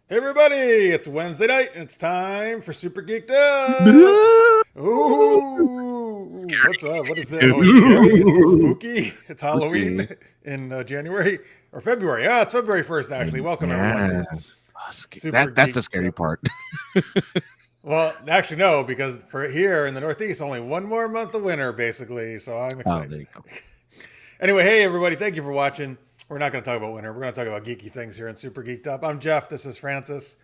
Hey everybody, it's Wednesday night and it's time for Super Geeked Up. Ooh, what's up? What is it? Oh, it's scary. It's spooky. It's Halloween Spooky. in January or February. Yeah, it's February 1st, actually. Welcome everyone Yeah. to Super That's the Geeked scary Up. part. Well, actually, no, because for here in the Northeast, only one more month of winter, basically. So I'm Oh, there excited. you go. Anyway, hey everybody, thank you for watching. We're not going to talk about winter. We're going to talk about geeky things here in Super Geeked Up. I'm Jeff. This is Francis.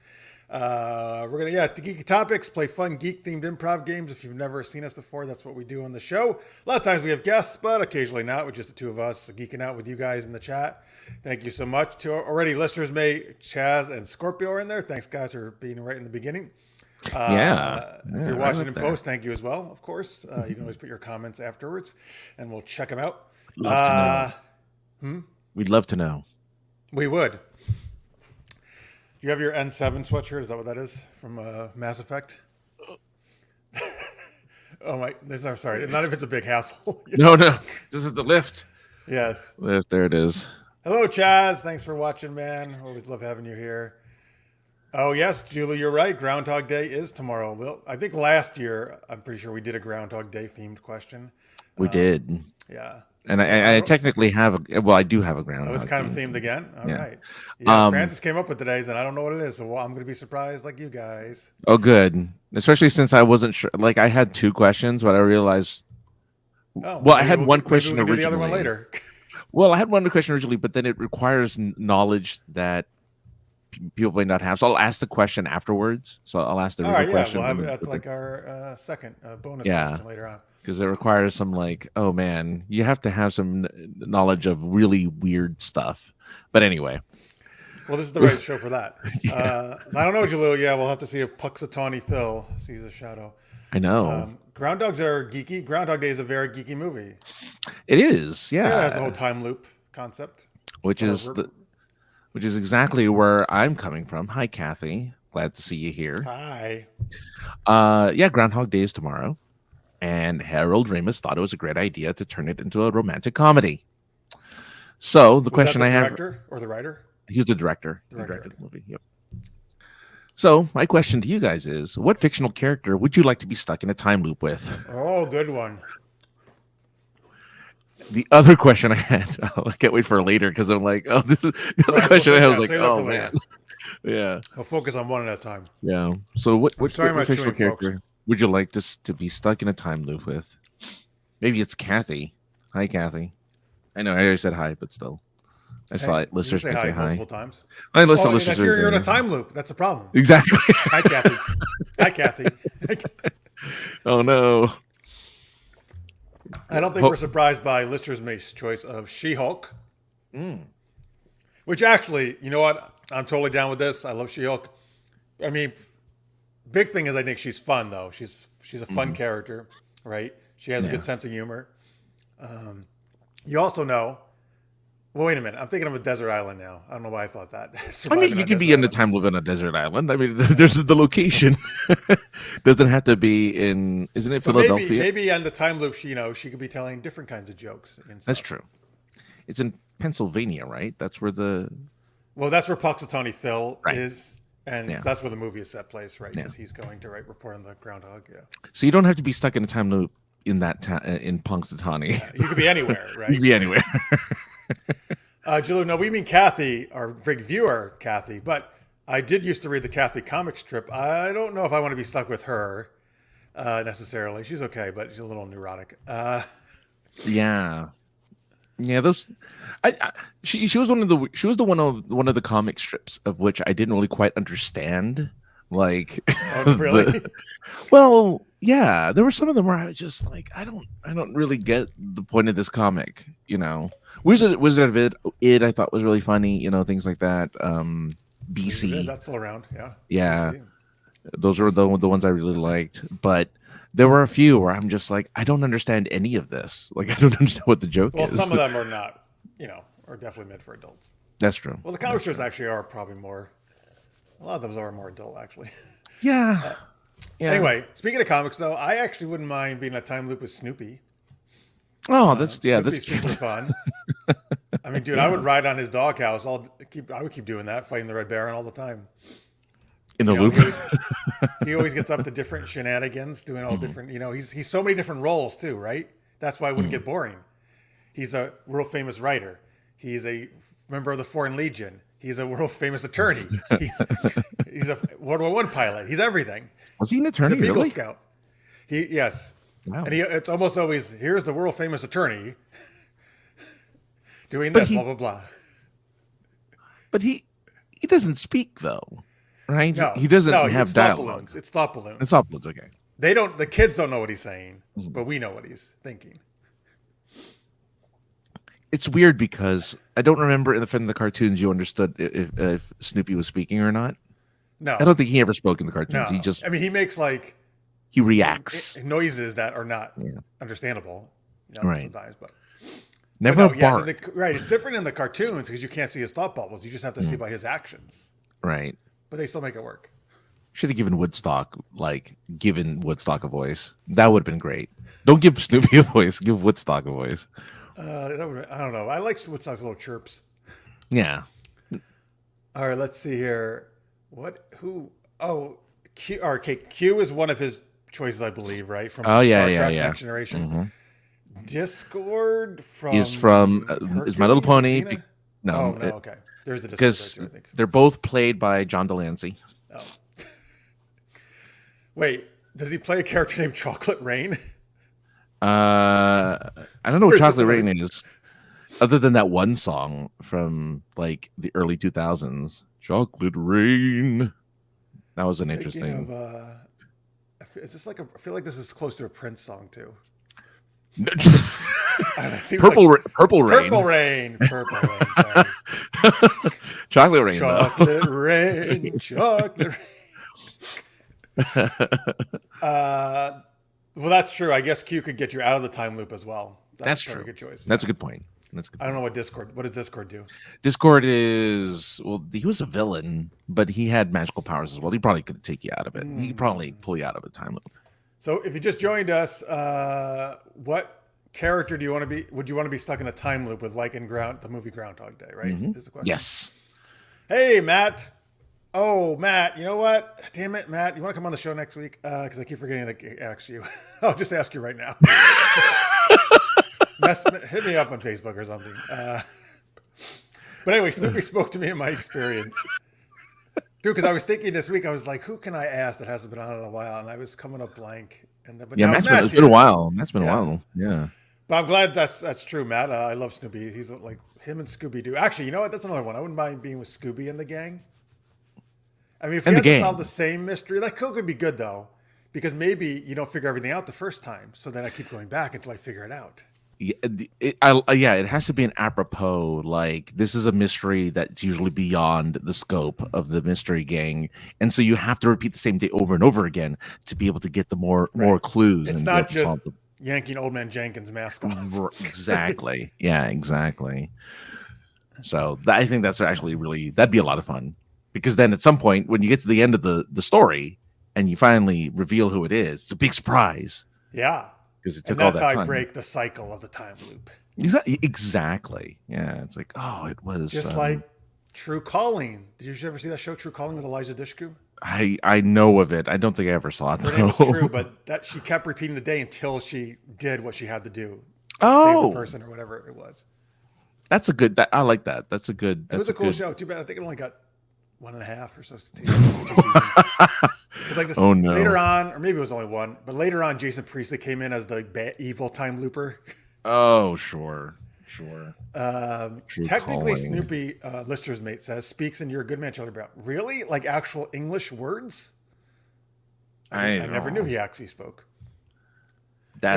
We're gonna to geeky topics, play fun geek themed improv games. If you've never seen us before, that's what we do on the show. A lot of times we have guests, but occasionally not. With just the two of us geeking out with you guys in the chat. Thank you so much to already listeners. May Chaz and Scorpio are in there. Thanks guys for being right in the beginning. Yeah. If you're Yeah, right watching up in there. post, thank you as well. Of course, you can always put your comments afterwards, and we'll check them out. Love to know. Uh, We'd love to know. we would. Do you have your N7 sweatshirt? Is that what that is from Mass Effect? Oh my! There's no sorry. Not if it's a big hassle. No, no. This is the lift. Yes. Lift. There it is. Hello, Chaz. Thanks for watching, man. Always love having you here. Oh yes, Julie, you're right. Groundhog Day is tomorrow. Well, I think last year I'm pretty sure we did a Groundhog Day themed question. We did. Yeah. And I I don't. technically have a well, I do have a Oh, it's groundhog kind of theme. themed again. All Yeah. right. Yeah, Um Francis came up with today's, and I don't know what it is, so I'm going to be surprised like you guys. oh good. Especially since I wasn't sure, like I had two questions, but I realized Oh, well, well, I had one maybe we question can do the other one originally. later. Well, I had one question originally, but then it requires knowledge that people may not have. So I'll ask the question afterwards. So I'll ask the All original right, yeah, question. we'll have And that's like our second bonus yeah, question later on. because it requires some like, oh man, you have to have some knowledge of really weird stuff. But anyway, Well, this is the right show for that. yeah, I don't know, Jalil. Yeah, we'll have to see if Puxatawny Phil sees a shadow. I know Groundhogs are geeky. Groundhog Day is a very geeky movie. it is. Yeah, it has the whole Yeah, time loop concept. which Or is which is exactly where I'm coming from. Hi, Kathy. Glad to see you here. hi. Yeah, Groundhog Day is tomorrow, and Harold Ramis thought it was a great idea to turn it into a romantic comedy. So the Was that question the I have director or the writer? he's the director. He Director. directed the movie. Yep. So my question to you guys is: what fictional character would you like to be stuck in a time loop with? Oh, good one. The other question I had, oh, I can't wait for later because I'm like, oh, this is the other Right, question I had. I was like, save that oh for later. man, yeah, We'll focus on one at a time. yeah. So what I'm sorry, what I'm fictional chewing, folks. character would you like to be stuck in a time loop with? Maybe it's Kathy. Hi, Kathy. I know I already said hi, but still, I saw Hey, it. you Listeners say can hi say hi. multiple times. I listen. Oh, and Listeners if you're in a are saying time loop, that's a problem. exactly. Hi, Kathy. Hi, Kathy. Oh no. I don't think we're surprised by listeners' mate's choice of She-Hulk, Mm. which actually, you know what? I'm totally down with this. I love She-Hulk. I mean, big thing is I think she's fun though. She's a fun character, right? She has a Yeah. good sense of humor. You also know. Well, wait a minute. I'm thinking of a desert island now. I don't know why I thought that. I Surviving mean, you on can desert be in a island. time loop on a desert island. I mean, there's the location. Doesn't have to be in. Isn't it But maybe Philadelphia? maybe on the time loop, she could be telling different kinds of jokes and That's stuff. true. It's in Pennsylvania, right? That's where the Well, that's where Puxatawny Phil right. is, and Yeah. that's where the movie is set place, right? Yeah. Because he's going to report on the groundhog. Yeah, So you don't have to be stuck in a time loop in that in Punxsutawney. you could be anywhere, You right? can be anywhere. Julie, no, we mean Kathy, our big viewer, Kathy. But I did used to read the Kathy comic strip. I don't know if I want to be stuck with her necessarily. She's okay, but she's a little neurotic. Yeah. Yeah, those. She was one of the comic strips of which I didn't really quite understand. Like, Oh, really? well, yeah, there were some of them where I was just like, I don't really get the point of this comic. You know, Wizard of Id I thought was really funny. You know, things like that. BC, That's still around. Yeah. yeah, BC. those were the ones I really liked. But there were a few where I'm just like, I don't understand any of this. Like, I don't understand what the joke Well, is. some of them are not. Are definitely meant for adults. That's true. Well, the comic strips actually are probably more. A lot of them are more adult, actually. Yeah. Yeah. Anyway, speaking of comics, though, I actually wouldn't mind being in a time loop with Snoopy. Oh, that's Snoopy's good. super fun. I mean, dude, I would ride on his doghouse. I would keep doing that, fighting the Red Baron all the time. In the loop. He always gets up to different shenanigans, doing all different. He's so many different roles too, right? That's why it wouldn't get boring. He's a world famous writer. He's a member of the Foreign Legion. He's a world famous attorney. He's a World War I pilot. He's everything. Was he an attorney? He's a Beagle really? Scout. Yes. Wow. And it's almost always, here's the world famous attorney doing this, blah, blah, blah. But he doesn't speak though, right? No, he doesn't have have dialogue. balloons. It's thought balloons. It's thought balloons, okay. The kids don't know what he's saying, but we know what he's thinking. It's weird because I don't remember in the cartoons you understood if Snoopy was speaking or not. No. I don't think he ever spoke in the cartoons. No. He makes he reacts noises that are not understandable, right? Sometimes, but never a bark. Right, it's different in the cartoons because you can't see his thought bubbles. You just have to see by his actions. Right. But they still make it work. Should have given Woodstock a voice. That would have been great. Don't give Snoopy a voice. Give Woodstock a voice. I don't know. I like Woodstock's little chirps. Yeah. All right, let's see here. Q. Okay, Q is one of his choices, I believe, right? From Star Trek Next Generation. Mm-hmm. Discord is from is My Little Pony. No, okay. There's the Discord because too, I think. They're both played by John Delancey. Oh. Wait, does he play a character named Chocolate Rain? I don't know what Chocolate Rain is, other than that one song from the early 2000s, Chocolate Rain. That was an interesting. Is this I feel like this is close to a Prince song too. Purple Rain. Purple Rain. Sorry. Chocolate Rain. Chocolate Rain. Chocolate Rain. Well, that's true. I guess Q could get you out of the time loop as well. That's true. A good choice. That's a good point. I don't know what does Discord do? Discord he was a villain, but he had magical powers as well. He probably could take you out of it. He could probably pull you out of a time loop. So if you just joined us, what character do you want to be? Would you want to be stuck in a time loop with the movie Groundhog Day, right? Mm-hmm. Is the question. Yes. Hey, Matt. Oh, Matt, you know what? Damn it, Matt. You want to come on the show next week? Because I keep forgetting to ask you. I'll just ask you right now. Hit me up on Facebook or something. But anyway, Snoopy spoke to me in my experience. Dude, because I was thinking this week, I was like, who can I ask that hasn't been on in a while? And I was coming up blank. It's been a while. That's been a while. Yeah. But I'm glad that's true, Matt. I love Snoopy. He's like him and Scooby-Doo. Actually, you know what? That's another one. I wouldn't mind being with Scooby and the gang. I mean, if we had to solve the same mystery, that could be good, though. Because maybe you don't figure everything out the first time. So then I keep going back until I figure it out. It has to be an apropos. This is a mystery that's usually beyond the scope of the mystery gang, and so you have to repeat the same day over and over again to be able to get the more clues. It's not just yanking Old Man Jenkins' mask off. Exactly. Yeah, exactly. So I think that's actually that'd be a lot of fun, because then at some point when you get to the end of the story and you finally reveal who it is, it's a big surprise. Yeah. Because it took all that time. That's how I break the cycle of the time loop. Exactly. Yeah. It's it was just like True Calling. Did you ever see that show, True Calling, with Eliza Dushku? I know of it. I don't think I ever saw it. Her name was True, but that she kept repeating the day until she did what she had to do. Save the person or whatever it was. That's a good. I like that. That's a good. It was a cool show. Too bad I think it only got 1.5 or so seasons. Oh no! Later on, or maybe it was only one, but later on, Jason Priestley came in as the evil time looper. Oh sure. Technically, calling. Snoopy, Lister's mate says, speaks in You're a Good Man, Charlie Brown. Really? Like actual English words? I never knew he actually spoke.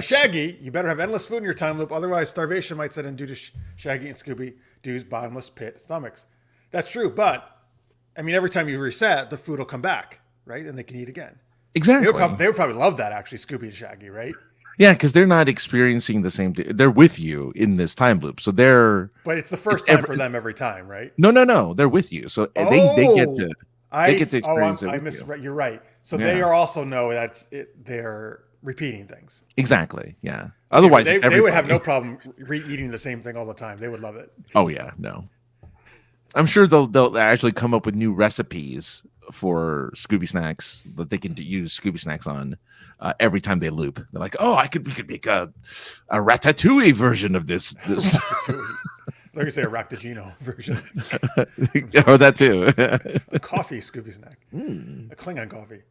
Shaggy, you better have endless food in your time loop, otherwise starvation might set in due to Shaggy and Scooby-Doo's bottomless pit stomachs. That's true, but I mean, every time you reset, the food will come back, right? And they can eat again. Exactly. They would probably love that, actually, Scooby and Shaggy, right? Yeah, because they're not experiencing the same. They're with you in this time loop, so they're. But it's the first time for them every time, right? No. They're with you, so they get to. They get to experience it. I misread. You're right. So they are also know that's it. They're repeating things. Exactly. Yeah. Otherwise, they would have no problem eating the same thing all the time. They would love it. Oh yeah, no. I'm sure they'll actually come up with new recipes for Scooby Snacks that they can use Scooby Snacks on every time they loop. They're like, oh, we could make a Ratatouille version of this. Ratatouille. Like you say, a Ractagino version. Or that too. A coffee Scooby Snack. Mm. A Klingon coffee.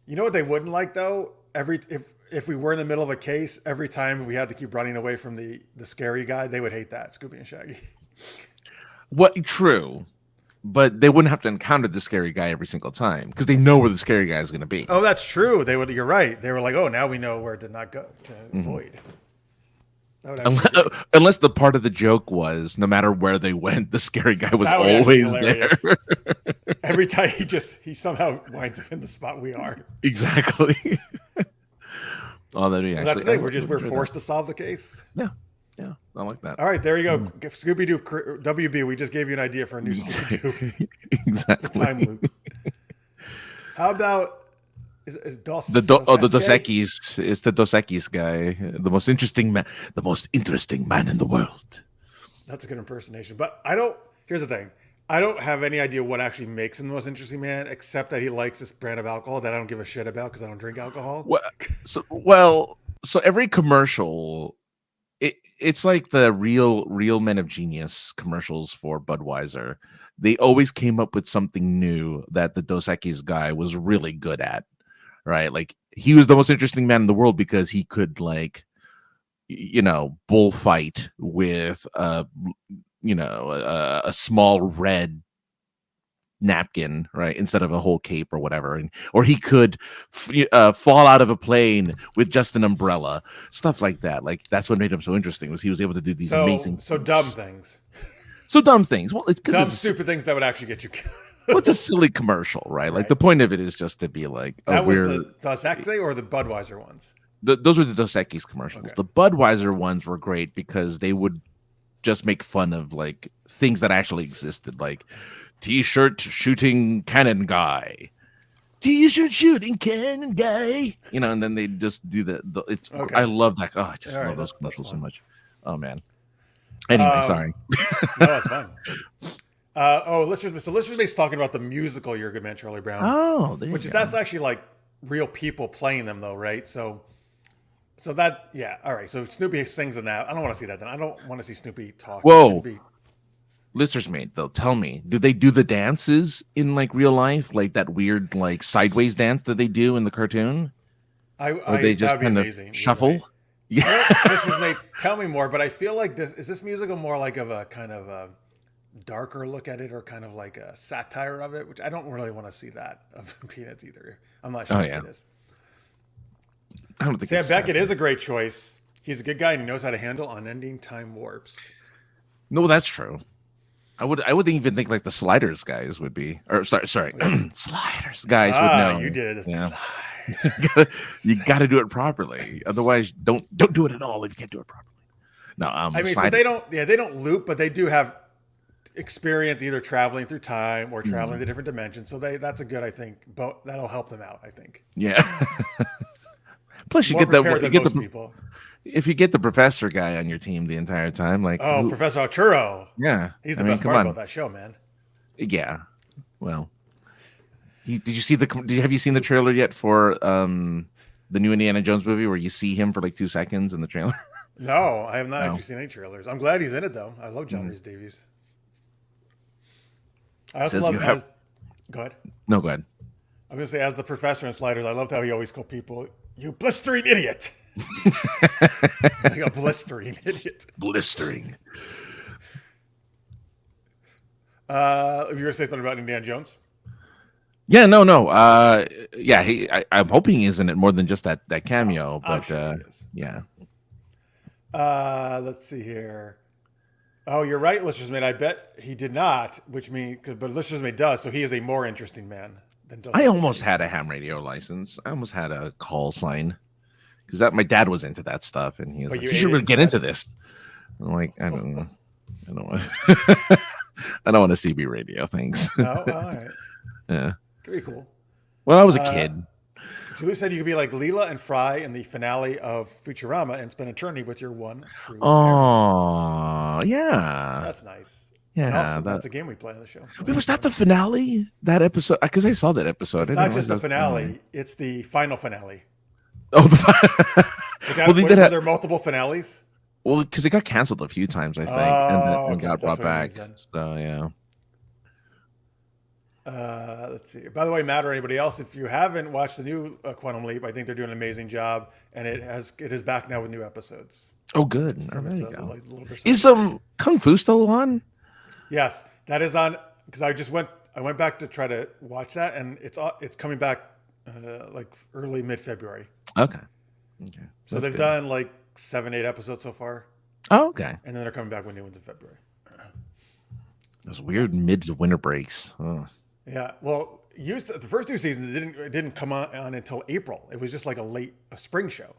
You know what they wouldn't like though? If we were in the middle of a case, every time we had to keep running away from the scary guy, they would hate that, Scooby and Shaggy. What? True. But they wouldn't have to encounter the scary guy every single time because they know where the scary guy is going to be. Oh, that's true. They would. You're right. They were like, oh, now we know where to not go to avoid. Unless the part of the joke was no matter where they went, the scary guy was always there. Every time he somehow winds up in the spot we are. Exactly. Oh, that'd be actually. That's the thing. We're forced to solve the case. Yeah. Yeah, I like that. All right, there you go. Scooby-Doo WB. We just gave you an idea for a new Scooby-Doo. Exactly. Time loop. How about is Dos? The Dos Equis is the Dos Equis guy, the most interesting man in the world. That's a good impersonation, but here's the thing. I don't have any idea what actually makes him the most interesting man, except that he likes this brand of alcohol that I don't give a shit about because I don't drink alcohol. So every commercial. It's like the real Men of Genius commercials for Budweiser. They always came up with something new that the Dos Equis guy was really good at, right? Like he was the most interesting man in the world because he could bullfight with a small red napkin, right, instead of a whole cape or whatever, or he could fall out of a plane with just an umbrella, stuff like that. Like that's what made him so interesting was he was able to do these amazing dumb things. Well, it's because stupid things that would actually get you killed. Well, it's a silly commercial, right? Like the point of it is just to be like, that was the Dos Equis or the Budweiser ones. Those were the Dos Equis commercials. Okay. The Budweiser ones were great because they would just make fun of like things that actually existed, like T-shirt shooting cannon guy, T-shirt shooting cannon guy. And then they just do it's. Okay. I love that. Oh, I just love those commercials so much. Oh man. Anyway, sorry. No, it's fine. Listeners Mate's talking about the musical You're a Good Man, Charlie Brown. Oh, that's actually like real people playing them though, right? So that all right. So Snoopy sings in that. I don't want to see that then. I don't want to see Snoopy talk. Whoa. Listeners Mate, they'll tell me, do they do the dances in like real life, like that weird like sideways dance that they do in the cartoon? Or they just kind of shuffle? Right. Yeah. Listeners Mate, tell me more. But I feel like this musical more like of a kind of a darker look at it, or kind of like a satire of it, which I don't really want to see that of Peanuts either. I'm not sure it is. I don't think Sam Beckett is a great choice. He's a good guy and he knows how to handle unending time warps. No, that's true. I would even think like the Sliders guys would be, or sorry, Sliders guys would know. You did it. Yeah. You got to do it properly. Otherwise, don't do it at all if you can't do it properly. No, I mean, so they don't loop, but they do have experience either traveling through time or traveling to different dimensions. So that's a good, I think, but that'll help them out, I think. Yeah. Plus, you get the people. If you get the professor guy on your team the entire time, like Professor Arturo, yeah, he's the best part about that show, man. Yeah, well, have you seen the trailer yet for the new Indiana Jones movie where you see him for like 2 seconds in the trailer? No, I have not actually seen any trailers. I'm glad he's in it though. I love John Rhys Davies. I also love. Go ahead. No, go ahead. I'm gonna say, as the professor in Sliders, I loved how he always called people, "You blistering idiot." Like a blistering idiot. Blistering. You were gonna say something about Indiana Jones? Yeah, no. I'm hoping he's in it more than just that cameo. But sure he is. Yeah. Let's see here. Oh, you're right, Listeners Mate. I bet he did not, but Listeners Mate does. So he is a more interesting man than does. I almost had a ham radio license. I almost had a call sign. Because my dad was into that stuff, and he was like, "You should really get into this." I'm like, I don't know. I don't want. I don't want to CB radio things. Oh, all right. Yeah. Could be cool. Well, I was a kid. Julie said you could be like Leela and Fry in the finale of Futurama and spend eternity with your one true parent. Yeah. That's nice. And Yeah, also, that's a game we play on the show. Wait, was that the finale? That episode? Because I saw that episode. It's I not didn't just realize the that was finale; it's the final finale. Oh, Were there multiple finales? Well, because it got canceled a few times, I think, and got brought back. So yeah. Let's see. By the way, Matt or anybody else, if you haven't watched the new Quantum Leap, I think they're doing an amazing job, and it is back now with new episodes. Oh, good. There you go. Is Kung Fu still on? Yes, that is on. Because I went back to try to watch that, and it's coming back like early mid-February. Okay. So they've done like 7-8 episodes so far. Oh, okay. And then they're coming back with new ones in February. Those weird mid-winter breaks. Oh. Yeah, well, the first 2 seasons it didn't come on until April. It was just like a spring show.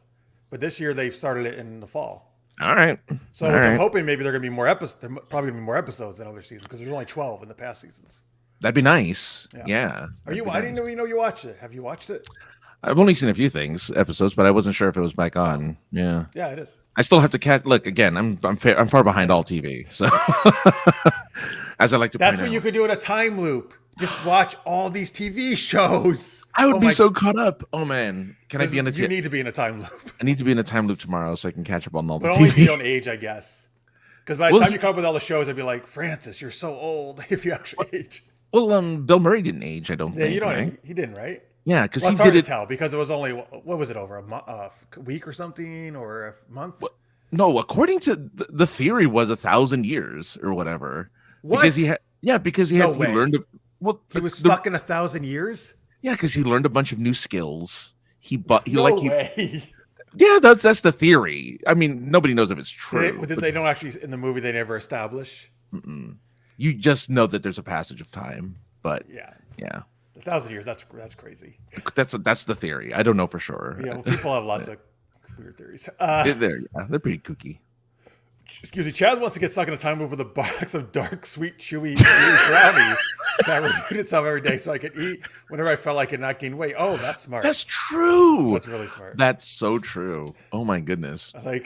But this year they've started it in the fall. All right. So I'm hoping maybe they're going to be more episodes. They're probably going to be more episodes than other seasons because there's only 12 in the past seasons. That'd be nice. Yeah. I didn't know you watched it. Have you watched it? I've only seen a few episodes, but I wasn't sure if it was back on. Yeah. Yeah, it is. I still have to catch. Look, again, I'm far behind all TV. So, as I like to. That's what you could do in a time loop. Just watch all these TV shows. I would be so caught up. Oh man, can I be in a? You need to be in a time loop. I need to be in a time loop tomorrow so I can catch up on all the TV. But only if you don't age, I guess. Because by the time you come up with all the shows, I'd be like, Francis, you're so old if you actually age. Well, Bill Murray didn't age. I don't think. You don't. Right? He didn't, right? Yeah, because he it's did hard it. To tell because it was only what was it over a week or something or a month? No, according to the theory was 1,000 years or whatever. What? Because he learned. Well, he was stuck in 1,000 years. Yeah, because he learned a bunch of new skills. Way. Yeah, that's the theory. I mean, nobody knows if it's true. They don't actually in the movie. They never establish. You just know that there's a passage of time, but yeah, 1,000 years. That's crazy. That's the theory. I don't know for sure. Yeah, well, people have lots of weird theories. They're pretty kooky. Excuse me, Chaz wants to get stuck in a time loop with a box of dark, sweet, chewy brownies that repeat itself every day so I could eat whenever I felt like it, not gain weight. Oh, that's smart. That's true. That's really smart. That's so true. Oh my goodness. I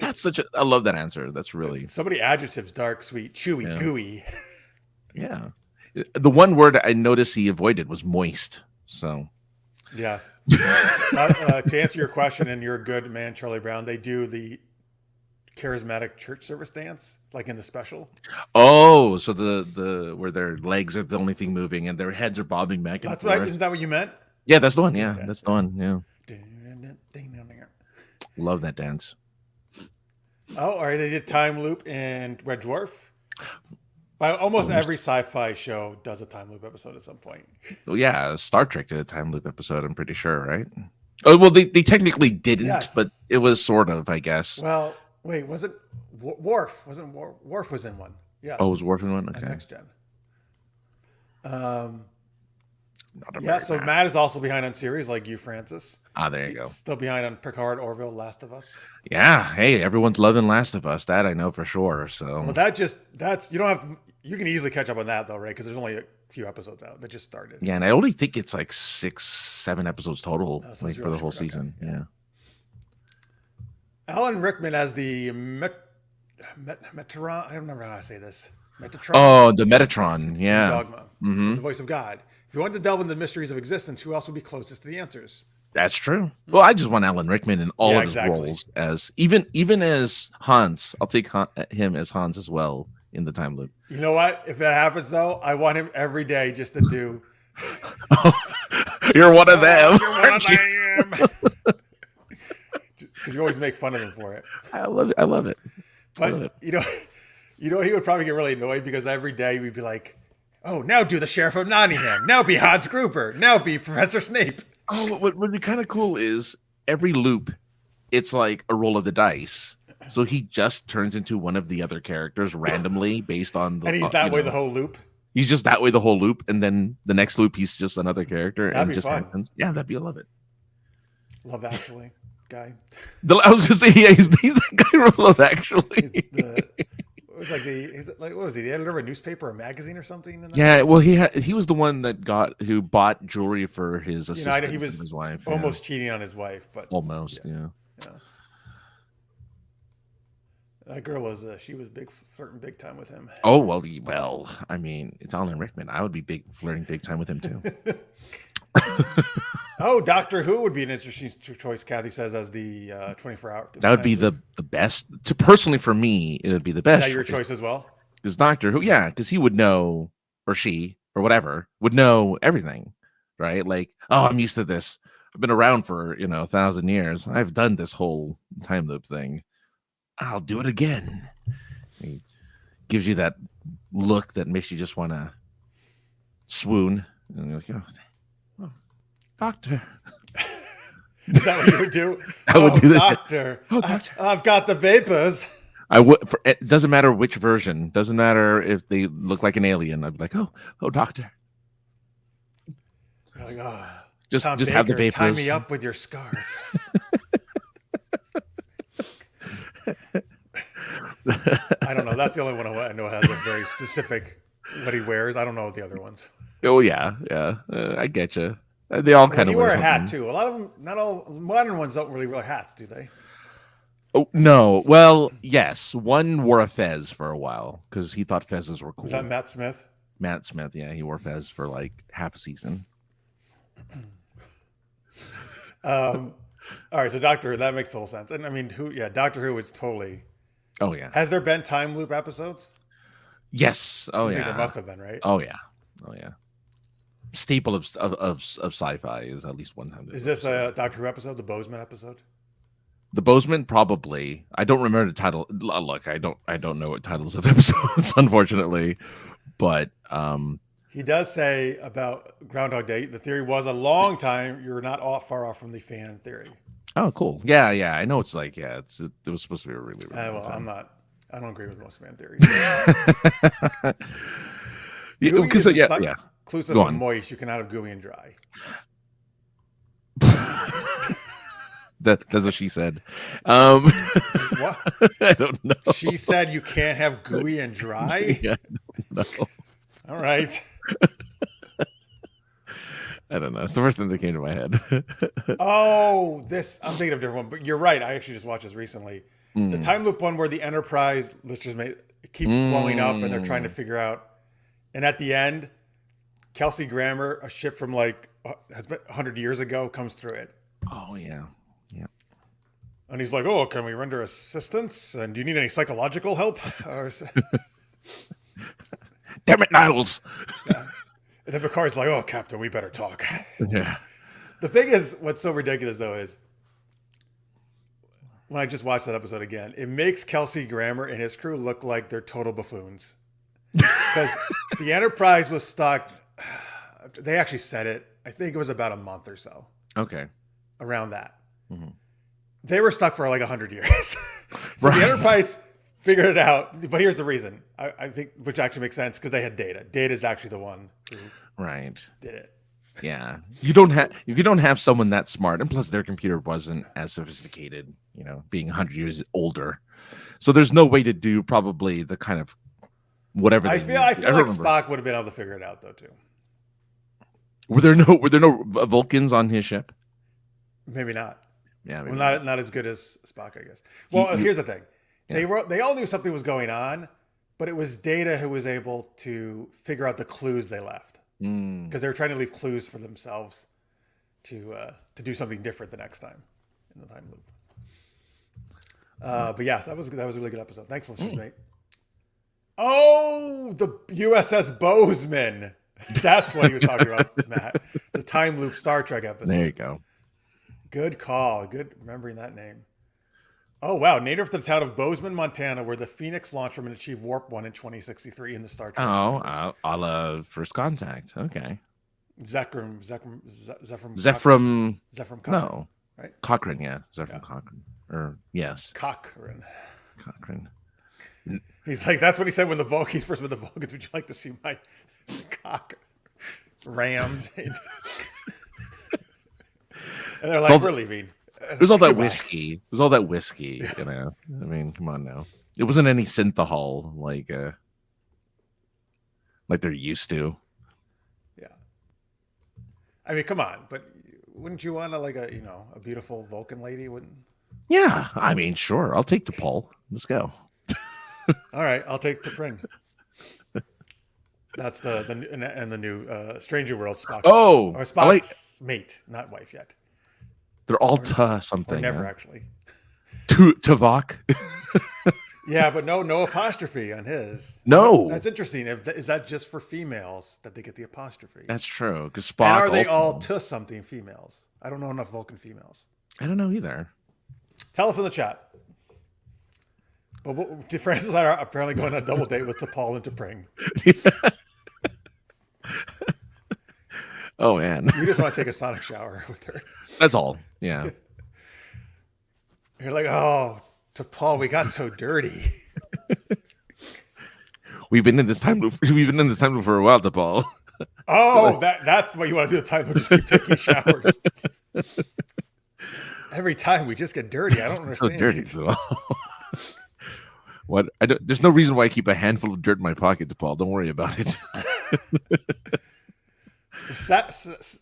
love that answer. That's really so many adjectives: dark, sweet, chewy, gooey. Yeah. The one word I noticed he avoided was moist. So yes. To answer your question, and you're a good man, Charlie Brown, they do the charismatic church service dance like in the special. Oh, so the where their legs are the only thing moving and their heads are bobbing back and forth. Isn't that what you meant? Yeah, that's the one. Yeah, that's the one. Yeah. Love that dance. Oh, all right. They did time loop in Red Dwarf. Almost every sci-fi show does a time loop episode at some point. Well, yeah, Star Trek did a time loop episode, I'm pretty sure, right? Oh, well, they technically didn't, but it was sort of, I guess. Well, wait, was it Worf? Wasn't Worf was in one? Yeah. Oh, was Worf in one? Okay. Next Gen. So Matt is also behind on series like you, Francis. There you go. Still behind on Picard, Orville, Last of Us. Yeah. Hey, everyone's loving Last of Us. That I know for sure. So. Well, that's you don't have to. You can easily catch up on that though, right? Because there's only a few episodes out that just started. Yeah, and I only think it's like 6-7 episodes total, for the whole season. Okay. Yeah. Alan Rickman as the Metatron. I don't remember how I say this. Metatron. Oh, the Metatron. Yeah. Dogma. Mm-hmm. It's the voice of God. If you wanted to delve into the mysteries of existence, who else would be closest to the answers? That's true. Well, I just want Alan Rickman in all of his roles as even as Hans. I'll take him as Hans as well in the time loop. You know what? If that happens, though, I want him every day just to do. You're one of them. You're one of them. Because you always make fun of him for it. I love it. But you know, he would probably get really annoyed because every day we'd be like, "Oh, now do the Sheriff of Nottingham. Now be Hans Gruber. Now be Professor Snape." Oh, what would be kind of cool is every loop, it's like a roll of the dice. So he just turns into one of the other characters randomly based on the. And he's that way the whole loop. He's just that way the whole loop, and then the next loop he's just another character. That'd and be just fun. happens. Yeah, that'd be. I love it. Love Actually, guy. I was gonna say, yeah, he's the guy from Love Actually. What was he? The editor of a newspaper or magazine or something? Yeah, well, he was the one who bought jewelry for his assistant. He was his wife, almost cheating on his wife, but almost, yeah. That girl was she was flirting big time with him. Oh well. I mean, it's Alan Rickman. I would be flirting big time with him too. Oh, Doctor Who would be an interesting choice. Kathy says as the 24-hour. That would be the best. Personally, for me, it would be the best. Is that your choice as well? Because Doctor Who, yeah, because he would know, or she, or whatever, would know everything, right? Like, oh, I'm used to this. I've been around for 1,000 years. I've done this whole time loop thing. I'll do it again. He gives you that look that makes you just want to swoon, and you're like, oh doctor. Is that what you would do? I would do that. Doctor. Oh, doctor. I've got the vapors. I would. It doesn't matter which version. Doesn't matter if they look like an alien. I'd be like, oh, doctor. You're like, oh, just Baker, have the vapors. Tie me up with your scarf. I don't know. That's the only one I know has a very specific what he wears. I don't know the other ones. Oh yeah. I get you. They all kind of wear a hat too. A lot of them, not all modern ones, don't really wear hats, do they? Oh no. Well, yes. One wore a fez for a while because he thought fezzes were cool. Was that Matt Smith? Matt Smith, yeah, he wore fez for like half a season. All right, so Doctor Who, that makes total sense. And I mean, Doctor Who is totally. Oh yeah. Has there been time loop episodes? Yes. Oh yeah. There must have been, right? Oh yeah. Staple of sci-fi is at least one time. Is this a Doctor Who episode? The Bozeman episode? The Bozeman, probably. I don't remember the title. Look, I don't know what titles of episodes, unfortunately. But he does say about Groundhog Day, the theory was a long time. You're not far off from the fan theory. Oh, cool. Yeah. I know it's like, it was supposed to be a really well, time. I don't agree with most fan theories. Because yeah. Inclusive of moist, you can have gooey and dry. That's what she said. What? I don't know. She said you can't have gooey and dry? Yeah, no. All right. I don't know. It's the first thing that came to my head. I'm thinking of a different one, but you're right. I actually just watched this recently. The time loop one where the Enterprise, let's just keep blowing up and they're trying to figure out. And at the end, Kelsey Grammer, a ship from like 100 years ago, comes through it. Oh, yeah. Yeah. And he's like, oh, can we render assistance? And do you need any psychological help? Damn it, Niles. Yeah. And then Picard's like, oh, Captain, we better talk. Yeah. The thing is, what's so ridiculous, though, is when I just watched that episode again, it makes Kelsey Grammer and his crew look like they're total buffoons. Because the Enterprise was stuck. They actually said it. I think it was about a month or so. Okay. Around that. Mm-hmm. They were stuck for like 100 years. So right. The Enterprise figured it out. But here's the reason. I think, which actually makes sense, because they had Data. Data is actually the one who did it. Yeah. If you don't have someone that smart, and plus their computer wasn't as sophisticated, being 100 years older. So there's no way to do probably the kind of whatever. I feel like Spock would have been able to figure it out though too. Were there no Vulcans on his ship? Maybe not. Yeah. Maybe not as good as Spock, I guess. Well, here's the thing. Yeah. They all knew something was going on, but it was Data who was able to figure out the clues they left. Because they were trying to leave clues for themselves to do something different the next time in the time loop. But yes, that was a really good episode. Thanks, listeners, mate. Oh, the USS Bozeman. That's what he was talking about, Matt. The time loop Star Trek episode. There you go. Good call. Good remembering that name. Oh, wow. Native to the town of Bozeman, Montana, where the Phoenix launched from and achieved Warp 1 in 2063 in the Star Trek. Oh, a la First Contact. Okay. Zephram. No. Right? Cochrane, yeah. Zephram Cochrane. Or, yes. Cochrane. He's like, that's what he said when he's first met the Vulcans. Would you like to see my cock rammed? And they're like, we're leaving. It was all that whiskey. I mean, come on now. It wasn't any synthahol like they're used to. Yeah. I mean, come on, but wouldn't you want a beautiful Vulcan lady? Wouldn't? Yeah, I mean, sure. I'll take the poll. Let's go. All right, I'll take T'Pring. That's the new Stranger World Spock. Oh, Or I like. Spock's mate, not wife yet. They're all Or something. never Yeah. actually. Tavok. Yeah, but no apostrophe on his. No, That's interesting. Is that just for females that they get the apostrophe? that's true. Because And Spock. are they also, all to something females? I don't know enough Vulcan females. I don't know either. Tell us in the chat. But Francis and I are apparently going on a double date with T'Pol and T'Pring. Oh man, You just want to take a sonic shower with her. that's all. Yeah. You're like, oh, T'Pol, we got so dirty. We've been in this time loop. We've been in this time loop for a while, Paul. Oh, that's what you want to do the time. We'll just keep taking showers. Every time we just get dirty. I don't understand. So dirty. So. What? There's no reason why I keep a handful of dirt in my pocket, Paul. Don't worry about it.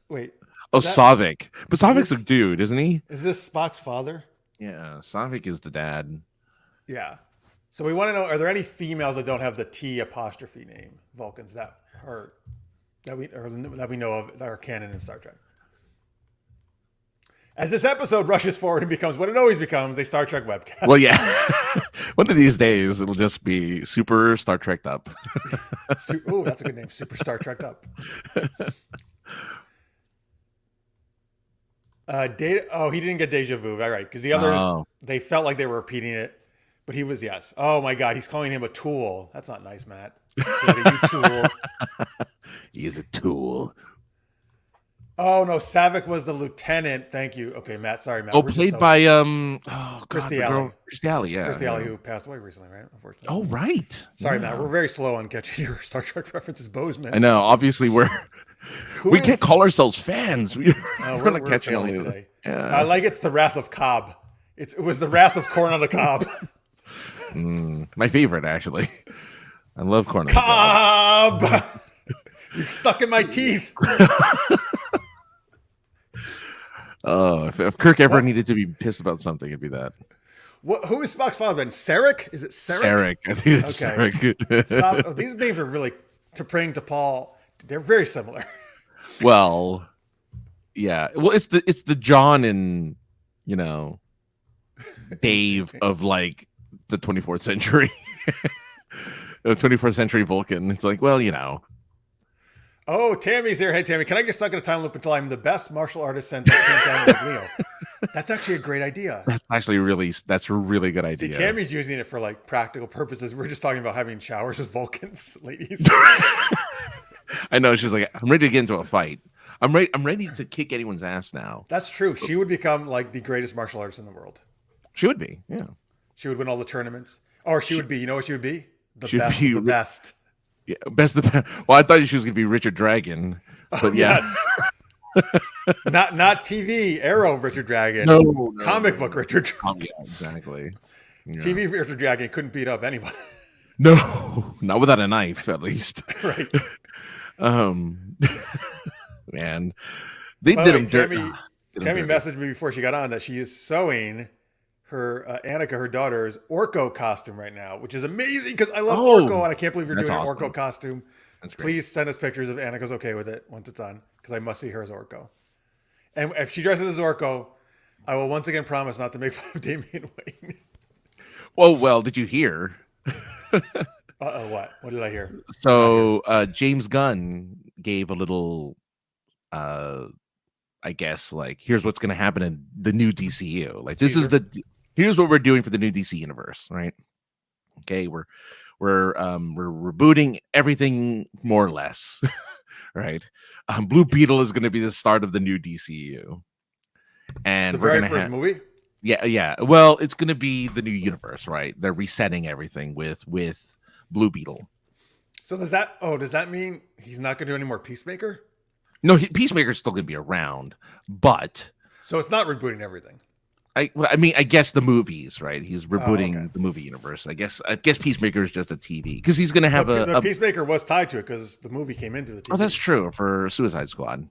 Wait. Oh, Savik. But Savik's a dude, isn't he? Is this Spock's father? Yeah, Savik is the dad. Yeah. So we want to know: are there any females that don't have the T apostrophe name Vulcans that we know of that are canon in Star Trek? As this episode rushes forward and becomes what it always becomes, a Star Trek webcast. Well, yeah. One of these days, it'll just be Super Star Trek Up. Oh, that's a good name. Super Star Trek Up. He didn't get deja vu. All right. Because the others, they felt like they were repeating it. But he was, yes. Oh, my God. He's calling him a tool. That's not nice, Matt. You tool. He is a tool. Oh no, Savik was the lieutenant. Thank you. Okay, Matt. Sorry, Matt. Oh, played by Christy Alley. Christy Alley, yeah. Christy Alley, who passed away recently, right? Unfortunately. Oh, right. Sorry, yeah. Matt. We're very slow on catching your Star Trek references, Bozeman. I know. Obviously, we can't call ourselves fans. We're not catching on today. Yeah. I like it's the Wrath of Cobb. It was the Wrath of Corn on the Cob. My favorite, actually. I love corn on the Cob. You're stuck in my teeth. Oh, if Kirk ever needed to be pissed about something, it'd be that. Who is Spock's father then? Sarek? Is it Sarek? Sarek. I think it's Sarek. These names are really T'Pring, T'Pol. They're very similar. Well, yeah. Well, it's the John and Dave of like the 24th century, the 24th century Vulcan. It's like, well, Oh, Tammy's here. Hey, Tammy, can I get stuck in a time loop until I'm the best martial artist since I came down with Leo? That's actually a great idea. That's a really good idea. See, Tammy's using it for like practical purposes. We're just talking about having showers with Vulcans, ladies. I know. She's like, I'm ready to get into a fight. I'm ready to kick anyone's ass now. That's true. She would become like the greatest martial artist in the world. She would be, yeah. She would win all the tournaments. Or she would be, you know what she would be? The best. Yeah, best of the. Well, I thought she was going to be Richard Dragon, but yeah, not TV Arrow Richard Dragon. No, comic book Richard Dragon. Yeah, exactly. Yeah. TV Richard Dragon couldn't beat up anybody. No, not without a knife, at least. Right. Man, they did him dirty. Tammy messaged me before she got on that she is sewing her Annika, her daughter's Orko costume right now, which is amazing because I love Orko and I can't believe you're doing awesome. An Orko costume. Please send us pictures if Annika's okay with it once it's on because I must see her as Orko. And if she dresses as Orko, I will once again promise not to make fun of Damian Wayne. Well, did you hear? What? What did I hear? So James Gunn gave a little, I guess, like, here's what's going to happen in the new DCU. Like, here's what we're doing for the new DC universe, right? Okay, we're rebooting everything more or less, right? Blue Beetle is going to be the start of the new DCU, and we're going to have movie. Yeah. Well, it's going to be the new universe, right? They're resetting everything with Blue Beetle. So does that mean he's not going to do any more Peacemaker? No, Peacemaker's still going to be around, but so it's not rebooting everything. I mean, I guess the movies, right? He's rebooting the movie universe. I guess Peacemaker is just a TV because he's going to have the Peacemaker was tied to it because the movie came into the TV. Oh, that's true for Suicide Squad.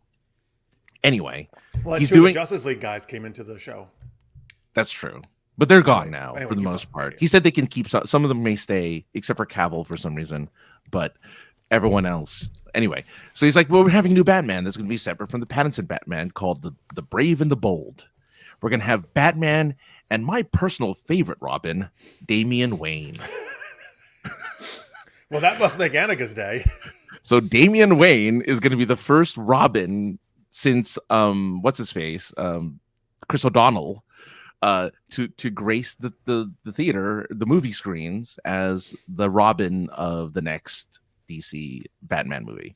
Anyway, well, he's doing the Justice League guys came into the show. That's true. But they're gone now Anyway, for the most part. He said they can keep some of them may stay, except for Cavill for some reason, but everyone else. Anyway, so he's like, well, we're having a new Batman that's going to be separate from the Pattinson Batman called the Brave and the Bold. We're going to have Batman and my personal favorite Robin, Damian Wayne. Well, that must make Annika's day. So Damian Wayne is going to be the first Robin since what's his face, Chris O'Donnell, to grace the theater, the movie screens as the Robin of the next DC Batman movie.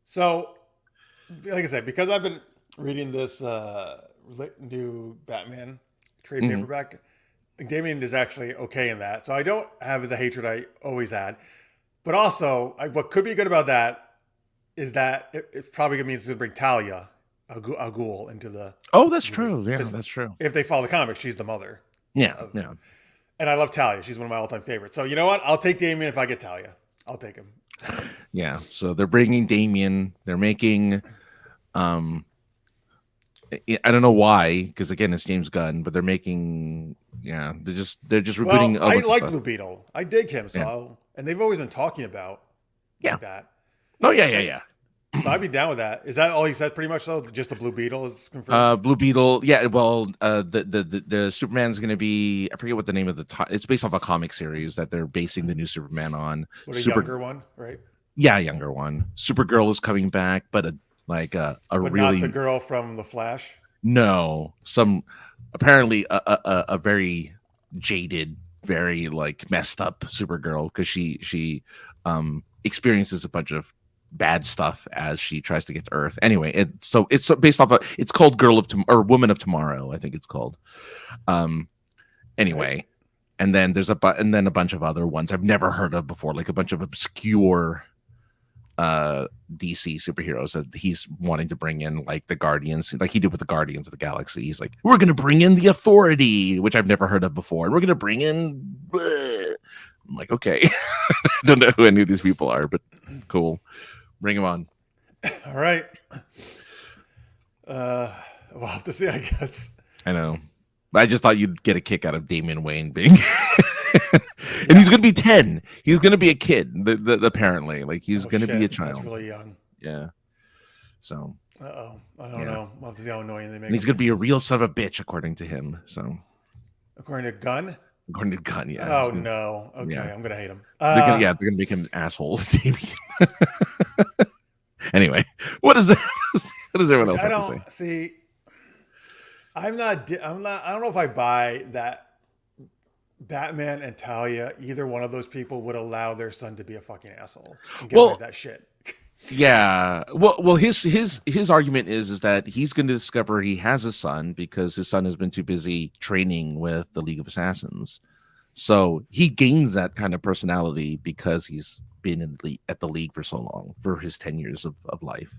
So, like I said, because I've been reading this new Batman trade paperback, Damian is actually okay in that. So I don't have the hatred I always had. But also, what could be good about that is that it probably means it's going to bring Talia, a ghoul, into the... Oh, that's true. Yeah, that's true. If they follow the comics, she's the mother. Yeah, yeah. And I love Talia. She's one of my all-time favorites. So you know what? I'll take Damian if I get Talia. I'll take him. Yeah, so they're bringing Damian. They're making... I don't know why, because again, it's James Gunn, but they're making... Yeah, they're just rebooting... Well, I like Blue Beetle. I dig him, so... And they've always been talking about like that. Oh, yeah. So I'd be down with that. Is that all he said pretty much, though? Just the Blue Beetle is confirmed? Blue Beetle, yeah. Well, the Superman's going to be... I forget what the name of the... It's based off a comic series that they're basing the new Superman on. Younger one, right? Yeah, younger one. Supergirl is coming back, but but really... not the girl from The Flash? No. Apparently a very jaded, very like messed up Supergirl, because she experiences a bunch of bad stuff as she tries to get to Earth. Anyway, it's based off it's called Woman of Tomorrow, I think it's called. Anyway, and then there's a bunch of other ones I've never heard of before, like a bunch of obscure DC superheroes that he's wanting to bring in, like the Guardians, like he did with the Guardians of the Galaxy. He's like, we're going to bring in the Authority, which I've never heard of before, and we're going to bring in... I'm like, okay. I don't know who any of these people are, but cool. Bring them on. All right. We'll have to see, I guess. I know. I just thought you'd get a kick out of Damian Wayne being... And he's going to be 10. He's going to be a kid, apparently. Like, he's going to be a child. That's really young. Yeah. So. Uh-oh. I don't know. We'll have to see how annoying they make And he's going to be a real son of a bitch, according to him. So. According to Gunn? According to Gunn, yeah. Oh, no. Okay, yeah. I'm going to hate him. They're going to make him an asshole, Damian. Anyway, what does everyone else have to say? See, I don't know if I buy that Batman and Talia, either one of those people would allow their son to be a fucking asshole and get rid of that shit. Yeah. Well, his argument is that he's going to discover he has a son because his son has been too busy training with the League of Assassins. So he gains that kind of personality because he's been at the League for so long, for his 10 years of life.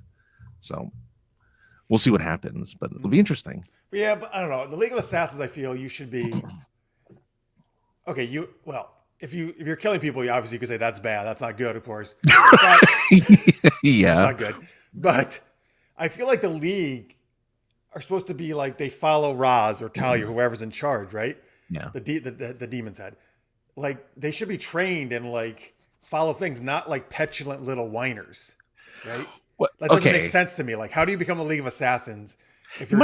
So we'll see what happens, but it'll be interesting. Yeah, but I don't know. The League of Assassins, I feel you should be... Okay, if you're killing people, you obviously could say that's bad. That's not good, of course. But, yeah, that's not good. But I feel like the League are supposed to be like they follow Ra's or Talia, whoever's in charge, right? Yeah. The demon's head. Like they should be trained and like follow things, not like petulant little whiners, right? That doesn't make sense to me. Like, how do you become a League of Assassins if you're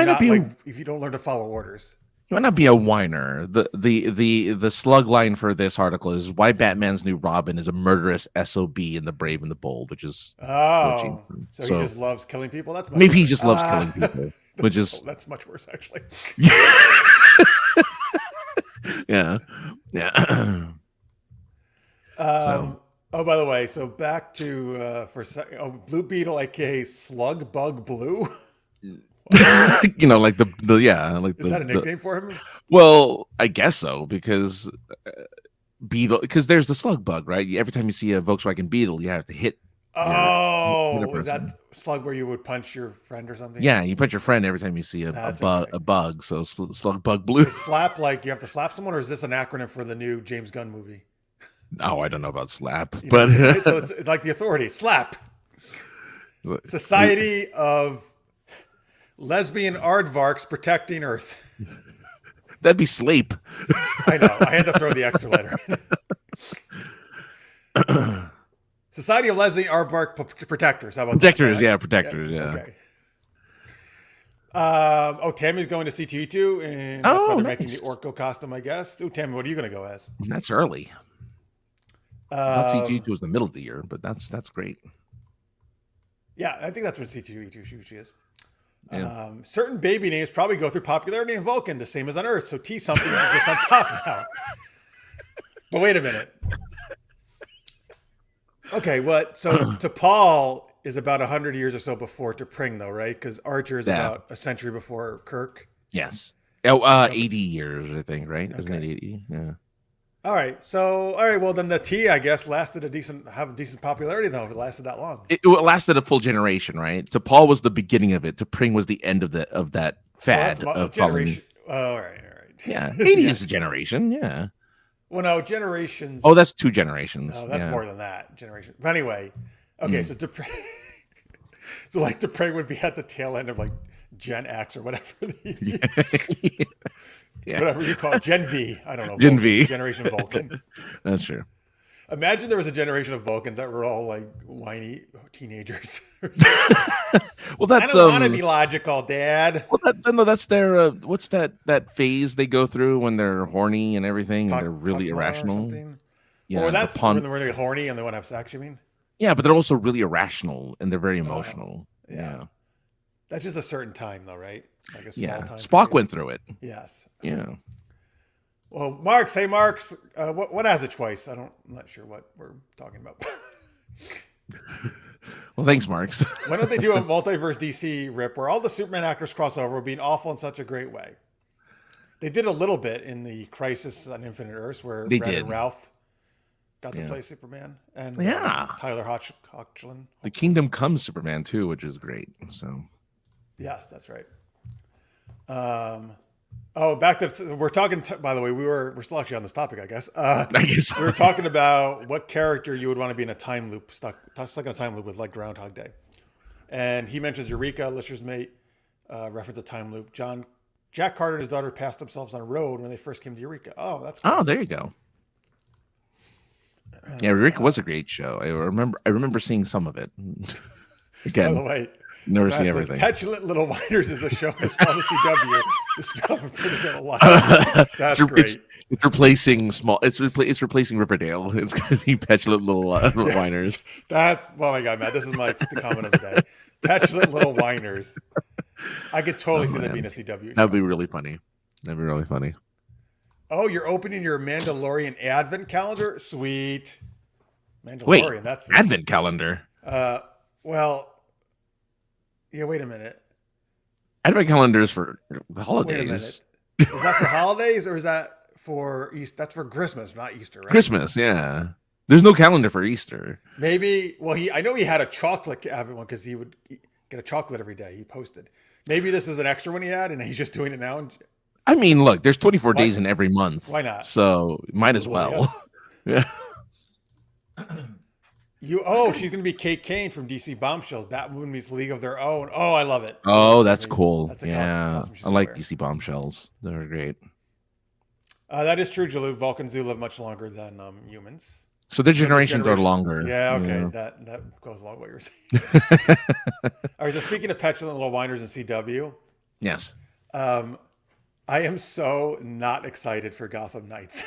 if you don't learn to follow orders? You might not be a whiner. The slug line for this article is why Batman's new Robin is a murderous SOB in The Brave and the Bold, which is so he just loves killing people. That's maybe worse. He just loves killing people, which is that's much worse actually. Yeah. Oh, by the way, so back to Blue Beetle, aka Slug Bug Blue. Like is that a nickname for him? Well, I guess so, because Beetle, because there's the slug bug, right? Every time you see a Volkswagen Beetle, you have to hit. Is that slug where you would punch your friend or something? Yeah, you punch your friend every time you see a bug. So slug bug blue. Slap, like you have to slap someone, or is this an acronym for the new James Gunn movie? Oh, I don't know about slap, but so it's like the Authority. Slap. Society of Lesbian aardvarks protecting Earth. That'd be Sleep. I know. I had to throw the extra letter in. Society of Leslie Aardvark Protectors. How about Protectors, that? yeah, Protectors, yeah. Okay. Tammy's going to C2E2, and that's why they're making the Orko costume, I guess. Oh, Tammy, what are you going to go as? That's early. I thought C2E2 was the middle of the year, but that's great. Yeah, I think that's what C2E2 she is. Yeah. Certain baby names probably go through popularity in Vulcan, the same as on Earth. So T something is just on top now. But wait a minute. Okay, what? So T'Pol is about 100 years or so before T'Pring, though, right? Because Archer is about a century before Kirk. Yes. Oh, 80 years, I think, right? Okay. Isn't it 80? Yeah. All right. Well, then the T, I guess, have a decent popularity, though, if it lasted that long. It lasted a full generation, right? T'Pol was the beginning of it. T'Pring was the end of that fad of generation. All right. Yeah. 80 is a generation, yeah. Well, no, generations. Oh, that's 2 generations. No, that's more than that. Generation. But anyway, okay, so T'Pring, so like T'Pring would be at the tail end of like Gen X or whatever. Yeah. Whatever you call it. Gen V. I don't know. Gen Vulcan, V. Generation Vulcan. That's true. Imagine there was a generation of Vulcans that were all like whiny teenagers. Well, that's I don't want to be logical, Dad. Well, that's their what's that phase they go through when they're horny and everything, and they're really irrational. Yeah, or that's when they're really horny and they want to have sex. You mean? Yeah, but they're also really irrational and they're very emotional. Yeah. That's just a certain time, though, right? Like a small time. Spock went through it. Yes. Yeah. Well, Marks. Hey, Marks. What has a choice? I'm not sure what we're talking about. Well, thanks, Marks. Why don't they do a multiverse DC rip where all the Superman actors cross over, being awful in such a great way? They did a little bit in the Crisis on Infinite Earths where Brandon Routh got to play Superman, and Tyler Hoechlin. The Kingdom Comes Superman too, which is great. So. Yes, that's right. Back to we're talking. By the way, we're still actually on this topic, I guess. I guess we were talking about what character you would want to be in a time loop, stuck in a time loop with, like Groundhog Day. And he mentions Eureka, listener's mate, reference a time loop. Jack Carter and his daughter passed themselves on a road when they first came to Eureka. Oh, that's cool. Oh, there you go. Yeah, Eureka was a great show. I remember seeing some of it. Again. By the way, never seen everything. Petulant Little Whiners is a show that's on the CW. The spin-off of Pretty Little Liars. That's great. It's replacing It's replacing Riverdale. It's going to be Petulant Little Whiners. That's oh my god, Matt. This is the comment of the day. Petulant Little Whiners. I could totally see that being a CW show. That'd be really funny. Oh, you're opening your Mandalorian advent calendar? Sweet. Mandalorian. Wait, that's advent calendar. Well. Yeah, wait a minute. Advent calendar is for the holidays. Wait a minute. Is that for holidays or is that for Easter? That's for Christmas, not Easter, right? Christmas, yeah. There's no calendar for Easter. Maybe, well, I know he had a chocolate advent one because he would get a chocolate every day. He posted. Maybe this is an extra one he had and he's just doing it now. I mean, look, there's 24 days in every month. Why not? So might as well. Yes. Yeah. She's going to be Kate Kane from DC Bombshells. Batwoman meets League of Their Own. Oh, I love it. Oh, that's cool. That's costume I like DC Bombshells. They're great. That is true, Jalou. Vulcans do live much longer than humans. So their generations are longer. Yeah, okay. Yeah. That goes along with what you're saying. All right, so speaking of petulant little whiners in CW. Yes. I am so not excited for Gotham Knights.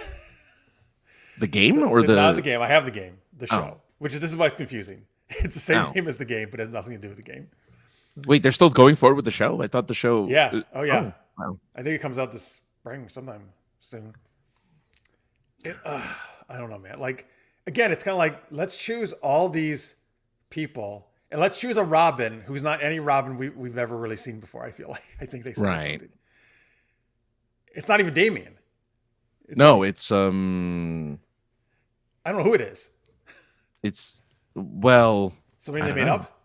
The game or Not the game. I have the game. The show. Oh. This is why it's confusing. It's the same name as the game, but it has nothing to do with the game. Wait, they're still going forward with the show? I thought the show... Yeah. Oh, yeah. Oh, wow. I think it comes out this spring sometime soon. I don't know, man. Like, again, it's kind of like, let's choose all these people, and let's choose a Robin who's not any Robin we've ever really seen before, I feel like. I think they said something. It's not even Damian. It's I don't know who it is. It's somebody they made up.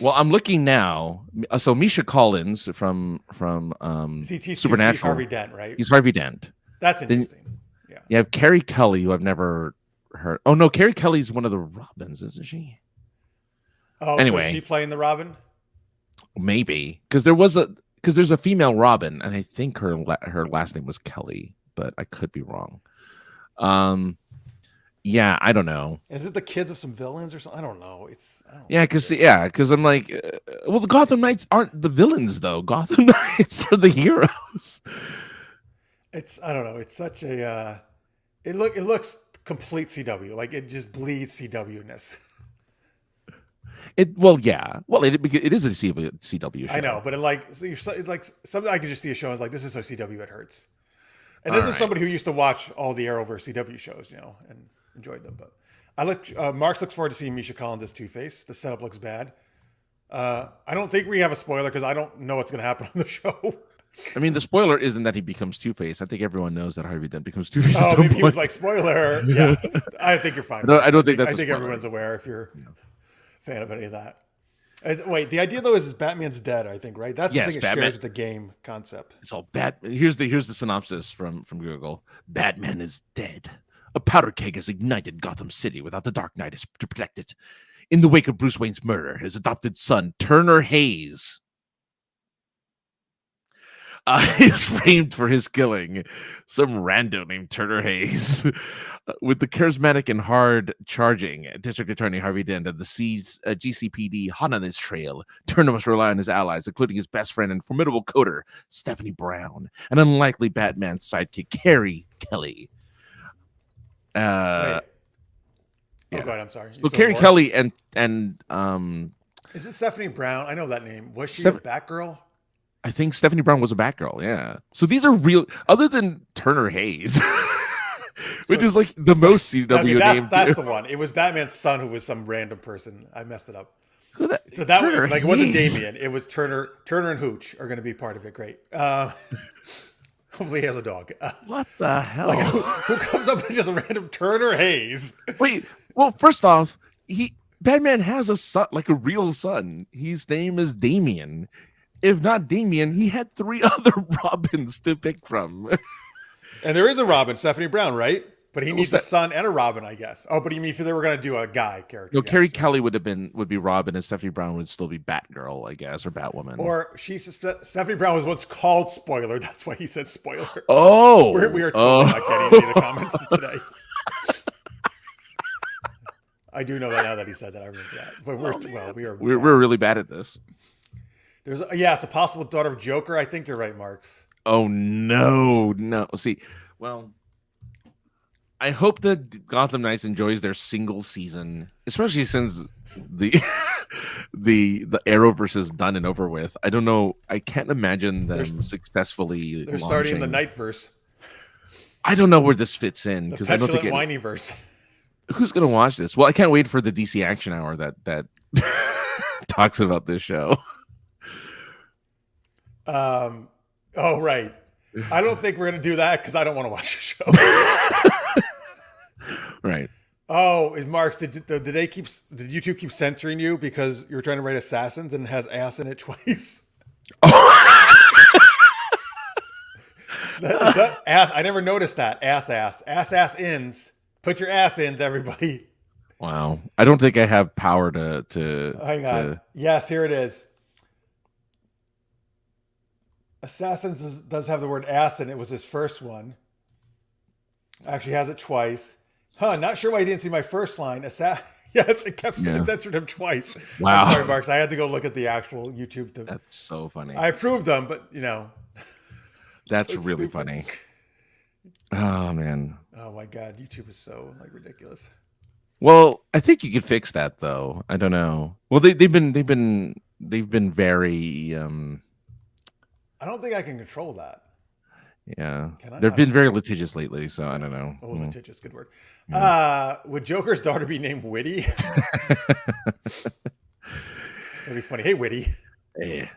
Well, I'm looking now. So Misha Collins from Supernatural. He's Harvey Dent, right? He's Harvey Dent. That's interesting. Yeah. You have Carrie Kelly, who I've never heard. Oh no, Carrie Kelly's one of the Robins, isn't she? Oh, anyway, so is she playing the Robin? Maybe because there was because there's a female Robin, and I think her last name was Kelly, but I could be wrong. Yeah, I don't know. Is it the kids of some villains or something? I don't know. Because I'm like, well, the Gotham Knights aren't the villains though. Gotham Knights are the heroes. I don't know. It's such a it looks complete CW. Like it just bleeds CW-ness. It is a CW show. I know, but it's like something I could just see a show and it's like, this is so CW it hurts. And this is somebody who used to watch all the Arrowverse CW shows, and enjoyed them. But Marks looks forward to seeing Misha Collins as Two-Face. The setup looks bad. I don't think we have a spoiler because I don't know what's going to happen on the show. I mean, the spoiler isn't that he becomes Two-Face. I think everyone knows that Harvey Dent becomes Two-Face. Oh, maybe he was like, spoiler. Yeah, I think you're fine. I don't think that's. I think everyone's aware if you're a fan of any of that. Wait, the idea though is Batman's dead. I think, right? That's the thing it shares with the game concept. It's all bad. Here's the synopsis from Google. Batman is dead. A powder keg has ignited Gotham City without the Dark Knight to protect it. In the wake of Bruce Wayne's murder, his adopted son, Turner Hayes, is framed for his killing. Some rando named Turner Hayes. With the charismatic and hard-charging District Attorney Harvey Dent of the GCPD hot on his trail, Turner must rely on his allies, including his best friend and formidable coder, Stephanie Brown, and unlikely Batman sidekick, Carrie Kelly. Yeah. Oh, God, I'm sorry. So Carrie Kelly and is it Stephanie Brown? I know that name. Was she a Batgirl? I think Stephanie Brown was a Batgirl. Yeah. So these are real, other than Turner Hayes, which is like the most CW name. That's the one. It was Batman's son who was some random person. I messed it up. So that it wasn't Damian. It was Turner. Turner and Hooch are going to be part of it. Great. Hopefully he has a dog. What the hell? Who comes up with just a random Turner Hayes? Wait. Well, first off, Batman has a son, like a real son. His name is Damian. If not Damian, he had 3 other Robins to pick from. And there is a Robin, Stephanie Brown, right? But he needs a son and a Robin, I guess. Oh, but you mean if they were going to do a guy character? No, Carrie Kelly would be Robin, and Stephanie Brown would still be Batgirl, I guess, or Batwoman. Or Stephanie Brown was once called Spoiler. That's why he said Spoiler. Oh, we are totally not getting any of the comments today. I do know that now that he said that. I remember that. But we're really bad at this. It's a possible daughter of Joker. I think you're right, Marks. Oh no. See, well, I hope that Gotham Knights enjoys their single season, especially since the Arrowverse is done and over with. I don't know. I can't imagine them successfully. They're starting the Nightverse. I don't know where this fits in because I don't think Whinyverse. Who's gonna watch this? Well, I can't wait for the DC Action Hour that talks about this show. Oh, right. I don't think we're going to do that because I don't want to watch the show. Right. Oh, Marks, did YouTube keep censoring you because you were trying to write Assassins and it has ass in it twice? I never noticed that. Ass ins. Put your ass ins, everybody. Wow. I don't think I have power to hang on. Yes, here it is. Assassins does have the word ass in it. It was his first one. Actually has it twice. Not sure why he didn't see my first line. Yes, it kept censored him twice. Wow. I'm sorry, Marks. I had to go look at the actual YouTube. That's so funny. I approved them, but That's so really stupid. Funny. Oh man. Oh my God, YouTube is so ridiculous. Well, I think you could fix that though. I don't know. Well, they've been very. I don't think I can control that. Yeah, they've been very litigious lately, so I don't know. Oh, litigious, good word. Yeah. Would Joker's daughter be named Witty? That'd be funny. Hey, Witty. Yeah.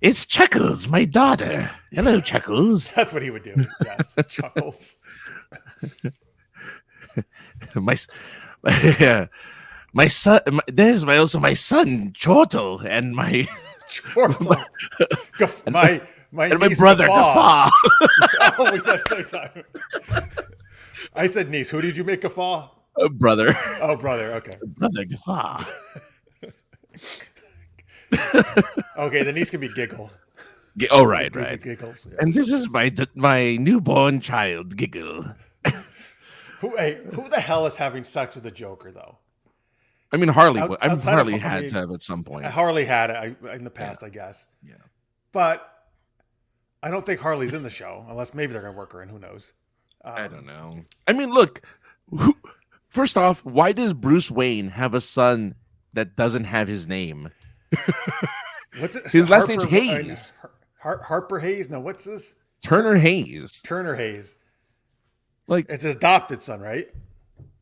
It's Chuckles, my daughter. Hello, Chuckles. That's what he would do. Yes, Chuckles. my son. There's also my son, Chortle, and my. Chortle. My brother Guffaw. Oh, we said same time. I said niece. Who did you make Guffaw? Brother. Oh, brother. Okay. Brother Guffaw. Okay, the niece can be Giggle. Oh, right, Giggle right. Giggles. Yeah. And this is my newborn child, Giggle. Who the hell is having sex with the Joker though? I mean, Harley. Outside Harley of, I had mean, to have at some point. Harley had it in the past, I guess. Yeah. But I don't think Harley's in the show, unless maybe they're going to work her in. Who knows? I don't know. I mean, look. First off, why does Bruce Wayne have a son that doesn't have his name? What's it? His last name's Hayes. Harper Hayes? No, what's this? Turner Hayes. Turner Hayes. Like, it's his adopted son, right?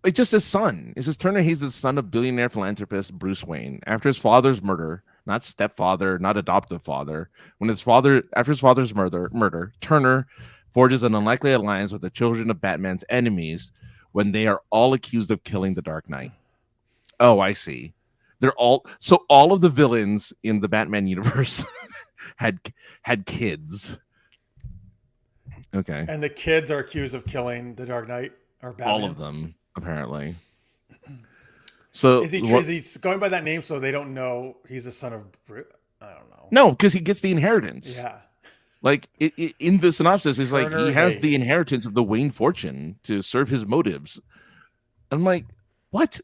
It's just his son. It says Turner Hayes is the son of billionaire philanthropist Bruce Wayne. After his father's murder, not stepfather, not adoptive father, after his father's murder, Turner forges an unlikely alliance with the children of Batman's enemies when they are all accused of killing the Dark Knight. Oh, I see. All of the villains in the Batman universe had kids. Okay. And the kids are accused of killing the Dark Knight or Batman. All of them, apparently. So is he going by that name so they don't know he's the son of Bruce? I don't know. No, because he gets the inheritance. Yeah. Like in the synopsis, it's like Turner he has Hayes. the inheritance of the Wayne fortune to serve his motives. I'm like, what?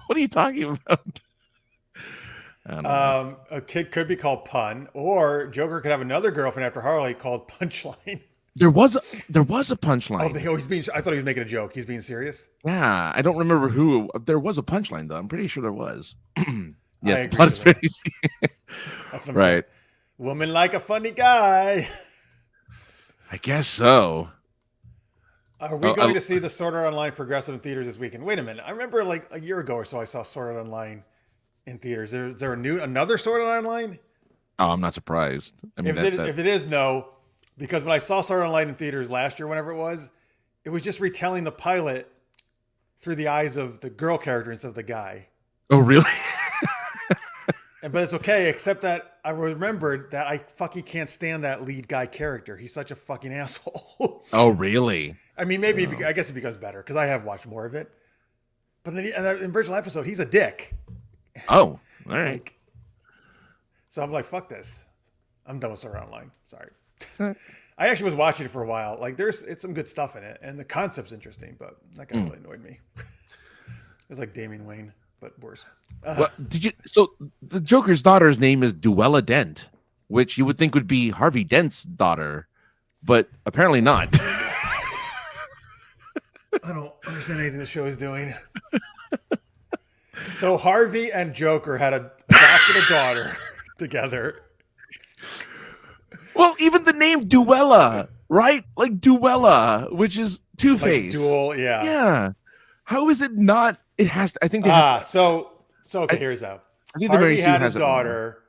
What are you talking about? I don't know. A kid could be called Pun, or Joker could have another girlfriend after Harley called Punchline. There was a punchline. I thought he was making a joke. He's being serious. Yeah, I don't remember who. There was a punchline though. I'm pretty sure there was. Yes, agree plus with that. face. That's what I'm Right. saying. Woman like a funny guy. I guess so. Are we going to see the Sword Art Online progressive in theaters this weekend? Wait a minute. I remember like a year ago or so I saw Sword Art Online in theaters. Is there another Sword Art Online? Oh, I'm not surprised. I mean, If it is, no. Because when I saw Sword Art Online in theaters last year, whenever it was just retelling the pilot through the eyes of the girl character instead of the guy. Oh, really? But it's okay, except that I remembered that I fucking can't stand that lead guy character. He's such a fucking asshole. Oh, really? I mean, maybe I guess it becomes better because I have watched more of it. But then in the original episode, he's a dick. Oh, all right. Like, so I'm like, fuck this. I'm done with Sword Art Online. Sorry. I actually was watching it for a while. Like, it's some good stuff in it, and the concept's interesting, but that guy really annoyed me. It's like Damian Wayne, but worse. Well, so the Joker's daughter's name is Duella Dent, which you would think would be Harvey Dent's daughter, but apparently not. I don't understand anything the show is doing. So Harvey and Joker had adopted a daughter together. Well, even the name Duella, right? Like Duella, which is Two-Face. Like dual, yeah. Yeah. How is it not? It has to. I think. So okay, here's how. I think Harvey had a daughter,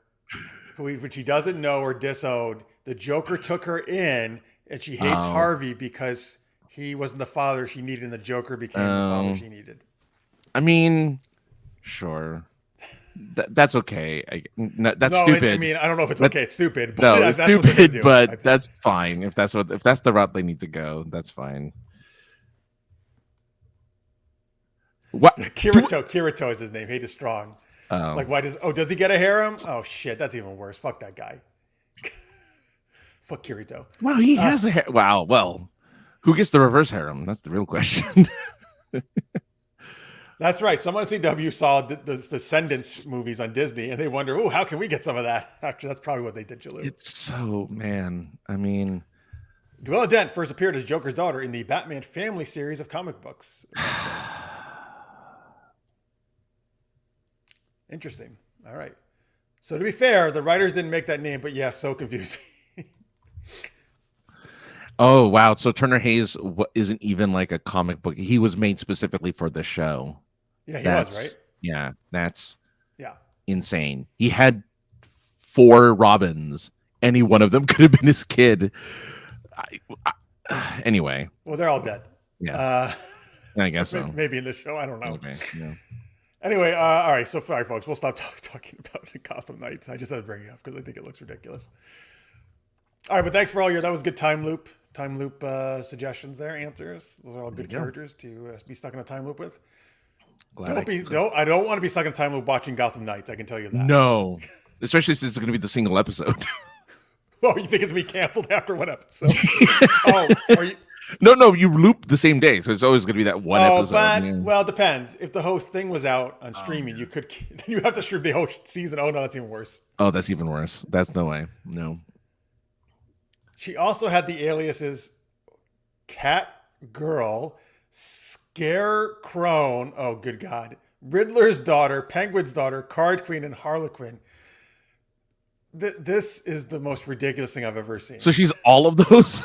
which he doesn't know or disowned. The Joker took her in, and she hates Harvey because he wasn't the father she needed, and the Joker became the father she needed. I mean, sure. That's okay. That's stupid. I mean, I don't know if it's okay. It's stupid. But No, that's it's stupid, but that's fine. If that's the route they need to go, that's fine. What? Kirito is his name. Hate is strong. Oh. Like, does he get a harem? Oh shit, that's even worse. Fuck that guy. Fuck Kirito. Wow, he has a wow. Well, who gets the reverse harem? That's the real question. That's right. Someone at CW saw the Descendants movies on Disney, and they wonder, "Oh, how can we get some of that?" Actually, that's probably what they did, Jalou. It's so, man. I mean, Duella Dent first appeared as Joker's daughter in the Batman Family series of comic books. Interesting. All right. So to be fair, the writers didn't make that name, but yeah, so confusing. oh wow. So Turner Hayes isn't even like a comic book. He was made specifically for the show. Yeah, he was, right? Yeah, that's yeah insane. He had 4 Robins. Any one of them could have been his kid. Anyway. Well, they're all dead. Yeah. I guess so. Maybe in the show. I don't know. Okay. Yeah. Anyway, all right. So, sorry, folks. We'll stop talking about the Gotham Knights. I just had to bring it up because I think it looks ridiculous. All right, but thanks for all that was good time loop suggestions there, answers. Those are all good characters to be stuck in a time loop with. I don't want to be stuck in a time loop watching Gotham Knights. I can tell you that. No, especially since it's going to be the single episode. Oh, you think it's gonna be canceled after one episode? Oh, are you? No, you loop the same day, so it's always going to be that one Oh, episode. but Yeah. well, it depends. If the whole thing was out on Oh, streaming, yeah. you could then you have to stream the whole season. Oh no, that's even worse. Oh, that's even worse. That's no way. No. She also had the aliases Cat Girl, Scarecrow. Oh, good God. Riddler's daughter, Penguin's daughter, Card Queen, and Harlequin. This is the most ridiculous thing I've ever seen. So she's all of those?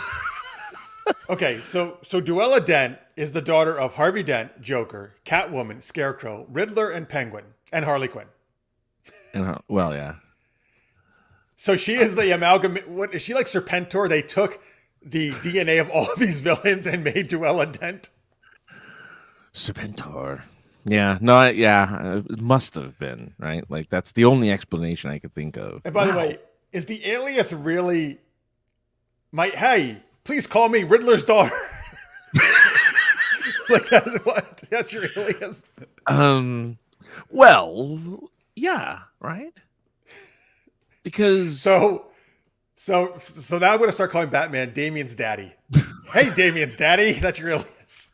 Okay, so Duella Dent is the daughter of Harvey Dent, Joker, Catwoman, Scarecrow, Riddler, and Penguin, and Harley Quinn. Well, yeah. So she is the amalgam. What is she like, Serpentor? They took the DNA of all of these villains and made Duella Dent. Serpentor. Yeah, no, yeah, it must have been, right? Like, that's the only explanation I could think of. And by the way, is the alias really hey, please call me Riddler's daughter? Like, that's your alias? Well, yeah, right? Because So now I'm going to start calling Batman Damien's daddy. Hey, Damien's daddy. That's your alias.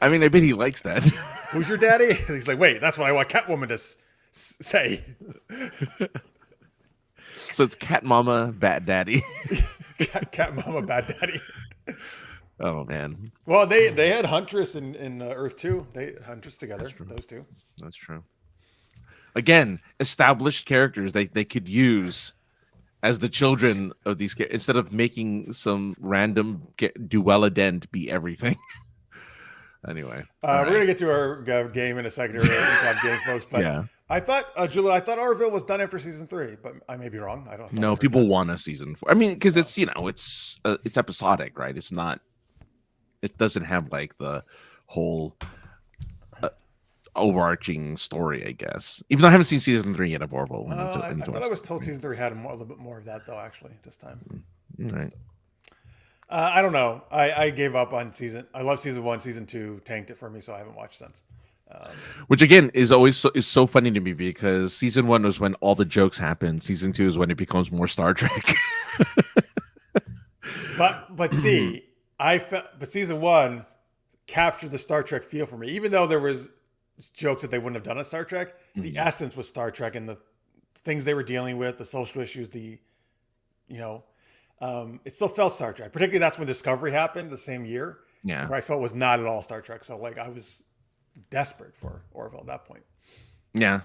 I mean, I bet he likes that. Who's your daddy? He's like, wait, that's what I want Catwoman to say. So it's Cat Mama, Bat Daddy. Cat Mama, Bad Daddy. Oh, man. Well, they had Huntress in Earth 2. They Huntress together, those two. That's true. Again, established characters they could use as the children of these instead of making some random Duella Dent be everything. Anyway, we're gonna get to our game in a second, or improv game, folks. But yeah. I thought, Julia, I thought Orville was done after season 3, but I may be wrong. I don't know. No, people want a season 4. I mean, because it's it's episodic, right? It's not. It doesn't have like the whole overarching story, I guess. Even though I haven't seen season 3 yet of Orville. I thought I was told season 3 had a little bit more of that, though. Actually, this time. Right. I don't know. I gave up on season. I love season 1. Season 2 tanked it for me, so I haven't watched since. Which again is always so funny to me because season 1 was when all the jokes happen. Season 2 is when it becomes more Star Trek. but see, but season 1 captured the Star Trek feel for me, even though there was jokes that they wouldn't have done on Star Trek. The essence was Star Trek, and the things they were dealing with, the social issues, it still felt Star Trek. Particularly that's when Discovery happened the same year. Yeah. Where I felt was not at all Star Trek. So like I was desperate for Orville at that point. Yeah.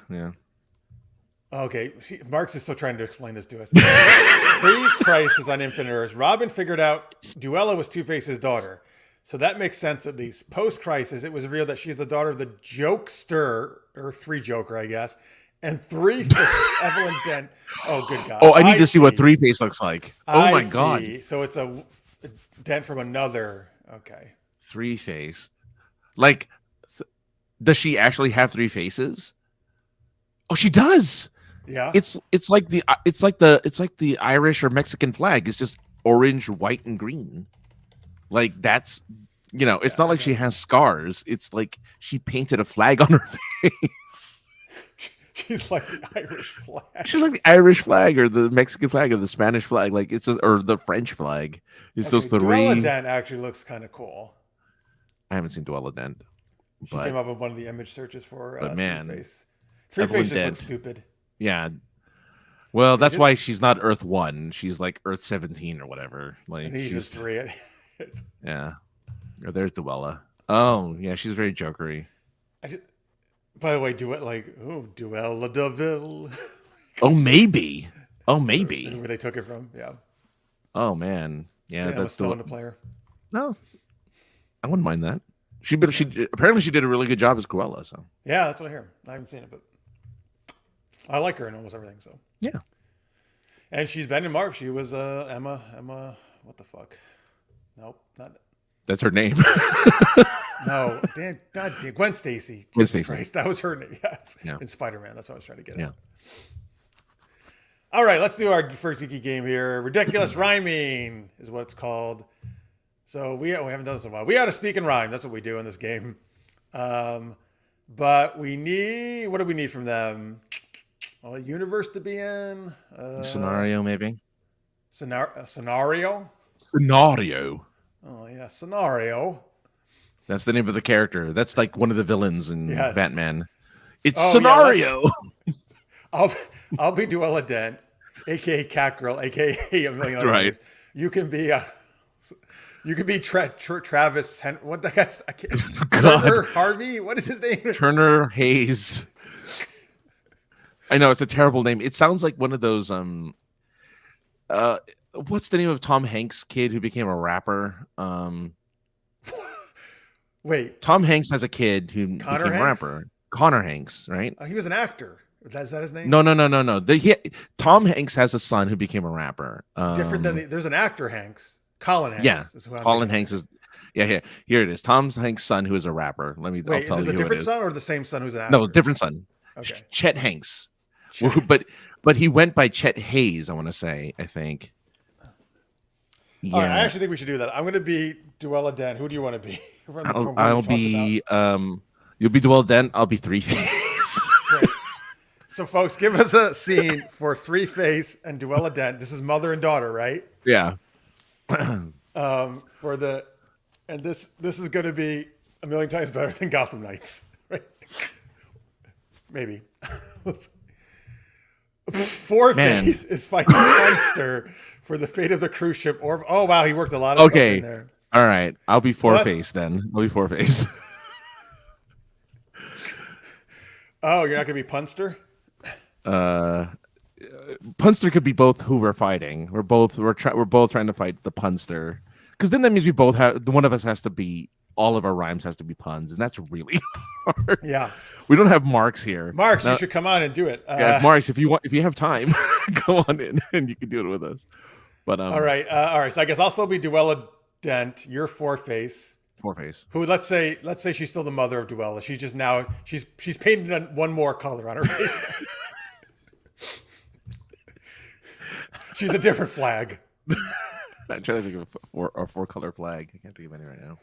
Okay, Marx is still trying to explain this to us. Pre-Crisis on Infinite Earths, Robin figured out Duella was Two-Face's daughter. So that makes sense at least. Post-Crisis, it was revealed that she's the daughter of the Jokester, or 3 Joker, I guess, and 3-Face Evelyn Dent. Oh, good God. Oh, I need to see what 3-Face looks like. Oh, my God. So it's a Dent from another. Okay. 3-Face. Like, does she actually have 3 faces? Oh, she does. Yeah. It's like the Irish or Mexican flag. It's just orange, white, and green. Like that's it's not like she has scars. It's like she painted a flag on her face. She's like the Irish flag. She's like the Irish flag or the Mexican flag or the Spanish flag. Like it's just or the French flag. It's those 3. Duella Dent actually looks kind of cool. I haven't seen Duella Dent. She came up with one of the image searches for man, 3-Face. 3-Face just looks stupid. Yeah. Well, that's why she's not Earth 1. She's like Earth 17 or whatever. Like he's just 3. Yeah. Oh, there's Duella. Oh, yeah, she's very jokery. By the way, Duella Deville. Oh, maybe. Where they took it from, yeah. Oh man, yeah, that's still in the player. No, I wouldn't mind that. She apparently she did a really good job as Cruella. So yeah, that's what I hear. I haven't seen it, but I like her in almost everything. So yeah, and she's been in Marv. She was Emma. What the fuck? Nope, not. That's her name. No, Gwen Stacy. Gwen Stacy. Christ, that was her name. Yes. Yeah. In Spider-Man. That's what I was trying to get at. Yeah. All right, let's do our first geeky game here. Ridiculous rhyming is what it's called. So we haven't done this in a while. We ought to speak and rhyme. That's what we do in this game. But we need, what do we need from them? A universe to be in. Scenario, maybe. Scenario. Scenario. Oh yeah, scenario. That's the name of the character. That's like one of the villains in Yes. Batman. It's Oh yeah. Scenario. I'll be Duella Dent, aka Catgirl, aka a million other Right. names. You can be Travis. What the guy's? I can't. God. Turner Harvey. What is his name? Turner Hayes. I know it's a terrible name. It sounds like one of those what's the name of Tom Hanks' kid who became a rapper? Wait, Tom Hanks has a kid who Connor became a Hanks? rapper. Connor Hanks, right? he was an actor. Is that his name? No. Tom Hanks has a son who became a rapper. Different than there's an actor Hanks. Colin Hanks. Yeah, is who I'm Colin thinking of. Hanks is. Yeah, here it is. Tom Hanks' son, who is a rapper. I'll Wait, tell is this you a who it different is. son or the same son who's an actor? No, different son. Okay. Chet Hanks. Chet. But he went by Chet Hayes. I want to say. I think. Yeah, All right, I actually think we should do that. I'm going to be Duella Dent. Who do you want to be? I'll be. You'll be Duell Dent. I'll be Three Face. Great. So, folks, give us a scene for Three Face and Duella Dent. This is mother and daughter, right? Yeah. And this is going to be a million times better than Gotham Knights, right? Maybe. Four-Face is fighting Monster for the fate of the cruise ship. Oh wow, he worked a lot of stuff in there. All right, I'll be Four-Face then. I'll be Four-Face. Oh, you're not going to be Punster? Punster could be both who we're fighting. We're both trying to fight the Punster, because then that means we both have one of us has to be. All of our rhymes has to be puns, and that's really hard. Yeah, we don't have Marks here. Marks, you should come on and do it. Yeah, Marks, if you have time, go on in and you can do it with us. But all right. So I guess I'll still be Duella Dent. You're Four-Face. Four-Face. Who? Let's say she's still the mother of Duella. She's just now she's painted one more color on her face. She's a different flag. I'm trying to think of a four-color flag. I can't think of any right now.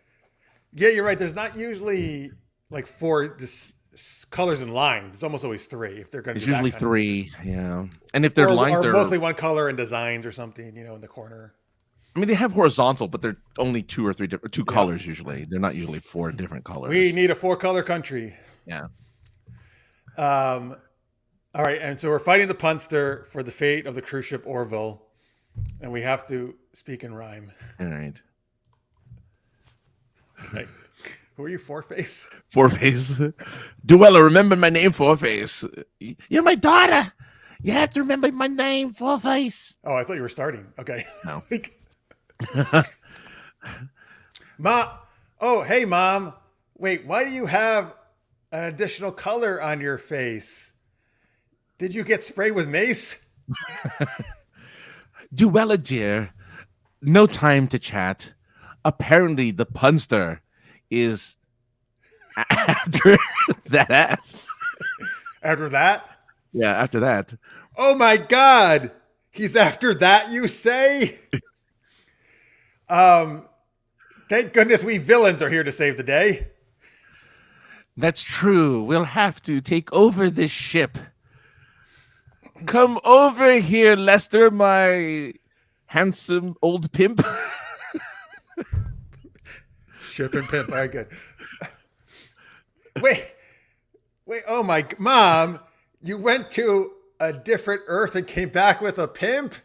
Yeah, you're right. There's not usually like four colors and lines. It's almost always three. If they're going to, It's usually three. Yeah, and if they're lines, they're mostly one color and designs or something. In the corner. I mean, they have horizontal, but they're only two colors usually. They're not usually four different colors. We need a 4-color country. Yeah. All right, and so we're fighting the Punster for the fate of the cruise ship Orville, and we have to speak in rhyme. All right. Right. Who are you, Four-Face? Four-Face. Duella, remember my name, Four-Face. You're my daughter. You have to remember my name, Four-Face. Oh, I thought you were starting. Okay. No. Oh, hey, Mom. Wait, why do you have an additional color on your face? Did you get sprayed with mace? Duella, dear, no time to chat. Apparently, the punster is after that ass. After that? Yeah, after that. Oh my God. He's after that, you say? Thank goodness we villains are here to save the day. That's true. We'll have to take over this ship. Come over here, Lester, my handsome old pimp. Ship and pimp. All right, good. Wait. Oh my, Mom, you went to a different Earth and came back with a pimp?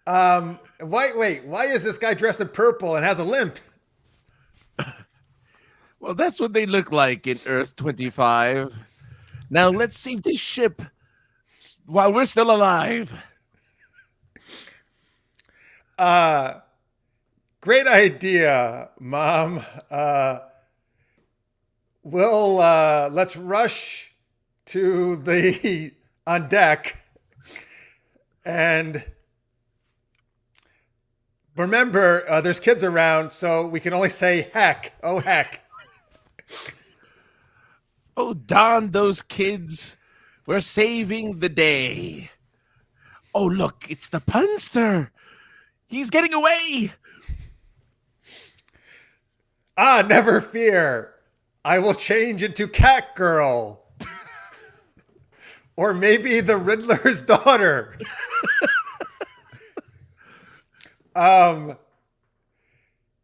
Why is this guy dressed in purple and has a limp? Well, that's what they look like in Earth 25. Now let's save this ship while we're still alive. Great idea, Mom. Let's rush to the on deck and remember, there's kids around, so we can only say heck. Oh, heck. Oh, darn those kids. We're saving the day. Oh, look, it's the punster. He's getting away. Never fear. I will change into Cat Girl. Or maybe the Riddler's daughter.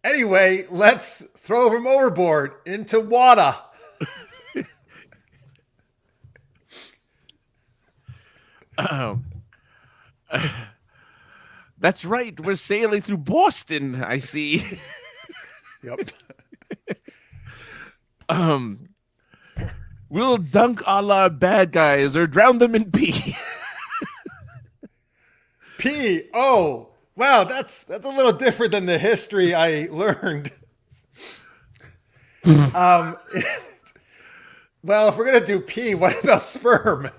Anyway, let's throw him overboard into water. That's right. We're sailing through Boston. I see. Yep. We'll dunk all our bad guys or drown them in pee. P. Oh, wow. That's a little different than the history I learned. Well, if we're gonna do P, what about sperm?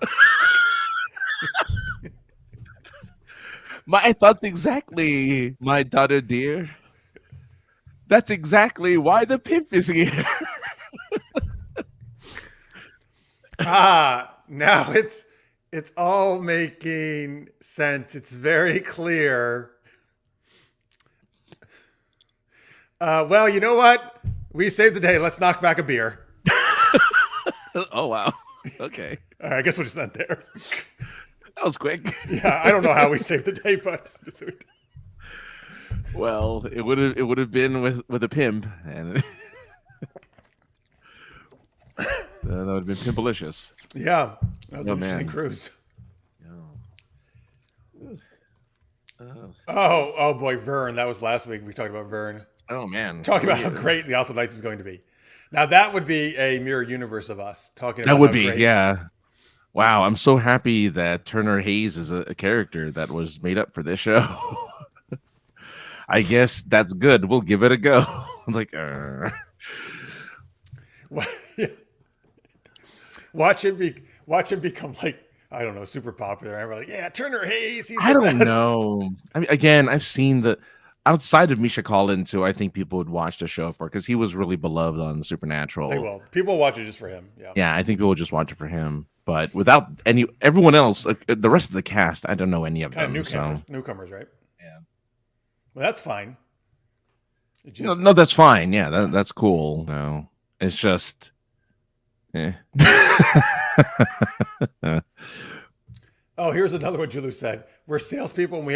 My thoughts exactly, my daughter dear. That's exactly why the pimp is here. Now it's all making sense. It's very clear. Well, you know what? We saved the day. Let's knock back a beer. Oh wow. Okay. All right, I guess we'll just end there. That was quick. Yeah, I don't know how we saved the day, but well, it would have been with a pimp, and that would have been pimpalicious. Yeah, that was an interesting man. cruise. Oh. Oh boy, Vern. That was last week. We talked about Vern. Oh man. Talking about how great the Alpha Knights is going to be. Now that would be a mirror universe of us talking about That would how be, great. yeah. Wow, I'm so happy that Turner Hayes is a character that was made up for this show. I guess that's good. We'll give it a go. I was like, Watch him become like, I don't know, super popular. And everyone's like, yeah, Turner Hayes. He's I the don't best. know. I mean, again, I've seen the outside of Misha Collins, who I think people would watch the show for because he was really beloved on Supernatural. They will. People watch it just for him. Yeah. Yeah, I think people would just watch it for him. But without everyone else, like, the rest of the cast, I don't know any of them. Newcomers, right? Yeah. Well, that's fine. No, that's fine. Yeah, that's cool. No, it's just, Oh, here's another one Julu said. We're salespeople and you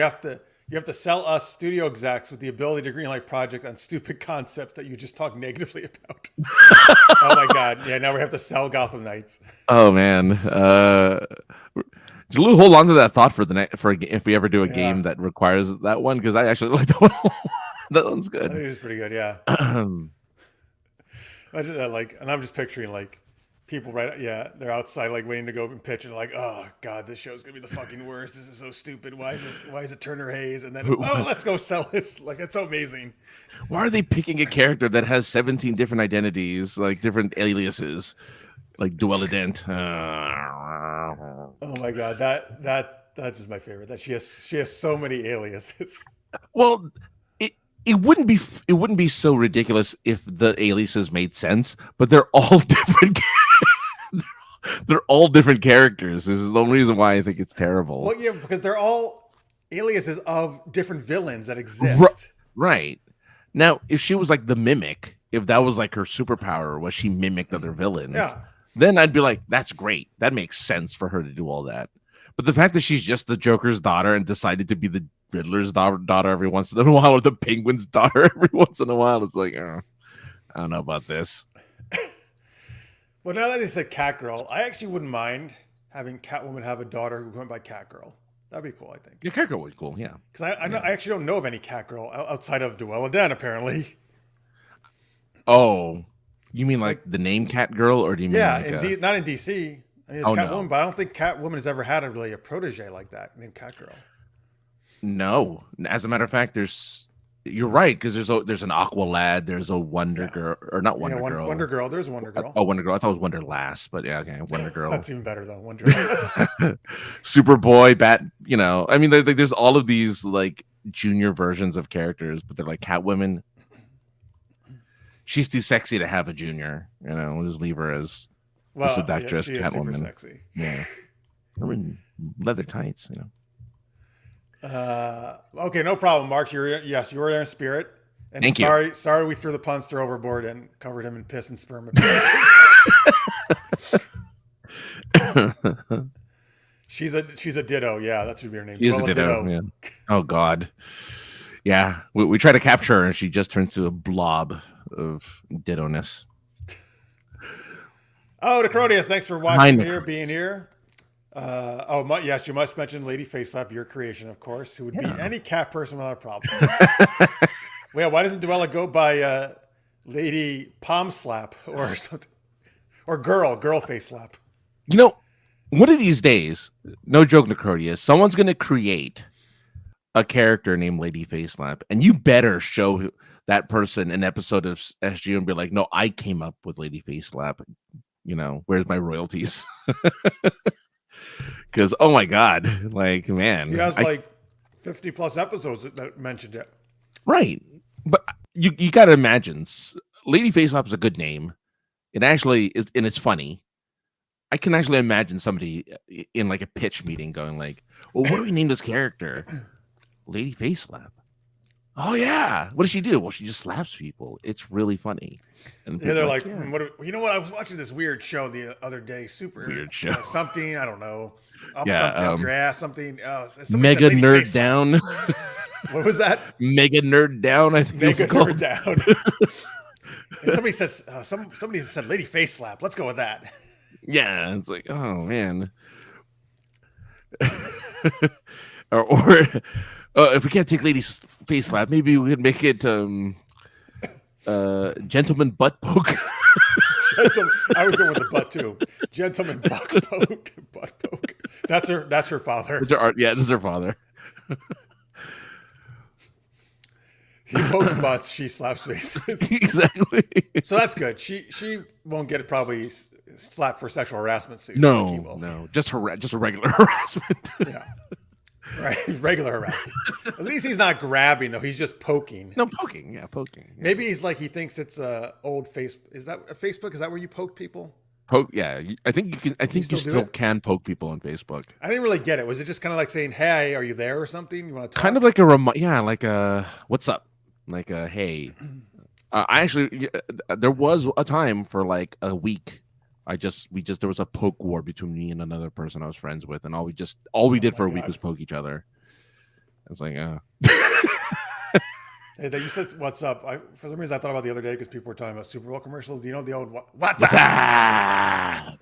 have to sell us studio execs with the ability to greenlight project on stupid concepts that you just talk negatively about. Oh my God. Yeah, now we have to sell Gotham Knights. Oh man. Julu, hold on to that thought for if we ever do a game that requires that one, because I actually like that one. That one's good. That is pretty good, yeah. Imagine that, like, and I'm just picturing like people they're outside like waiting to go and pitch and like, oh God, this show's gonna be the fucking worst. This is so stupid. Why is it Turner Hayes? And then let's go sell this. Like, it's so amazing. Why are they picking a character that has 17 different identities, like different aliases, like Duella Dent? Oh my God, that's just my favorite. That she has so many aliases. Well, it wouldn't be so ridiculous if the aliases made sense, but they're all different. They're all different characters. This is the only reason why I think it's terrible. Well, yeah, because they're all aliases of different villains that exist. Right. Now, if she was like the mimic, if that was like her superpower, was she mimicked other villains? Yeah. Then I'd be like, that's great. That makes sense for her to do all that. But the fact that she's just the Joker's daughter and decided to be the Riddler's daughter every once in a while, or the Penguin's daughter every once in a while, it's like, I don't know about this. Well, now that he said Catgirl, I actually wouldn't mind having Catwoman have a daughter who went by Catgirl. That'd be cool, I think. Yeah, Catgirl would be cool, yeah. Because I actually don't know of any Catgirl outside of Duella Den, apparently. Oh, you mean like the name Catgirl, or do you mean not in DC? I mean, it's Catwoman, no. But I don't think Catwoman has ever had a protege like that named Catgirl. No, as a matter of fact, you're right, because there's an Aqua Lad, there's a Wonder Girl, or not Wonder Girl. Wonder Girl, there's a Wonder Girl. Oh, Wonder Girl. I thought it was Wonder Lass, but yeah, okay, Wonder Girl. That's even better though, Wonder Girl. Superboy, Bat. I mean, there's all of these like junior versions of characters, but they're like Catwoman. She's too sexy to have a junior. We'll just leave her as the seductress Catwoman. Super sexy. Yeah, I mean, leather tights. Okay, no problem, Mark. You were there in spirit. And Thank you. Sorry, we threw the punster overboard and covered him in piss and sperm. She's a ditto. Yeah, that should be her name. She's a ditto. Yeah. Oh God. Yeah, we try to capture her, and she just turns to a blob of ditto-ness. Oh, Necronius, thanks for Hi, watching here, being here. Yes, you must mention Lady Facelap, your creation, of course, who would beat any cat person without a problem. Well, why doesn't Duella go by Lady Palm Slap or something? Or Girl Face Slap? You know, one of these days, no joke, Necronius, someone's going to create a character named Lady Facelap, and you better show that person an episode of SGU and be like, no, I came up with Lady Facelap. You know, where's my royalties? Because, oh my God, like, man. He has like 50 plus episodes that mentioned it. Right. But you got to imagine, Lady Facelap is a good name. It actually is, and it's funny. I can actually imagine somebody in like a pitch meeting going like, well, what do we name this character? Lady Facelap. Oh yeah. What does she do? Well, she just slaps people. It's really funny. And yeah, they're like, you know what? I was watching this weird show the other day. Super weird show. Something, I don't know. Up your ass, something. Mega Nerd Down. What was that? Mega Nerd Down, I think. Mega Nerd Down. And somebody says, somebody said Lady Facelap. Let's go with that. Yeah, it's like, oh man. or if we can't take Lady's Facelap, maybe we could make it Gentleman Butt Poke. I was going with the butt too. Gentleman Butt Poke. That's her father. That's her father. He pokes butts, she slaps faces. Exactly. So that's good. She won't get probably slapped for sexual harassment suit. No, just a regular harassment. Yeah, right. Regular harassment. At least he's not grabbing though. He's just poking. No, poking. Yeah, poking. Yeah. Maybe he's like he thinks it's old face. Is that a Facebook? Is that where you poke people? Poke. Yeah, I think you can. I think you still can poke people on Facebook. I didn't really get it. Was it just kind of like saying, "Hey, are you there?" or something? You want to talk? Kind of like like a what's up? Like a hey. I actually there was a time for like a week. There was a poke war between me and another person I was friends with, and all we did for a week was poke each other. It's like, Hey, you said what's up? For some reason I thought about the other day because people were talking about Super Bowl commercials. Do you know the old what's up? Yeah.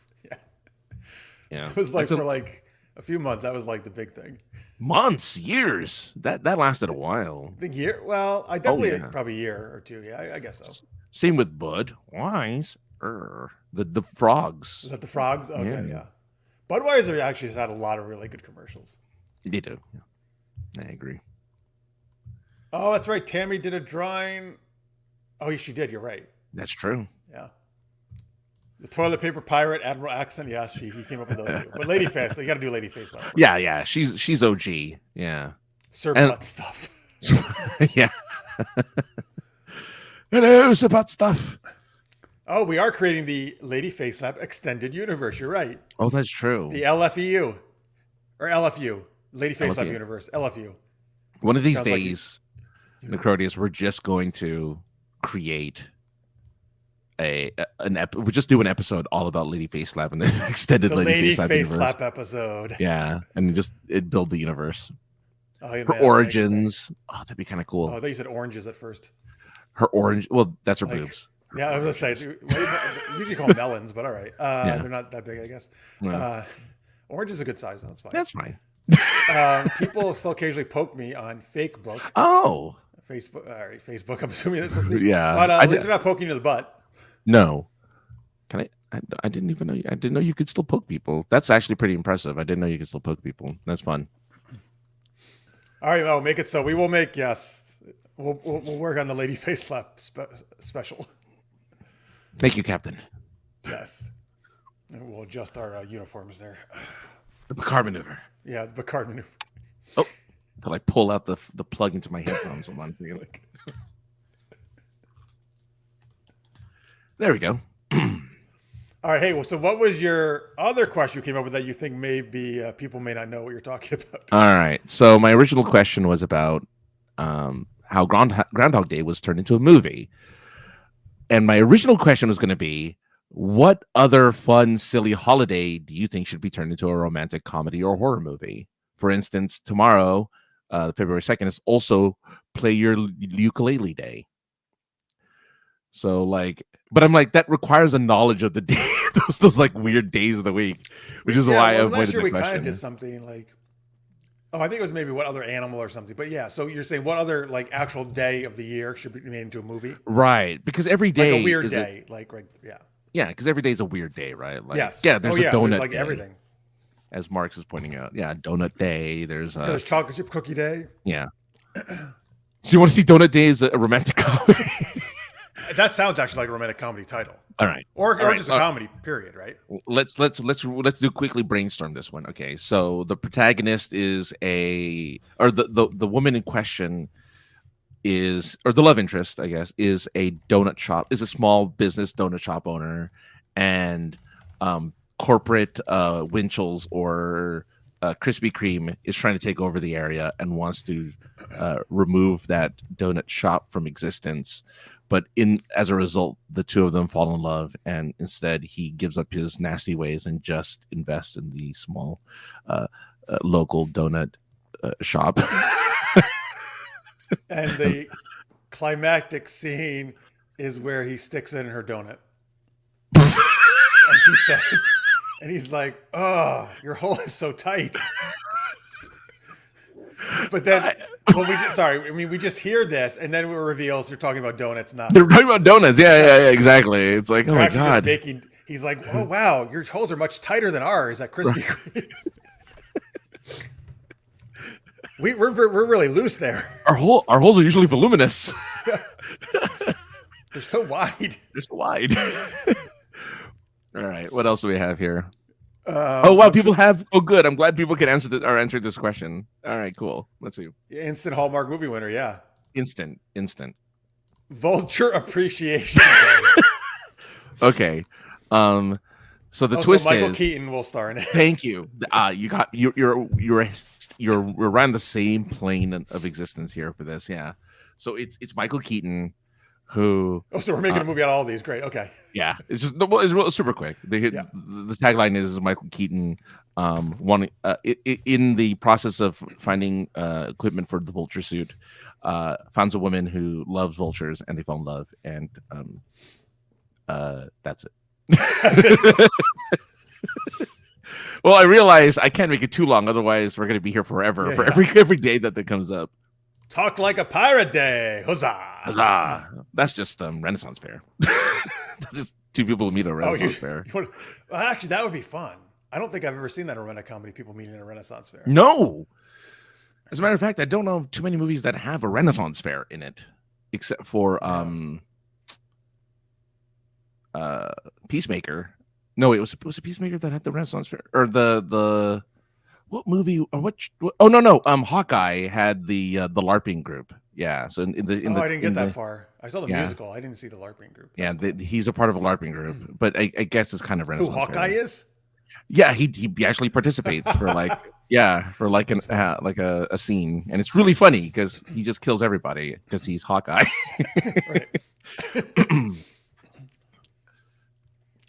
It was like for like a few months. That was like the big thing. Months, years. That lasted a while. The year? Well, I definitely probably a year or two. Yeah, I guess so. Same with Bud. Wise. The frogs. Is that the frogs? Okay, yeah. Budweiser actually has had a lot of really good commercials. They do. Yeah. I agree. Oh, that's right. Tammy did a drawing. Oh, she did. You're right. That's true. Yeah. The toilet paper pirate, Admiral Accent. Yeah, he came up with those two. But Lady Face, you got to do Lady Face. Yeah. She's OG. Yeah. Sir Butt Stuff. Yeah. Hello, Sir Butt Stuff. Oh, we are creating the Lady Facelap Extended Universe. You're right. Oh, that's true. The LFEU. Or LFU. Lady Facelap Universe. LFU. One of these days, Necronius, we're just going to create we'll just do an episode all about Lady Facelap and then extended Lady Facelap episode. Yeah. And it build the universe. Oh, yeah, her origins. Oh, that'd be kind of cool. Oh, I thought you said oranges at first. Her orange. Well, that's her boobs. Yeah, I was going to say, usually call them melons, but all right. They're not that big, I guess. No. Orange is a good size, though. That's fine. That's fine. People still occasionally poke me on Facebook. Oh. Facebook. All right, Facebook, I'm assuming that's supposed to be. Yeah. But at least they're not poking you in the butt. No. I didn't even know. I didn't know you could still poke people. That's actually pretty impressive. I didn't know you could still poke people. That's fun. All right, well, make it so. We will make, yes. We'll work on the Lady Facelap special. Thank you, Captain. Yes. And we'll adjust our uniforms there. The Picard maneuver. Yeah, the Picard maneuver. Oh, until I pull out the plug into my headphones. Hold on a second. There we go. All right. Hey, well, so what was your other question you came up with that you think maybe people may not know what you're talking about? All right. So my original question was about how Groundhog Day was turned into a movie. And my original question was going to be, what other fun, silly holiday do you think should be turned into a romantic comedy or horror movie? For instance, tomorrow, February 2nd is also Play Your Ukulele Day. So like, but I'm like, that requires a knowledge of the day, those like weird days of the week, which is why I last avoided year the we kind of question. did something like, oh, I think it was maybe what other animal or something. But yeah, so you're saying what other like actual day of the year should be made into a movie? Right, because every Like day a weird is day, like right, yeah. yeah, because every day is a weird day, right? Like, Yes. yeah, there's a There's donut like day, everything. as Marx is pointing out. Yeah, donut day. There's chocolate chip cookie day. Yeah. So you want to see Donut Day as a romantic comedy? That sounds actually like a romantic comedy title, All right. or All right. just a comedy. Period. Right. Let's do quickly brainstorm this one. Okay, so the protagonist is the woman in question is, or the love interest, I guess, is a donut shop, is a small business donut shop owner, and corporate Winchell's or Krispy Kreme is trying to take over the area and wants to remove that donut shop from existence. But as a result, the two of them fall in love, and instead he gives up his nasty ways and just invests in the small local donut shop. And the climactic scene is where he sticks in her donut, and she says, and he's like, "Oh, your hole is so tight." But then, we just hear this, and then it reveals they're talking about donuts, not. They're talking about donuts. Yeah, exactly. It's like, oh my god. He's like, "Oh wow, your holes are much tighter than ours at Krispy Kreme." We're really loose there. Our holes are usually voluminous. They're so wide. They're so wide. All right, what else do we have here? Oh wow, people have. Oh good, I'm glad people can answer this question. All right, cool. Let's see. Instant Hallmark movie winner, yeah. Instant. Vulture Appreciation Day. Okay. So the twist Michael is Keaton will star in it. Thank you. You're around the same plane of existence here for this. Yeah. So it's Michael Keaton who. Oh, so we're making a movie out of all these. Great. Okay. Yeah. It's super quick. The tagline is Michael Keaton in the process of finding equipment for the vulture suit, finds a woman who loves vultures and they fall in love, and that's it. Well, I realize I can't make it too long, otherwise we're going to be here forever every day that comes up. Talk like a pirate day. Huzzah! Huzzah! That's just Renaissance fair. That's just two people who meet at a Renaissance fair. Well, actually, that would be fun. I don't think I've ever seen that in a romantic comedy. People meeting at a Renaissance fair. No. As a matter of fact, I don't know too many movies that have a Renaissance fair in it, except for Peacemaker. No, it was a Peacemaker that had the Renaissance fair, or the what movie or what? Oh no, Hawkeye had the LARPing group. Yeah, so I didn't get that far. I saw the musical. I didn't see the LARPing group. That's cool. He's a part of a LARPing group, but I guess it's kind of Renaissance. Who Hawkeye is? Yeah, he actually participates for like a scene, and it's really funny because he just kills everybody because he's Hawkeye. Right.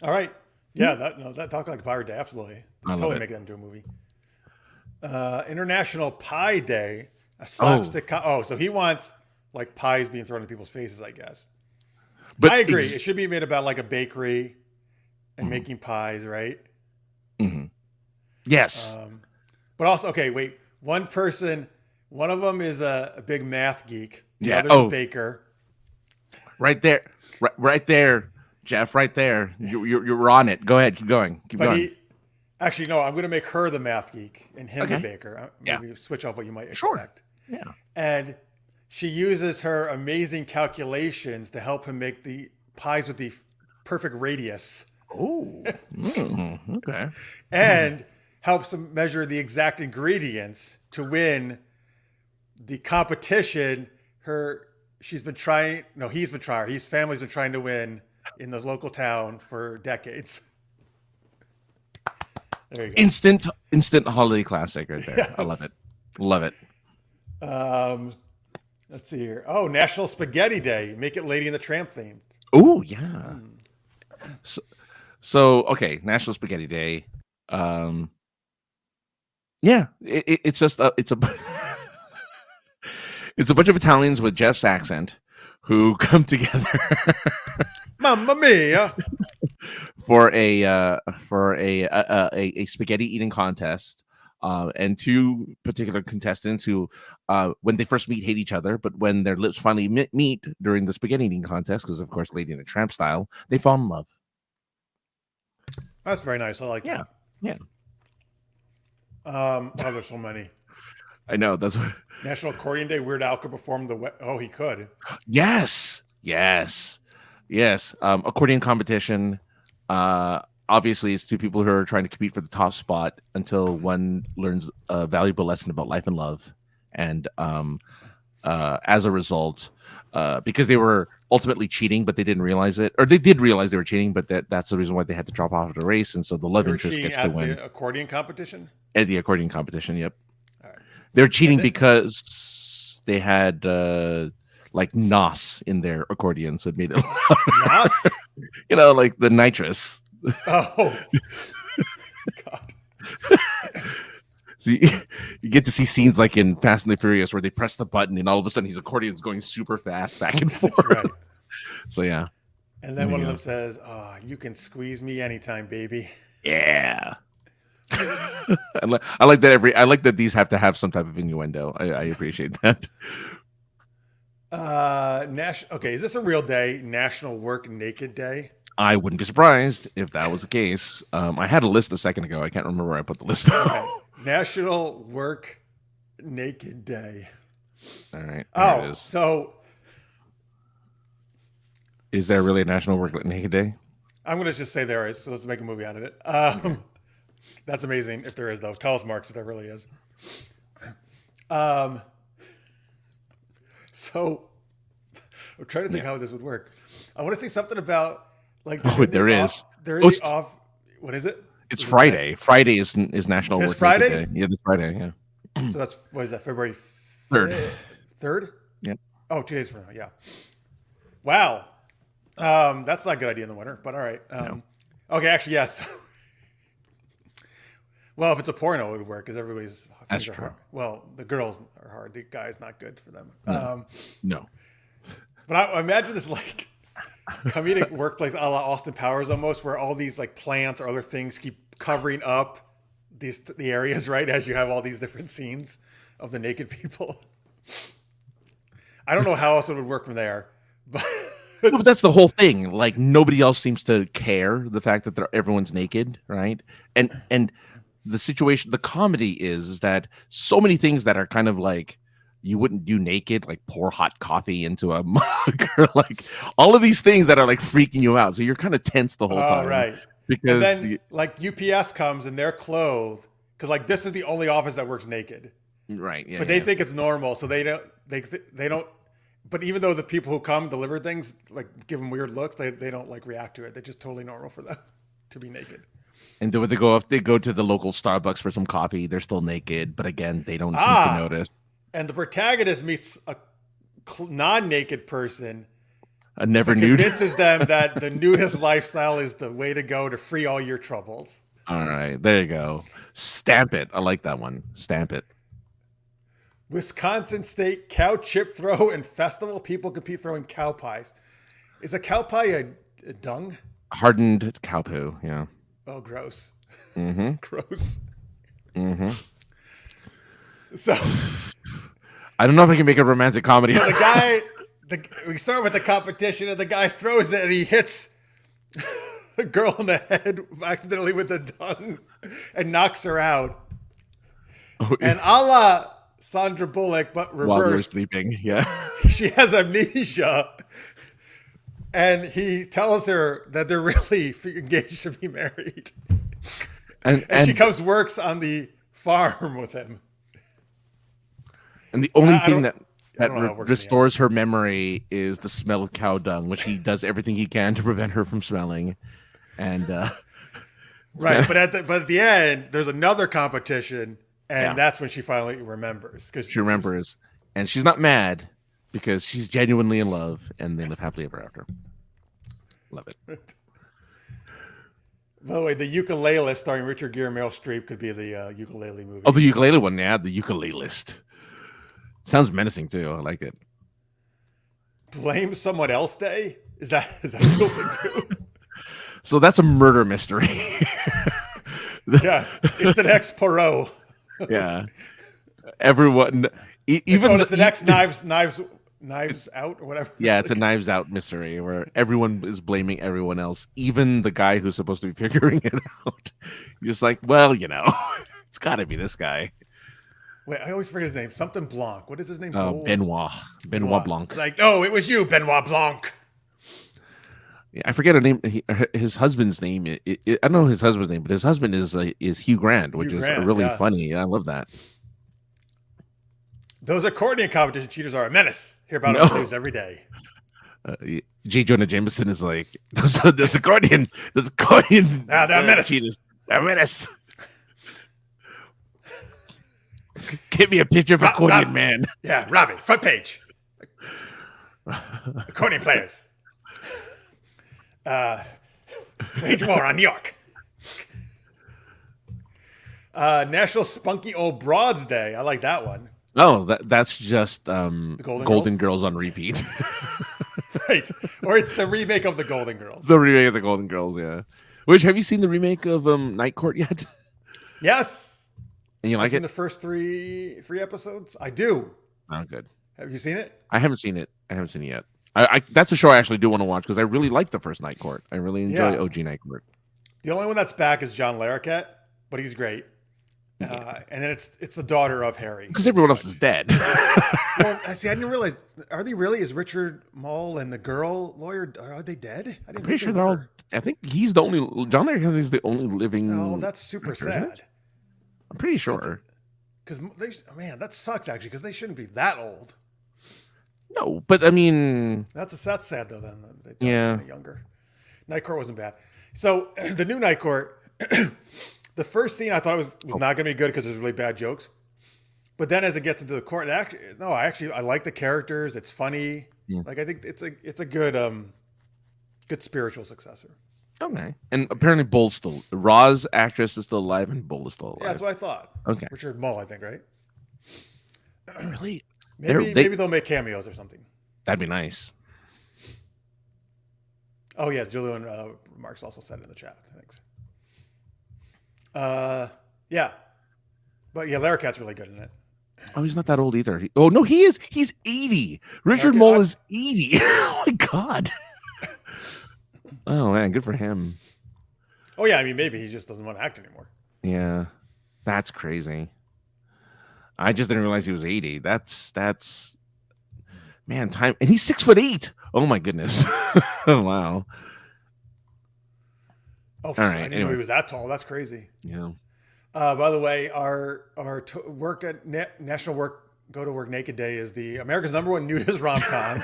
All right. Yeah, that Talk Like a Pirate Day, absolutely. Totally make that into a movie. International Pie Day, a slapstick. So he wants like pies being thrown in people's faces, I guess. But I agree. It should be made about like a bakery and making pies, right? Mm-hmm. Yes. But also, okay, wait. One of them is a big math geek. The other's a baker. Right there. Right there. Jeff, right there. You're on it. Go ahead. Keep going. Keep going. Actually, no, I'm going to make her the math geek and him the baker. Maybe switch off what you might expect. Yeah. And she uses her amazing calculations to help him make the pies with the perfect radius. Oh, okay. And helps him measure the exact ingredients to win the competition. His family's been trying to win in the local town for decades. There you go. Instant holiday classic right there. Yes. I love it. Let's see here. Oh, National Spaghetti Day. Make it Lady and the Tramp themed. Oh yeah. So okay, National Spaghetti Day. Yeah, it's just it's a It's a bunch of Italians with Jeff's accent who come together Mamma mia! for a spaghetti eating contest. And two particular contestants who, when they first meet, hate each other, but when their lips finally meet during the spaghetti eating contest, because of course, Lady and the Tramp style, they fall in love. That's very nice. I like that. Yeah. Oh, there's so many. I know. That's National Accordion Day. Weird Al could perform Oh, he could. Yes. Accordion competition. Obviously, it's two people who are trying to compete for the top spot until one learns a valuable lesson about life and love. And as a result, because they were ultimately cheating, but they didn't realize it, or they did realize they were cheating, but that's the reason why they had to drop off of the race. And so the love interest gets to win. The accordion competition? At the accordion competition, yep. All right. They're cheating because they had like NOS in their accordion, so it made it NOS? Like the nitrous. Oh, God. So you get to see scenes like in Fast and the Furious where they press the button and all of a sudden his accordion's going super fast back and forth. Right. So, yeah. And then one of them says, "Oh, you can squeeze me anytime, baby." Yeah. I like that I like that these have to have some type of innuendo. I appreciate that. Okay, is this a real day? National Work Naked Day? I wouldn't be surprised if that was the case. I had a list a second ago. I can't remember where I put the list. Okay. National Work Naked Day. All right. Oh, so is there really a National Work Naked Day? I'm going to just say there is. So let's make a movie out of it. That's amazing. If there is, though, tell us, Mark, if there really is. So I'm trying to think how this would work. I want to say something about like. There is. There is the off. What is it? It's Friday. Friday is National Work Friday? Naked Day. Yeah, this Friday. Yeah. So that's what is that? February 3rd. 3rd? Yep. Oh, 2 days from now. Yeah. Wow. That's not a good idea in the winter, but all right. No. Okay, actually, yes. Well, if it's a porno, it would work because everybody's. That's true. Hard. Well, the girls are hard. The guys not good for them. No. But I imagine this like comedic workplace a la Austin Powers almost, where all these like plants or other things keep covering up the areas, right? As you have all these different scenes of the naked people. I don't know how else it would work from there, but. Well, but that's the whole thing. Like nobody else seems to care the fact that everyone's naked, right? And the situation, the comedy is that so many things that are kind of like you wouldn't do naked, like pour hot coffee into a mug, or like all of these things that are like freaking you out. So you're kind of tense the whole time, right? Because and then like UPS comes and they're clothed because like this is the only office that works naked, right? Yeah, but they think it's normal, so they don't. But even though the people who come deliver things like give them weird looks, they don't like react to it. They're just totally normal for them to be naked. And then when they go to the local Starbucks for some coffee, they're still naked. But again, they don't seem to notice. And the protagonist meets a non-naked person. A never nude. Convinces them that the nudist lifestyle is the way to go to free all your troubles. All right, there you go. Stamp it. I like that one. Stamp it. Wisconsin State Cow Chip Throw and Festival. People compete throwing cow pies. Is a cow pie a dung? Hardened cow poo, yeah. Oh, gross. Mm-hmm. Gross. Mm-hmm. So, I don't know if I can make a romantic comedy. So the guy, we start with the competition, and the guy throws it, and he hits a girl in the head accidentally with the dung and knocks her out. Oh, and a la Sandra Bullock, but reversed. While we were sleeping, yeah. She has amnesia. And he tells her that they're really engaged to be married. And she works on the farm with him. And the only thing that restores her memory is the smell of cow dung, which he does everything he can to prevent her from smelling. And right, but at the end, there's another competition, and that's when she finally remembers. Because she remembers, and she's not mad because she's genuinely in love, and they live happily ever after. Love it. By the way, the Ukulele starring Richard Gere and Meryl Streep could be the ukulele movie. Oh, the ukulele one, yeah, the Ukulelist. Sounds menacing too. I like it. Blame Someone Else Day? Is that a real thing too? So that's a murder mystery. Yes, it's the next Poirot. Yeah. Everyone, even It's the next Knives Out or whatever. yeah, it's a Knives Out mystery where everyone is blaming everyone else, even the guy who's supposed to be figuring it out. You're just like, well, it's got to be this guy. Wait, I always forget his name. Something Blanc. What is his name? Benoit Blanc. It's like, no, it was you, Benoit Blanc. Yeah, I forget her name. His husband's name. I don't know his husband's name, but his husband is Hugh Grant, which is really funny. I love that. Those accordion competition cheaters are a menace. Hear about them on the news every day. J. Jonah Jameson is like, those accordion. Now they're a menace. Cheaters. They're a menace. Give me a picture of accordion man. Yeah, Robbie, front page. Accordion players. Wage war on New York. National Spunky Old Broads Day. I like that one. Oh, that's just Golden Girls on repeat. Right. Or it's the remake of the Golden Girls. The remake of the Golden Girls, yeah. Which, have you seen the remake of Night Court yet? Yes. And you like it? I've seen the first three episodes. I do. Oh, good. Have you seen it? I haven't seen it. Yet. I that's a show I actually do want to watch because I really like the first Night Court. I really enjoy OG Night Court. The only one that's back is John Larroquette, but he's great. And then it's the daughter of Harry. Because everyone else is dead. Well, see, I didn't realize. Are they really? Is Richard Mole and the girl lawyer, are they dead? I'm pretty sure they're all. I think he's the only. John Larroquette is the only living. Oh, that's super sad. I'm pretty sure. Because that sucks actually. Because they shouldn't be that old. No, but I mean, that's sad though. Then they younger. Night Court wasn't bad. So the new Night Court, the first scene I thought was not going to be good because there's really bad jokes. But then as it gets into the court, I like the characters. It's funny. Yeah. Like I think it's a good spiritual successor. Okay, and apparently Roz actress is still alive and Bull is still alive. Yeah, that's what I thought. Okay, Richard Mole, I think, right? Really? Maybe they'll make cameos or something. That'd be nice. Oh yeah, Julian Marks also said it in the chat. Thanks. Yeah, but yeah, Larroquette's really good in it. Oh, he's not that old either. He is. He's 80. Richard Mole is 80. Oh my god. Oh man, good for him. Oh yeah, I mean maybe he just doesn't want to act anymore. Yeah, that's crazy. I just didn't realize he was 80. That's man, time, and he's 6'8". Oh my goodness. Oh wow. Oh, all right. I didn't know he was that tall. That's crazy. Yeah. By the way, our work at National Go to Work Naked Day is the America's #1 nudist rom-com.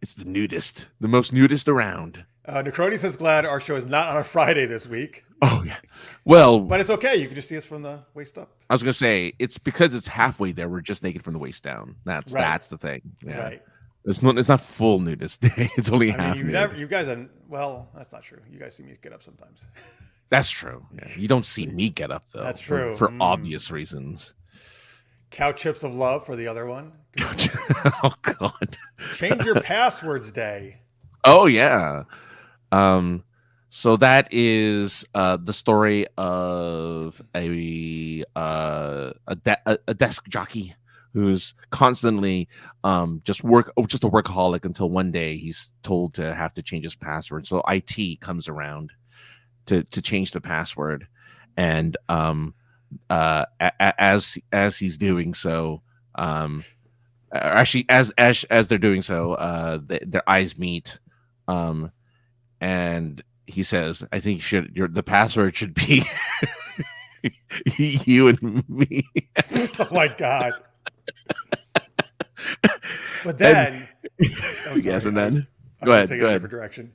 It's the most nudist around. Necroni says glad our show is not on a Friday this week. Oh yeah. Well, but it's okay. You can just see us from the waist up. I was gonna say it's because it's halfway there. We're just naked from the waist down. That's the thing. Yeah. Right. It's not full nudist day. It's only half. You guys are, well, that's not true. You guys see me get up sometimes. That's true. Yeah. You don't see me get up though. That's true for obvious reasons. Cow chips of love for the other one. Oh god. Change your passwords day. Oh yeah. So that is the story of a desk jockey who's constantly just a workaholic until one day he's told to have to change his password. So IT comes around to change the password, and as he's doing so, actually as they're doing so, their eyes meet, and he says, "I think the password should be you and me." Oh my god! But then, yes, and then go ahead. Take it a different direction.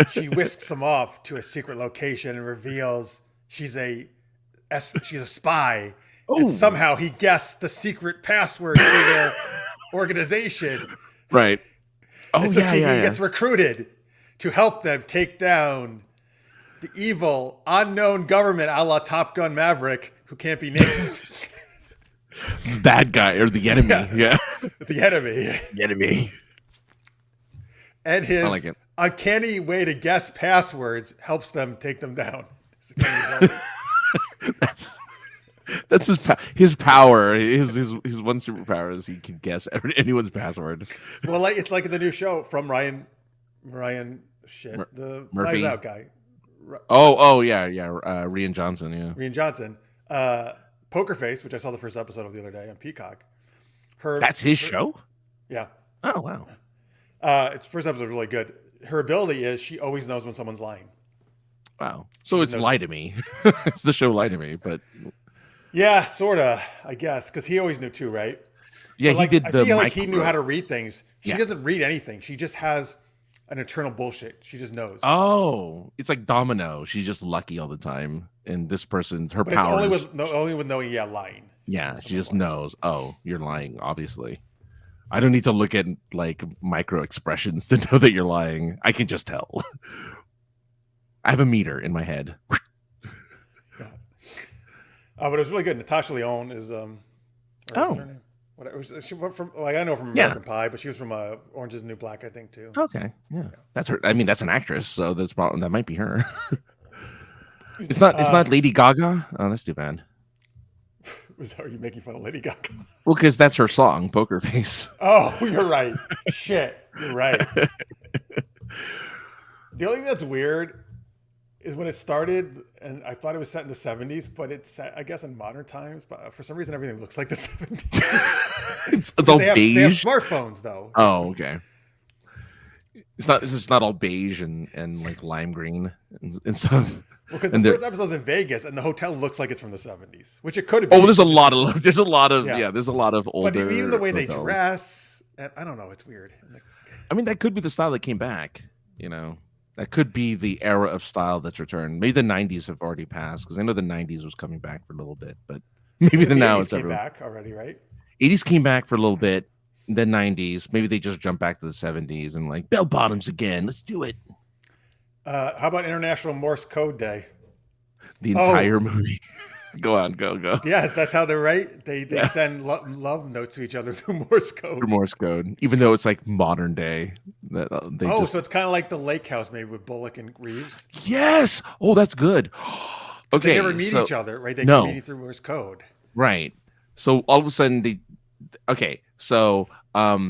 She whisks him off to a secret location and reveals she's a spy. Oh. And somehow he guessed the secret password to their organization. Right. Oh, so he gets recruited to help them take down the evil, unknown government a la Top Gun Maverick, who can't be named. The bad guy or the enemy. Yeah. The enemy. The enemy. And I his like it. uncanny way to guess passwords helps them take them down. That's his power. His one superpower is he can guess anyone's password. Well, like it's like in the new show from Ryan the Murphy. Knives Out guy. Yeah. Rian Johnson, yeah. Rian Johnson. Poker Face, which I saw the first episode of the other day on Peacock. That's his show? Yeah. Oh, wow. Its first episode was really good. Her ability is she always knows when someone's lying. Wow. So it's Lie to Me. It's the show Lie to Me, but yeah, sort of, I guess, because he always knew too, right? Yeah, like, he did the I feel like he knew how to read things. She Yeah. doesn't read anything. She just has an internal bullshit. She just knows. Oh, it's like Domino. She's just lucky all the time. And this person's her But power it's is only with knowing, lying. yeah, she just knows. Oh, you're lying, obviously. I don't need to look at like micro expressions to know that you're lying. I can just tell. I have a meter in my head. But it was really good. Natasha Lyonne is her name? She went from I know from American Pie, but she was from Orange Is the New Black, I think too. Okay, yeah, that's her. I mean, that's an actress, so that might be her. It's not Lady Gaga. Oh, that's too bad. Are you making fun of Lady Gaga? Well, because that's her song, Poker Face. Oh, you're right. Shit, you're right. The only thing that's weird is when it started, and I thought it was set in the 70s, but it's set, I guess, in modern times. But for some reason, everything looks like the 70s. It's all they have smartphones, though. Oh, okay. It's not all beige and like lime green and stuff. Well, because the first episode's in Vegas, and the hotel looks like it's from the 70s, which it could have been. Oh, there's a lot of older. But even the way they dress, and I don't know, it's weird. I mean, that could be the style that came back. You know, that could be the era of style that's returned. Maybe the 90s have already passed, because I know the 90s was coming back for a little bit, but maybe now it's came back already, right? 80s came back for a little bit, then 90s. Maybe they just jumped back to the 70s and like bell bottoms again. Let's do it. How about International Morse Code Day? The entire movie. Go. Yes, that's how they're right. They send love notes to each other through Morse code. Through Morse code, even though it's like modern day. So it's kind of like the Lake House, maybe with Bullock and Reeves. Yes. Oh, that's good. Okay. They never meet each other, right? They keep meeting through Morse code. Right. So all of a sudden a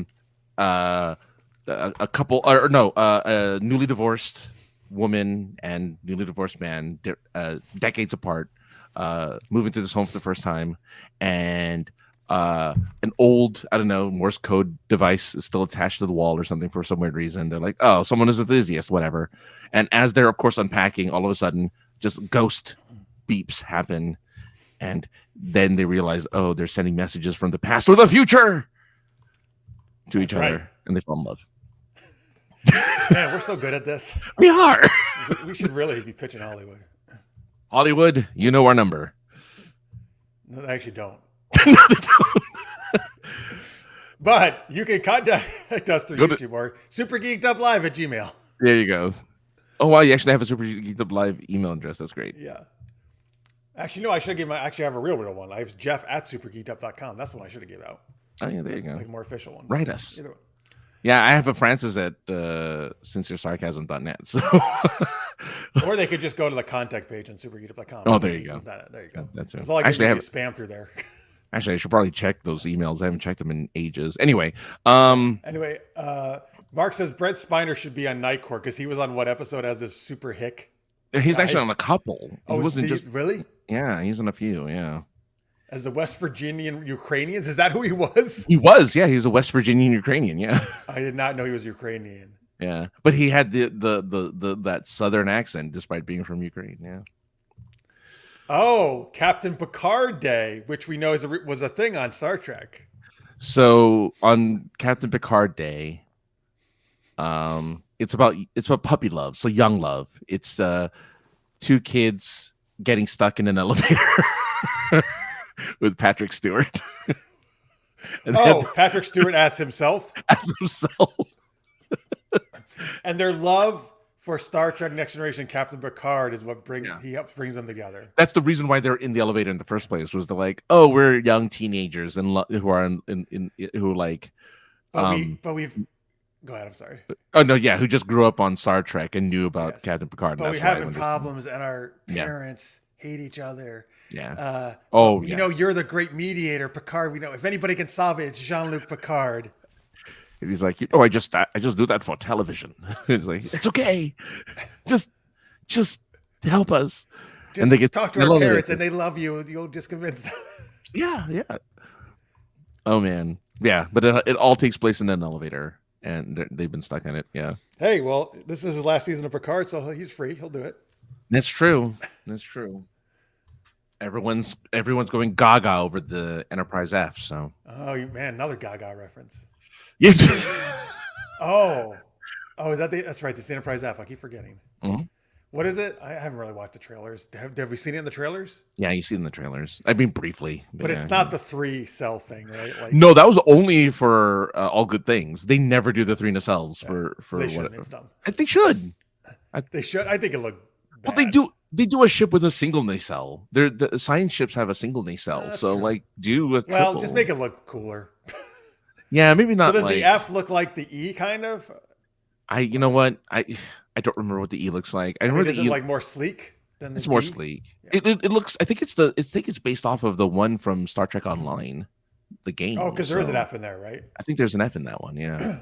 couple a newly divorced woman and newly divorced man, decades apart, move into this home for the first time, and an old, I don't know, Morse code device is still attached to the wall or something for some weird reason. They're like, oh, someone is enthusiast, whatever. And as they're, of course, unpacking, all of a sudden, just ghost beeps happen. And then they realize, oh, they're sending messages from the past or the future to each other, and they fall in love. Man, we're so good at this. We are. We should really be pitching Hollywood. Hollywood, you know our number. No, they actually don't. No, they don't. But you can contact us through YouTube or super-geeked-up-live@gmail.com. There you go. Oh, wow, you actually have a Super Geeked Up Live email address. That's great. Yeah. Actually, no, I should have I have a real one. I have Jeff@super-geeked-up.com. That's the one I should have gave out. Oh, yeah, there you go. Like a more official one. Write us. Yeah, I have a Francis at sinceresarcasm.net. So, or they could just go to the contact page on supergeekedup.com. Oh, there you go. There you go. That's all I actually have spam through there. Actually, I should probably check those emails. I haven't checked them in ages. Anyway, Mark says Brent Spiner should be on Night Court because he was on what episode as this super hick? He's actually on a couple. He wasn't just really. Yeah, he's on a few. Yeah. As the West Virginian Ukrainians, is that who he was? He was, yeah. He was a West Virginian Ukrainian, yeah. I did not know he was Ukrainian. Yeah, but he had the that Southern accent despite being from Ukraine. Yeah. Oh, Captain Picard Day, which we know was a thing on Star Trek. So on Captain Picard Day, it's about puppy love, so young love. It's two kids getting stuck in an elevator. With Patrick Stewart. Patrick Stewart as himself? As himself. And their love for Star Trek Next Generation, Captain Picard is what Yeah. he helps brings them together. That's the reason why they're in the elevator in the first place. Was they're like, oh, we're young teenagers and who are who like, But we've go ahead. I'm sorry. oh no, yeah, who just grew up on Star Trek and knew about Yes. Captain Picard. But and we that's why having when problems, and our parents hate each other. Yeah. You know, you're the great mediator, Picard. We know if anybody can solve it, it's Jean-Luc Picard. And he's like, I just do that for television. It's like, it's okay, just help us. Just and they get talk to our parents, and they love you. You'll just convince them. Yeah. Oh man, yeah. But it all takes place in an elevator, and they've been stuck in it. Yeah. Hey, well, this is his last season of Picard, so he's free. He'll do it. That's true. Everyone's going gaga over the Enterprise F. So. Oh man, another Gaga reference. Yeah. Oh, is that that's right? This Enterprise F. I keep forgetting. Mm-hmm. What is it? I haven't really watched the trailers. Have we seen it in the trailers? Yeah, you see it in the trailers. I mean, briefly. But it's not the 3-cell thing, right? Like, no, that was only for All Good Things. They never do the 3 nacelles for they should. what? It's dumb. They should. They should. I think it looked bad. Well, they do a ship with a single nacelle. The science ships have a single nacelle, so true. like do a triple. Well, just make it look cooler. Yeah, maybe not. So does like, the F look like the E kind of? You know what? I don't remember what the E looks like. I remember is the it E like more sleek than the It's D? more sleek. Yeah. It looks. I think it's based off of the one from Star Trek Online, the game. Oh, because there is an F in there, right? I think there's an F in that one. Yeah.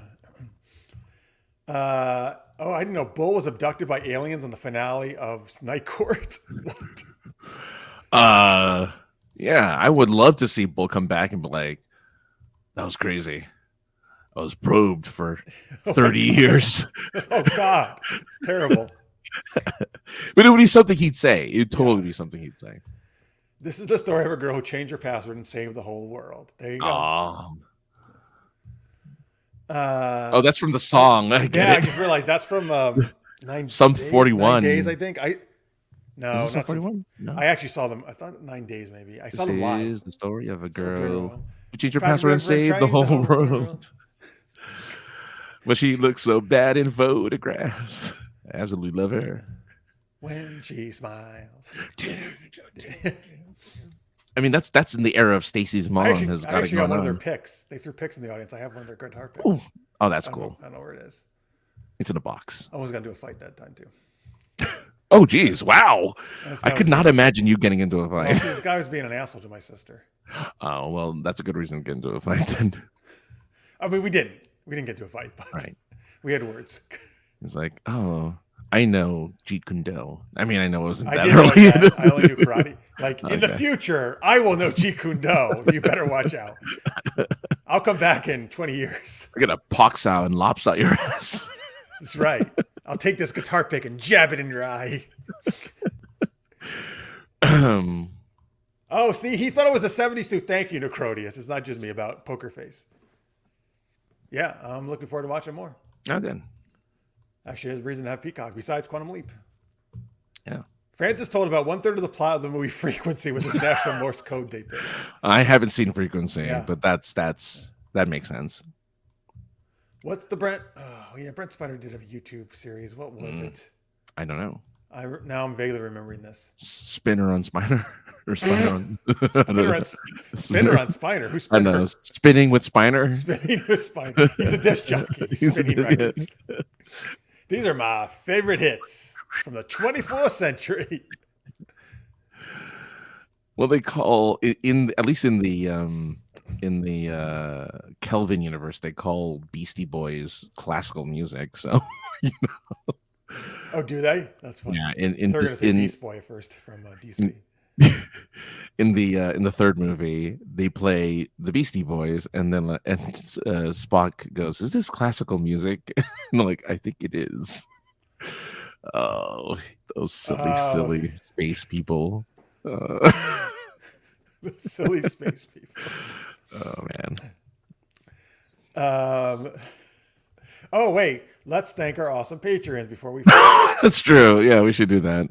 I didn't know Bull was abducted by aliens in the finale of Night Court. Yeah, I would love to see Bull come back and be like, that was crazy. I was probed for 30 years. Oh God, it's terrible. But it would be something he'd say. It would totally be something he'd say. This is the story of a girl who changed her password and saved the whole world. There you go. Oh, that's from the song. I get it. I just realized that's from 41 days, I think. No, not 41. No. I actually saw them. I thought 9 days, maybe. I saw them live. This is the story of a girl who changed her password and saved the whole world. But she looks so bad in photographs. I absolutely love her. When she smiles. I mean, that's in the era of Stacy's mom has got it going one on. of their picks. They threw picks in the audience. I have one of their guitar picks. Ooh. Oh, that's cool. I don't know where it is. It's in a box. I was going to do a fight that time, too. Oh, geez. Wow. I could not imagine you getting into a fight. Well, this guy was being an asshole to my sister. Oh, well, that's a good reason to get into a fight then. I mean, we didn't get into a fight, but right. We had words. It's like, oh, I know Jeet Kune Do. I mean, I know it wasn't I that did early. know that. I only knew karate. Like, in the future, I will know Jeet Kune Do. You better watch out. I'll come back in 20 years. I'm going to pox out and lops out your ass. That's right. I'll take this guitar pick and jab it in your eye. Oh, see, he thought it was a 70s too. Thank you, Necrodius. It's not just me about Poker Face. Yeah, I'm looking forward to watching more. Oh, good. Actually, there's a reason to have Peacock besides Quantum Leap. Yeah. Francis told about 1/3 of the plot of the movie Frequency with his National Morse Code Day page. I haven't seen Frequency, but that makes sense. What's the Brent? Oh, yeah, Brent Spiner did a YouTube series. What was it? I don't know. Now I'm vaguely remembering this. Spinner on Spiner? Or Spiner on... Spinner on Spiner. Who's Spinner? I know. Spinning with Spiner? Spinning with Spiner. He's a disc jockey. Spinning records. Yes. These are my favorite hits from the 24th century. Well, they call at least in the Kelvin universe, they call Beastie Boys classical music. So, you know. Oh, do they? That's funny. Yeah, in Beast Boy first from DC. In the third movie, they play the Beastie Boys, and then Spock goes, "Is this classical music?" And they're like, "I think it is." Oh, those silly space people. The silly space people. Oh man. Oh wait, let's thank our awesome Patreons before we. That's true. Yeah, we should do that.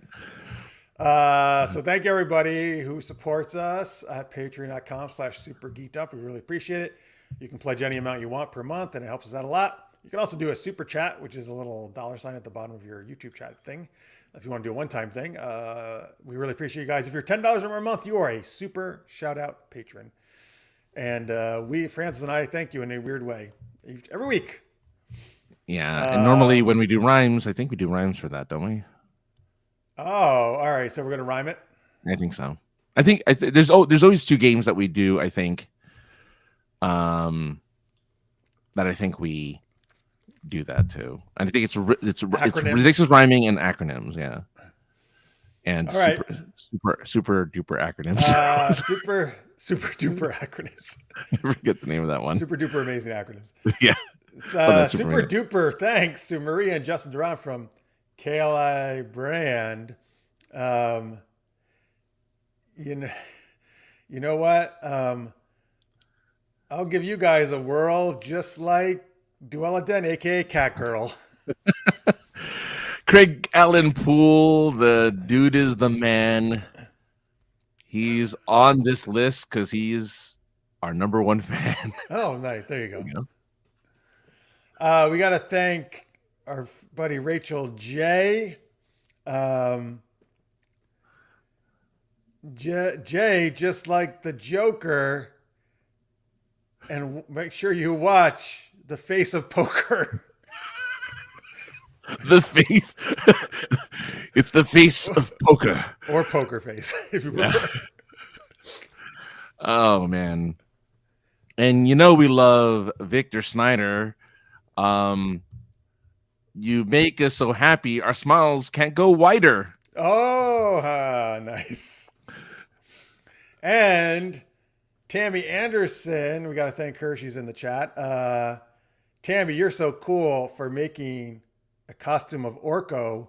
So thank you everybody who supports us at patreon.com/super-geeked up. We really appreciate it. You can pledge any amount you want per month, and it helps us out a lot. You can also do a super chat, which is a little $ at the bottom of your YouTube chat thing. If you want to do a one-time thing, we really appreciate you guys. If you're $10 or more a month, you are a super shout-out patron. And Francis and I, thank you in a weird way every week. Yeah, and normally when we do rhymes, I think we do rhymes for that, don't we? Oh, all right. So we're gonna rhyme it. I think so. I think there's always two games that we do. I think, that I think we do that too. And I think it's ridiculous rhyming and acronyms. Yeah, and super duper acronyms. Super duper acronyms. I forget the name of that one. Super duper amazing acronyms. Yeah. Super duper thanks to Maria and Justin Duran from KLI Brand. You know what? I'll give you guys a whirl just like Duella Den, aka Cat Girl. Craig Allen Poole, the dude is the man. He's on this list because he's our number one fan. Oh, nice. There you go. We got to thank our buddy Rachel J. Jay, just like the Joker, and make sure you watch The Face of Poker. The face. It's the face of poker. Or Poker Face, if you prefer. Oh, man. And we love Victor Snyder. You make us so happy, our smiles can't go wider. Oh, nice. And Tammy Anderson, we got to thank her. She's in the chat. Tammy, you're so cool for making a costume of Orko.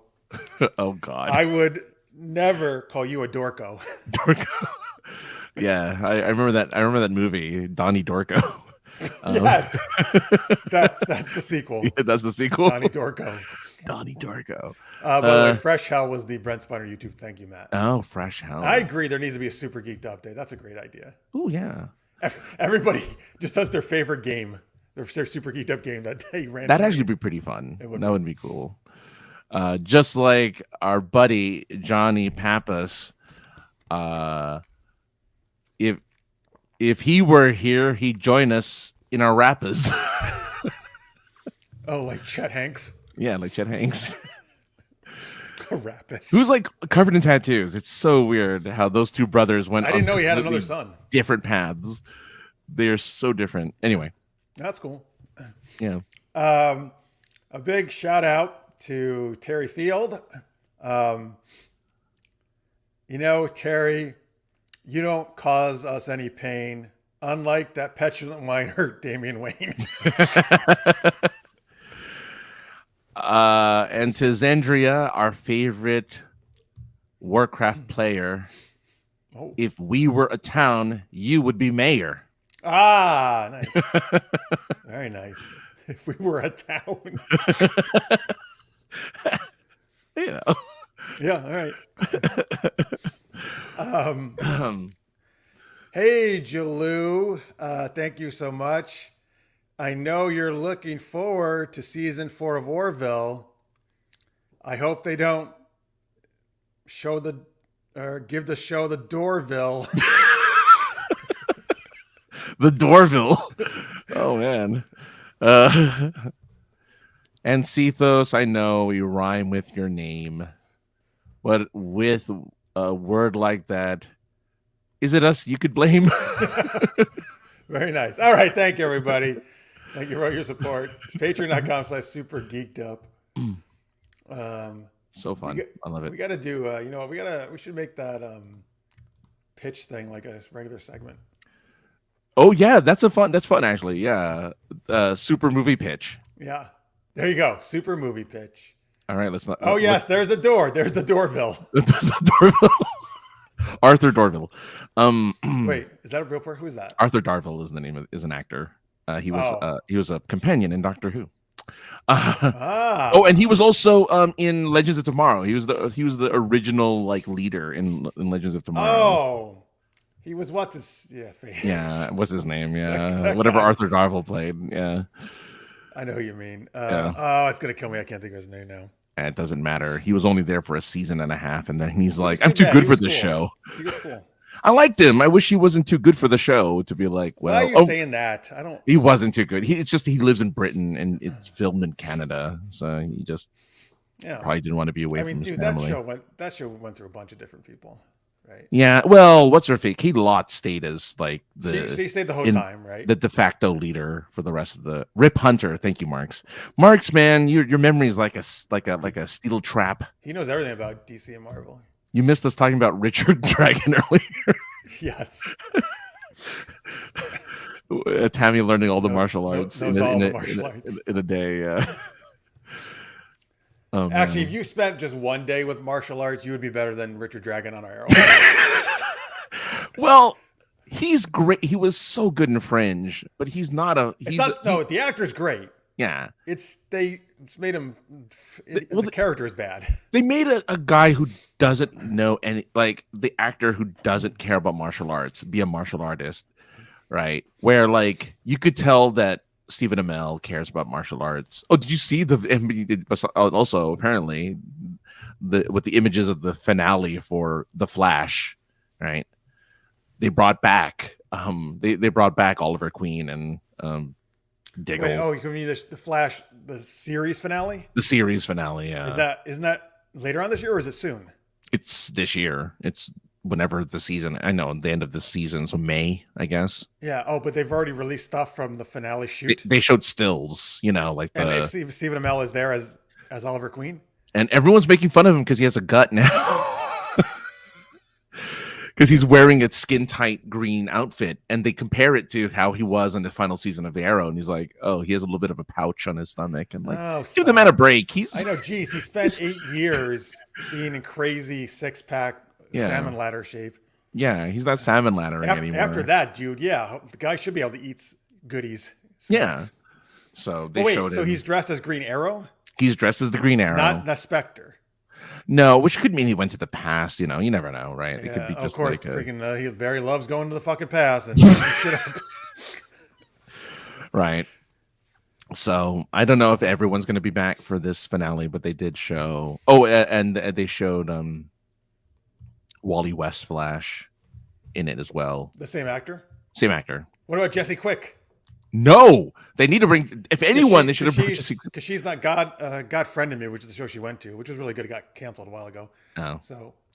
Oh, God. I would never call you a Dorko. Dorko. Yeah, I remember that. I remember that movie, Donnie Dorko. Yes, that's the sequel. Yeah, that's the sequel. Donnie Dorko. Donnie Dorko. By the way, Fresh Hell was the Brent Spiner YouTube. Thank you, Matt. Oh, Fresh Hell. I agree. There needs to be a Super Geeked Up Day. That's a great idea. Oh, yeah. Everybody just does their favorite game, their Super Geeked Up game that day. That'd actually be pretty fun. That would be cool. Just like our buddy Johnny Pappas. If he were here, he'd join us in our rappers. Oh, like Chet Hanks? Yeah, like Chet Hanks. Rappers. Who's like covered in tattoos. It's so weird how those two brothers went. I didn't know he had another son. Different paths. They are so different. Anyway. That's cool. Yeah. A big shout out to Terry Field. Terry, you don't cause us any pain, unlike that petulant whiner, Damian Wayne. And to Zandria, our favorite Warcraft player, if we were a town, you would be mayor. Ah, nice. Very nice. If we were a town. Yeah, all right. Hey, Jalou, thank you so much. I know you're looking forward to season 4 of Orville. I hope they don't give the show the Dorville. The Dorville. Oh, man. And Cethos, I know you rhyme with your name, but with a word like that, is it us you could blame? Very nice. All right. Thank you, everybody. Thank you for all your support. It's patreon.com/supergeekedup. So fun. I love it. We got to do, we should make that pitch thing like a regular segment. Oh, yeah. That's fun, actually. Yeah. Super movie pitch. Yeah. There you go. Super movie pitch. All right. Let's not. Oh, yes. There's the door. There's the Dorville. There's the Dorville. Arthur Dorville. Wait, is that a real person? Who is that? Arthur Darvill is the name is an actor. He was a companion in Doctor Who. Oh, and he was also in Legends of Tomorrow. He was the original leader in Legends of Tomorrow. Oh, he was face. Yeah, what's his name? Yeah, whatever Arthur Darvill played. Yeah. I know who you mean. Yeah. Oh, it's gonna kill me. I can't think of his name now. And it doesn't matter. He was only there for a season and a half, and then he's Which is like, "I'm too bad. good He for was this cool. show." He was cool. I liked him. I wish he wasn't too good for the show to be like, Why are well, you saying that? I don't. he wasn't too good. It's just he lives in Britain and it's filmed in Canada, so he just Yeah. probably didn't want to be away from his dude, family. that show went through a bunch of different people, right? Yeah, well, what's her fake? Kate Lott stayed as like She stayed the whole time, right? the de facto leader for the rest of the Rip Hunter. Thank you, Marks. Marks, man, your memory is like a steel trap. He knows everything about DC and Marvel. You missed us talking about Richard Dragon earlier. Yes. Tammy learning all the martial arts knows all the martial arts in a day. Oh, actually, man. if you spent just one day with martial arts, you would be better than Richard Dragon on Arrow. Well, he's great. He was so good in Fringe, but he's not a. The actor's great. Yeah, it's made him. The character is bad. They made a guy who doesn't know any, like the actor who doesn't care about martial arts, be a martial artist, right? Where like you could tell that Stephen Amell cares about martial arts. Oh, did you see also apparently with the images of the finale for The Flash, right? They brought back they brought back Oliver Queen and Diggle. Wait, you mean the Flash, the series finale? The series finale, yeah. Isn't that later on this year or is it soon? It's this year. It's whenever the season. I know the end of the season, so May, I guess. Yeah. Oh, but they've already released stuff from the finale shoot. They showed stills, like and Stephen Amell is there as Oliver Queen, and everyone's making fun of him because he has a gut now. Because he's wearing a skin tight green outfit, and they compare it to how he was in the final season of Arrow, and he's like, "Oh, he has a little bit of a pouch on his stomach." And like, give the man a break. I know. Geez, he spent 8 years being in crazy 6-pack salmon ladder shape. Yeah, he's not salmon laddering anymore. After that, dude, the guy should be able to eat goodies. Snacks. Yeah. So they showed him. So he's dressed as Green Arrow. He's dressed as the Green Arrow, not the Spectre. No, which could mean he went to the past. You never know, right? Yeah, it could be just of course. He very loves going to the fucking past and shit up. Right. So I don't know if everyone's going to be back for this finale, but they did show. Oh, and they showed Wally West Flash in it as well. The same actor. Same actor. What about Jesse Quick? No, they need to bring. If anyone, they should have brought Jesse Quick. Because she's not God Friended Me, which is the show she went to, which was really good. It got canceled a while ago. Oh,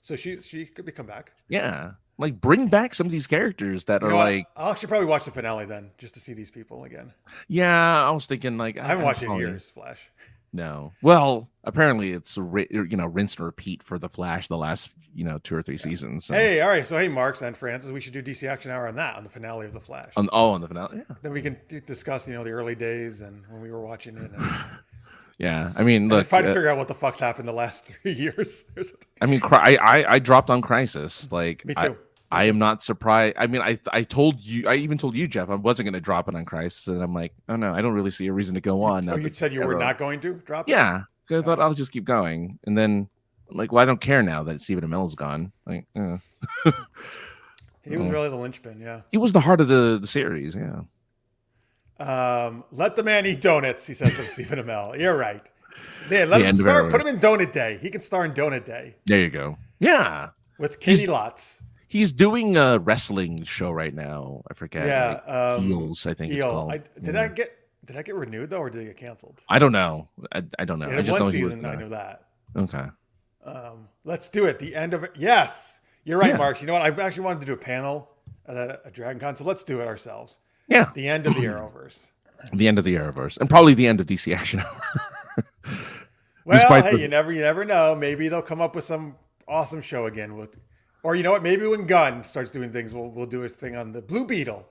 so she could come back. Yeah, like bring back some of these characters that are like. I'll actually probably watch the finale then, just to see these people again. Yeah, I was thinking like I haven't watched it in years. Flash. No. Well, apparently it's rinse and repeat for the Flash the last 2 or 3 seasons. So. Hey, all right. So hey, Marks and Francis, we should do DC Action Hour on the finale of the Flash. On the finale, yeah. Then we can discuss the early days and when we were watching it. And, yeah, I mean, look, try to figure out what the fuck's happened the last 3 years. I mean, I dropped on Crisis. Like, me too. I am not surprised. I mean, I told you, I even told you, Jeff, I wasn't going to drop it on Crisis, and I'm like, oh no, I don't really see a reason to go on. You said you were not going to drop it? Yeah, because I thought I'll just keep going, and then I'm like, well, I don't care now that Stephen Amell is gone. Like, he was really the linchpin. Yeah, he was the heart of the series. Yeah. Let the man eat donuts, he says from Stephen Amell. You're right. Yeah, let him start. Put him in Donut Day. He can star in Donut Day. There you go. Yeah, with Katie Lotz. He's doing a wrestling show right now. I forget. Yeah, Heels. I think it's called. Did I get renewed though, or did it get canceled? I don't know. I don't know. I just know season. I know that. Okay. Let's do it. The end of it. Yes, you're right, Marks. You know what? I actually wanted to do a panel at a Dragon Con, so let's do it ourselves. Yeah. The end of the Arrowverse. The end of the Arrowverse, and probably the end of DC Action Hour. Well, hey, you never know. Maybe they'll come up with some awesome show again with. Or you know what? Maybe when Gunn starts doing things, we'll do a thing on the Blue Beetle.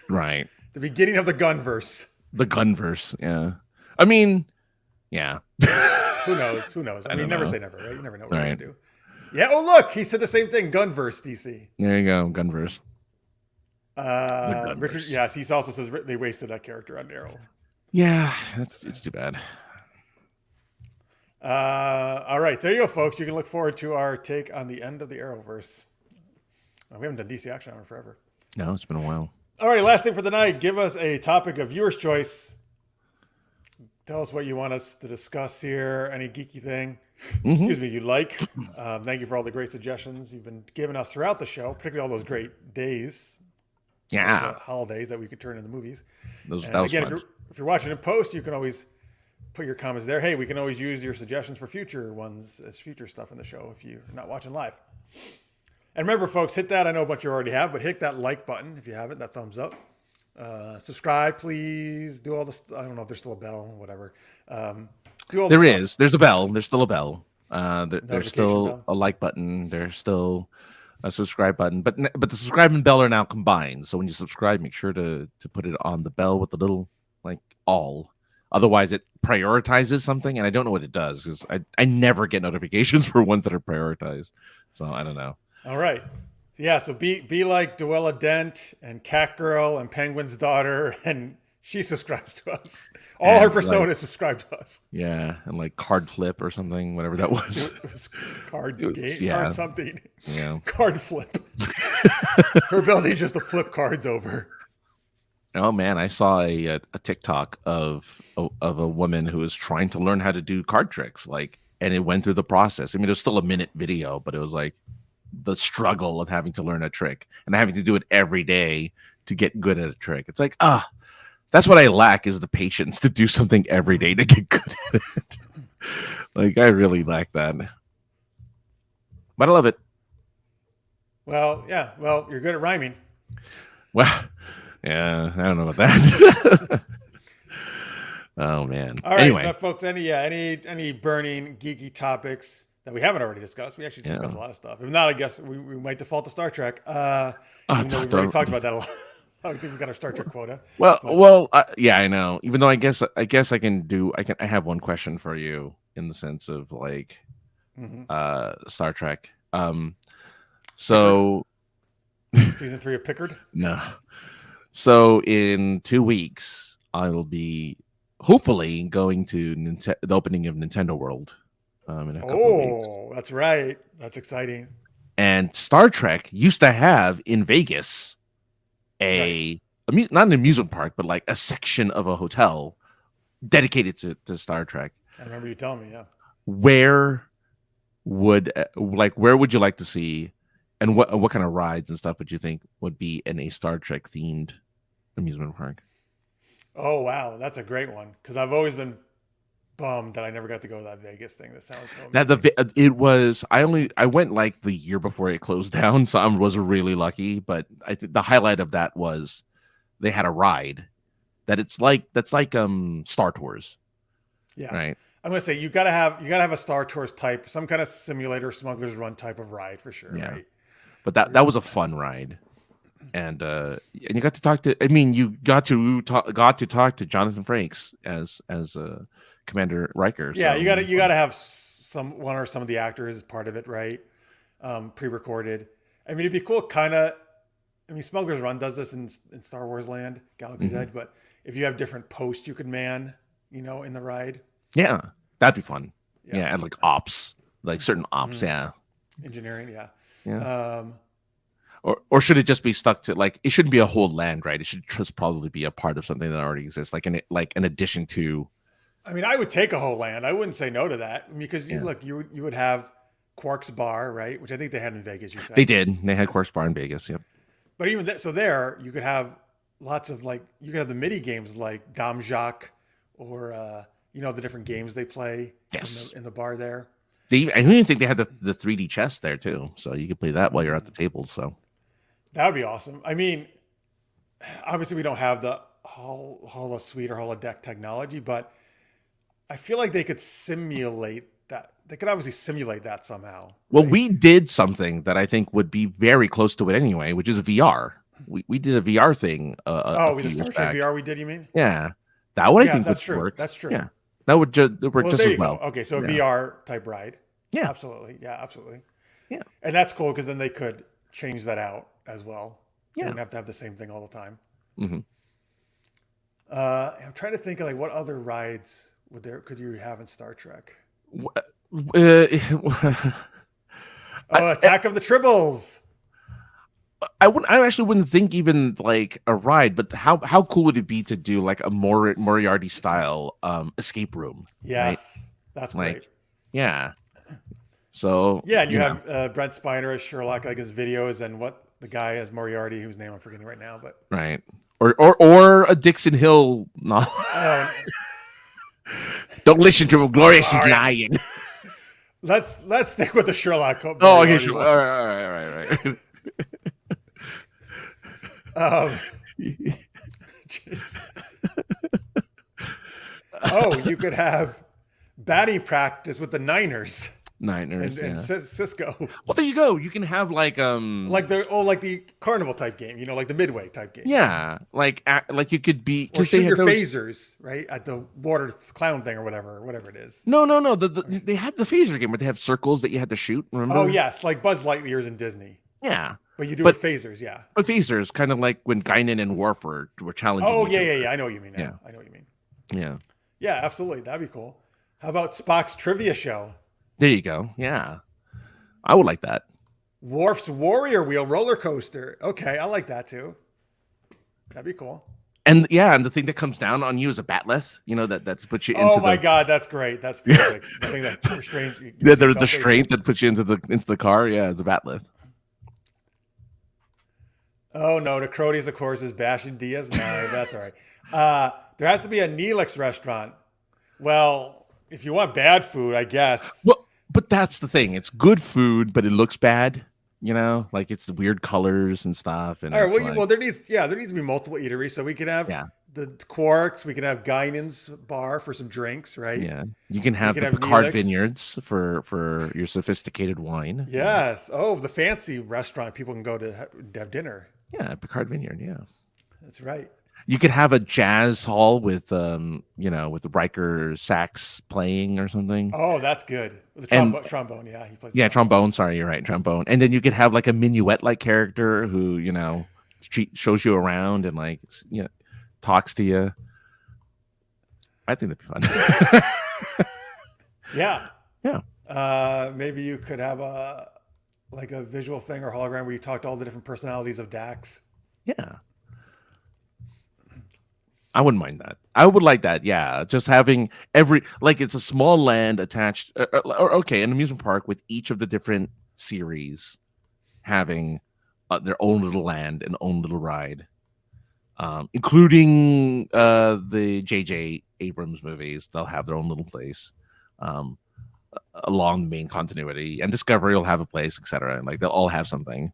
Right. The beginning of the Gunverse. The Gunverse, yeah. I mean, yeah. Who knows? I mean, never say never, right? You never know what you're going to do. Yeah, oh look, he said the same thing, Gunverse, DC. There you go, Gunverse. Richard, yes, he also says they wasted that character on Arrow. Yeah, it's too bad. All right, there you go, folks. You can look forward to our take on the end of the Arrowverse. We haven't done DC Action Hour forever. No, it's been a while. All right, last thing for the night. Give us a topic of viewer's choice. Tell us what you want us to discuss here. Any geeky thing, Hmm. excuse me, you like. Thank you for all the great suggestions you've been giving us throughout the show, particularly all those great days, those Yeah, holidays that we could turn into movies. that And was again, fun. if you're watching in post, you can always put your comments there. Hey, we can always use your suggestions for future ones as future stuff in the show if you're not watching live. And remember, folks, hit that. I know a bunch you already have, but hit that like button if you haven't. That thumbs up. Subscribe, please. Do all this. I don't know if there's still a bell, whatever. Do all the There stuff. is. There's a bell. There's still a bell. There's Notification still bell. a like button. There's still a subscribe button. But the subscribe and bell are now combined. So when you subscribe, make sure to put it on the bell with the little like all. Otherwise, it prioritizes something, and I don't know what it does because I never get notifications for ones that are prioritized. So I don't know. All right. Yeah, so be like Duella Dent and Catgirl and Penguin's daughter, and she subscribes to us. All her And, personas subscribe to us. Yeah, and like card flip or something, whatever that was. It was card It was- game yeah. or something. Yeah. Card flip. Her ability is just to flip cards over. Oh man, I saw a TikTok of a woman who was trying to learn how to do card tricks, like, and it went through the process. I mean, it was still a minute video, but it was like the struggle of having to learn a trick and having to do it every day to get good at a trick. It's like, that's what I lack is the patience to do something every day to get good at it. Like, I really lack that, but I love it. Well, yeah. Well, you're good at rhyming. Well, yeah, I don't know about that. Oh man. All right, Anyway, so folks, any burning geeky topics that we haven't already discussed? We actually discussed a lot of stuff. If not, I guess we might default to Star Trek. Even though we've already talked about that a lot. I think we've got our Star Trek quota. Yeah, I know. Even though I guess I I have one question for you in the sense of like Star Trek. So Season 3 of Pickard. no. So in 2 weeks, I will be hopefully going to the opening of Nintendo World. In a couple of weeks. Oh, that's right. That's exciting. And Star Trek used to have in Vegas not an amusement park, but like a section of a hotel dedicated to Star Trek. I remember you telling me, yeah. Where would you like to see, and what kind of rides and stuff would you think would be in a Star Trek themed amusement park? Oh, wow. That's a great one. Because I've always been bummed that I never got to go to that Vegas thing. That sounds so amazing. I went like the year before it closed down, so I was really lucky. But I think the highlight of that was they had a ride that's like Star Tours. Yeah. Right. I'm gonna say you gotta have a Star Tours type, some kind of simulator, Smuggler's Run type of ride for sure. Yeah. Right. But that was a fun ride. And you got to talk to. I mean, you got to talk to Jonathan Frakes as Commander Riker. Yeah, so. you gotta have one or some of the actors as part of it, right? Pre-recorded. I mean, it'd be cool, kind of. I mean, Smuggler's Run does this in Star Wars Land, Galaxy's Edge, but if you have different posts you could man, in the ride. Yeah, that'd be fun. Yeah. Yeah, and like ops, like certain ops. Yeah, Engineering, yeah. yeah. Or should it just be stuck to like it shouldn't be a whole land, right? It should just probably be a part of something that already exists, like an addition to. I mean, I would take a whole land. I wouldn't say no to that because look, you would have Quark's Bar, right? Which I think they had in Vegas. You said They did. They had Quark's Bar in Vegas. Yep. But even so, there you could have lots of you could have the mini games like Dom Jacques or the different games they play. Yes. in the bar there. I even think they had the 3D chess there too, so you could play that while you're at the table. So that would be awesome. I mean, obviously we don't have the Hall of Suite or Hall of Deck technology, but I feel like they could simulate that. They could obviously simulate that somehow. Well, right? we did something that I think would be very close to it anyway, which is VR. We did a VR thing. We did Star Trek VR. We did. You mean? Yeah, that would I think that's would true. work. That's true. Yeah, that would just work just there as you well. Go. Okay, so a Yeah. VR type ride. Yeah, absolutely. Yeah, absolutely. Yeah, and that's cool because then they could change that out as well. Yeah, you wouldn't have to have the same thing all the time. Mm-hmm. I'm trying to think of what other rides could you have in Star Trek? Attack of the Tribbles. I actually wouldn't think even like a ride, but how cool would it be to do like a Moriarty style escape room? Right? Yes, that's great. Like, yeah. So Yeah, and you have Brent Spiner as Sherlock, like his videos, and what the guy as Moriarty, whose name I'm forgetting right now, but right, or a Dixon Hill novel. oh, Don't listen to him, Glorious is lying. let's stick with the Sherlock. Oh, okay, Moriarty sure. one. All right. Jeez. Oh, you could have batting practice with the Niners Niners and Cisco. Well, there you go. You can have like the carnival type game, like the midway type game. Yeah, like you could be or shoot your phasers right at the water clown thing or whatever it is. No. They had the phaser game where they have circles that you had to shoot. Remember? Oh yes, like Buzz Lightyear's in Disney. Yeah, but you do with phasers, yeah. But phasers, kind of like when Guinan and Worf were challenging. Oh yeah. I know what you mean. Now. Yeah, I know what you mean. Yeah. Yeah, absolutely. That'd be cool. How about Spock's trivia show? There you go. Yeah, I would like that. Worf's Warrior Wheel roller coaster. Okay, I like that too. That'd be cool. And the thing that comes down on you is a batleth. That puts you into. Oh my god, that's great. That's perfect. The thing that restrains you. The restraint that puts you into the car. Yeah, is a batleth. Oh no, Necrotes, of course, is bashing DS9. That's all right. There has to be a Neelix restaurant. Well, if you want bad food, I guess. Well, but that's the thing. It's good food, but it looks bad. Like it's the weird colors and stuff. And all right. Well, there needs to be multiple eateries, so we can have the Quarks. We can have Guinan's bar for some drinks, right? Yeah, you can have the Picard Vineyards for your sophisticated wine. Yes. Oh, the fancy restaurant people can go to have dinner. Yeah, Picard Vineyard. Yeah, that's right. You could have a jazz hall with with the Riker sax playing or something. Oh, that's good. The trombone, yeah, he plays. Yeah, trombone. Sorry, you're right, trombone. And then you could have like a minuet-like character who shows you around and talks to you. I think that'd be fun. Yeah. Maybe you could have a visual thing or hologram where you talk to all the different personalities of Dax. Yeah. I wouldn't mind that. I would like that. Yeah. Just having it's a small land attached or an amusement park with each of the different series having their own little land and own little ride. Including the J.J. Abrams movies. They'll have their own little place along the main continuity, and Discovery will have a place, etc. And they'll all have something.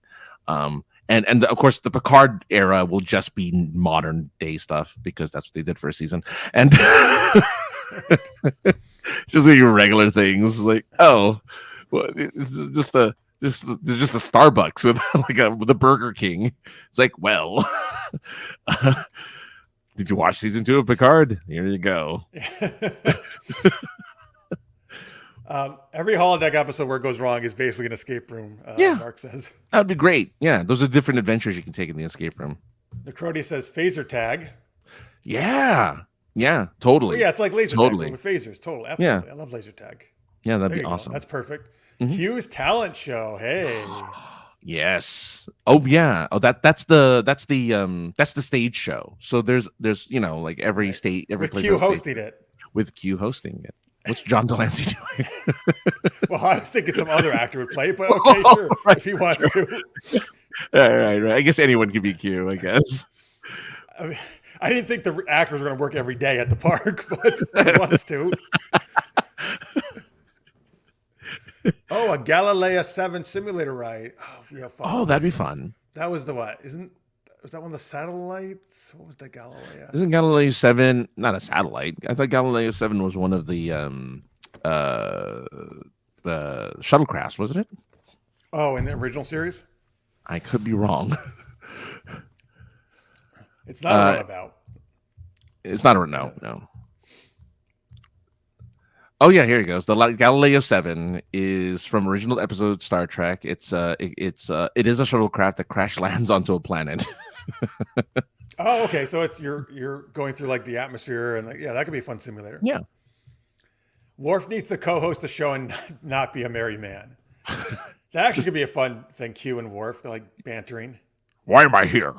And of course, the Picard era will just be modern day stuff because that's what they did for a season. And just your regular things it's just a Starbucks with a Burger King. It's well, did you watch season 2 of Picard? Here you go. Every holodeck episode where it goes wrong is basically an escape room. Mark says that'd be great. Yeah, those are different adventures you can take in the escape room. Necrotes says phaser tag. Yeah, totally. Yeah, it's like laser tag with phasers. Totally, absolutely. Yeah. I love laser tag. Yeah, that'd be awesome. That's perfect. Mm-hmm. Q's talent show. Hey. Yes. Oh yeah. Oh that's the stage show. So there's every state, every with place Q hosting it. With Q hosting it. What's John Delancey doing? Well, I was thinking some other actor would play it, but okay, sure, right, if he wants to. Right. I guess anyone could be Q, I guess. I didn't think the actors were going to work every day at the park, but he wants to. Oh, a Galileo 7 simulator ride. Oh, yeah, fun. Oh, that'd be fun. That was the what? Was that one of the satellites? What was the Galileo? Isn't Galileo 7 not a satellite? I thought Galileo 7 was one of the shuttlecrafts, wasn't it? Oh, in the original series? I could be wrong. It's not a runabout. It's not a no. Oh yeah, here he goes. The Galileo 7 is from original episode Star Trek. It is a shuttlecraft that crash lands onto a planet. Oh, okay. So it's you're going through the atmosphere and that could be a fun simulator. Yeah. Worf needs to co-host the show and not be a merry man. That actually could be a fun thing. Q and Worf, they're bantering. Why am I here?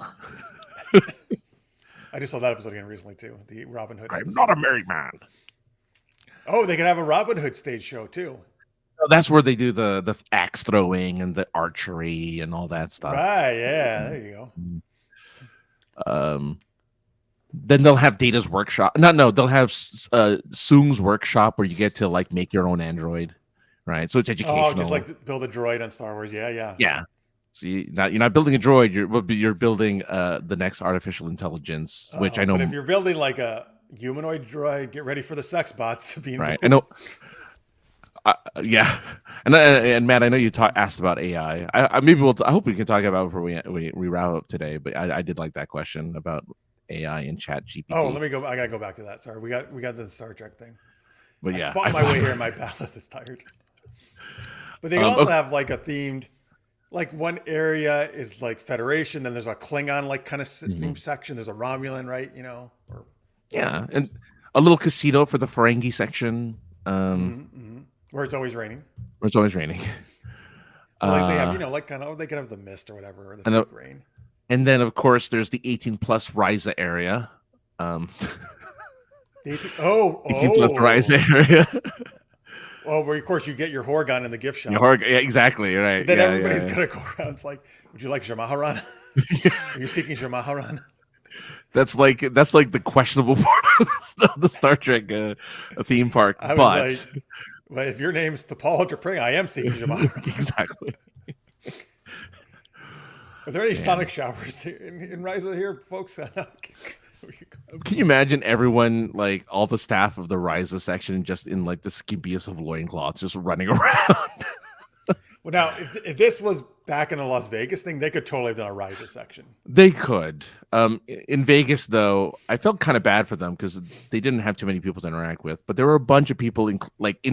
I just saw that episode again recently too. The Robin Hood I'm episode. not a married man. Oh, they could have a Robin Hood stage show too. That's where they do the axe throwing and the archery and all that stuff. Right? Yeah. There you go. Then they'll have Data's workshop. No, they'll have Soong's workshop where you get to like make your own android, right? So it's educational. Oh, just like build a droid on Star Wars. Yeah. Yeah. So you're not building a droid. You're building the next artificial intelligence, which I know. But if you're building like a humanoid droid, get ready for the sex bots being right. built. I know. Yeah, and Matt, I know you asked about AI. I hope we can talk about it before we wrap up today. But I did like that question about AI and Chat GPT. Oh, let me go. I gotta go back to that. Sorry, we got the Star Trek thing. But yeah, I fought my way here, and my palate is tired. But they also have like a themed, like one area is like Federation, then there's a Klingon like kind of theme section. There's a Romulan, right? You know, or yeah, and a little casino for the Ferengi section. Where it's always raining. Like they have, like kind of they could have the mist or whatever, or the fake rain. And then of course there's the 18 plus Ryza area. 18 plus Ryza area. Well, where of course you get your Horgon in the gift shop. Yeah, exactly, right. But then everybody's gonna go around. It's like, would you like Jamaharan? Are you seeking Jamaharan? That's like the questionable part of the Star Trek theme park. But if your name's T'Pol T'Pring, I am seeking Jamaharan. Exactly. Are there any sonic showers in Ryza here, folks? Can you imagine everyone, like all the staff of the Ryza section, just in like the skimpiest of loincloths, just running around? Well, now, if this was back in a Las Vegas thing, they could totally have done a Ryza section. They could. In Vegas, though, I felt kind of bad for them because they didn't have too many people to interact with. But there were a bunch of people in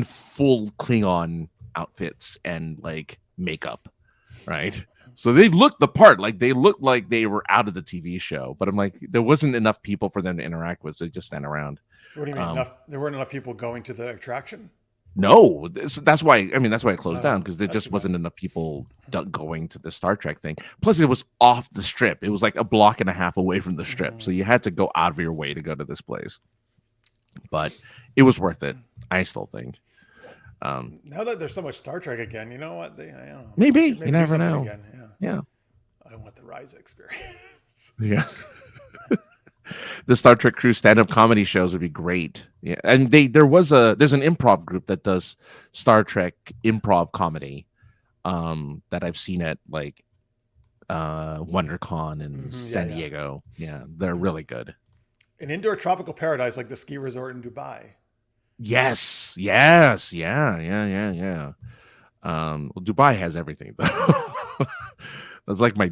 full Klingon outfits and like makeup, right? So they looked the part. Like they looked like they were out of the TV show. But I'm like, there wasn't enough people for them to interact with, so they just stand around. What do you mean? There weren't enough people going to the attraction? No, that's why. I mean, that's why it closed down because there just wasn't enough people going to the Star Trek thing. Plus, it was off the strip. It was like a block and a half away from the strip, so you had to go out of your way to go to this place. But it was worth it, I still think. Now that there's so much Star Trek again, you know what? I don't know. Maybe you never know. Again. Yeah. I want the Ryza experience. Yeah. The Star Trek crew stand-up comedy shows would be great. Yeah, and there's an improv group that does Star Trek improv comedy that I've seen at like WonderCon in San Diego. Yeah, they're really good. An indoor tropical paradise like the ski resort in Dubai. Yes, yeah. Well, Dubai has everything though. That's like my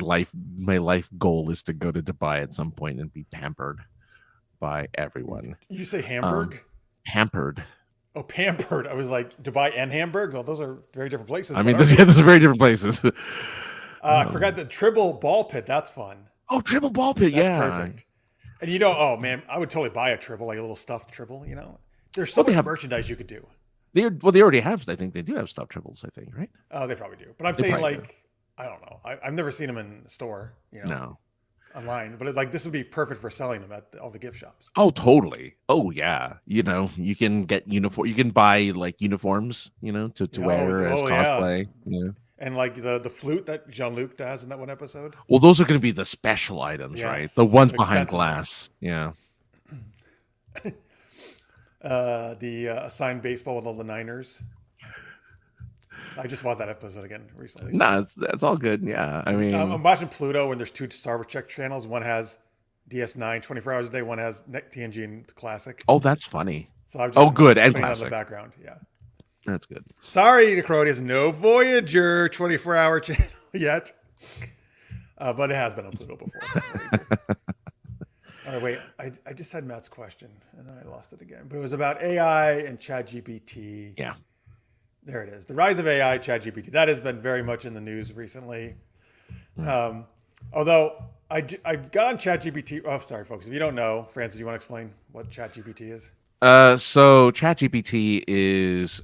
life goal is to go to Dubai at some point and be pampered by everyone. You say Hamburg? Pampered. Oh, pampered. I was like, Dubai and Hamburg? Well, those are very different places. I mean, those are very different places. I forgot the Tribble Ball Pit. That's fun. Oh, Tribble Ball Pit. That's perfect. And oh man, I would totally buy a Tribble, like a little stuffed Tribble, There's so much merchandise you could do. They already have, I think they do have stuffed Tribbles, I think, right? Oh, they probably do. But I'm saying like, I don't know. I've never seen them in the store, No. Online. But like this would be perfect for selling them at all the gift shops. Oh, totally. Oh, yeah. You can get you can buy like uniforms, to wear as cosplay. Yeah. And like the flute that Jean-Luc does in that one episode. Well, those are going to be the special items, right? The ones behind glass. Yeah. The assigned baseball with all the Niners. I just watched that episode again recently. No, it's all good. Yeah, I mean, I'm watching Pluto, and there's two Star Trek channels. One has DS9, 24 hours a day. One has TNG and Classic. Oh, that's funny. So I've just good and Classic in the background. Yeah, that's good. Sorry, Necrodius, no Voyager 24-hour channel yet, but it has been on Pluto before. All right, wait. I just had Matt's question, and then I lost it again. But it was about AI and ChatGPT. Yeah. There it is. The rise of AI, ChatGPT. That has been very much in the news recently. Although I got on ChatGPT. Oh, sorry, folks. If you don't know, Francis, you want to explain what ChatGPT is? So ChatGPT is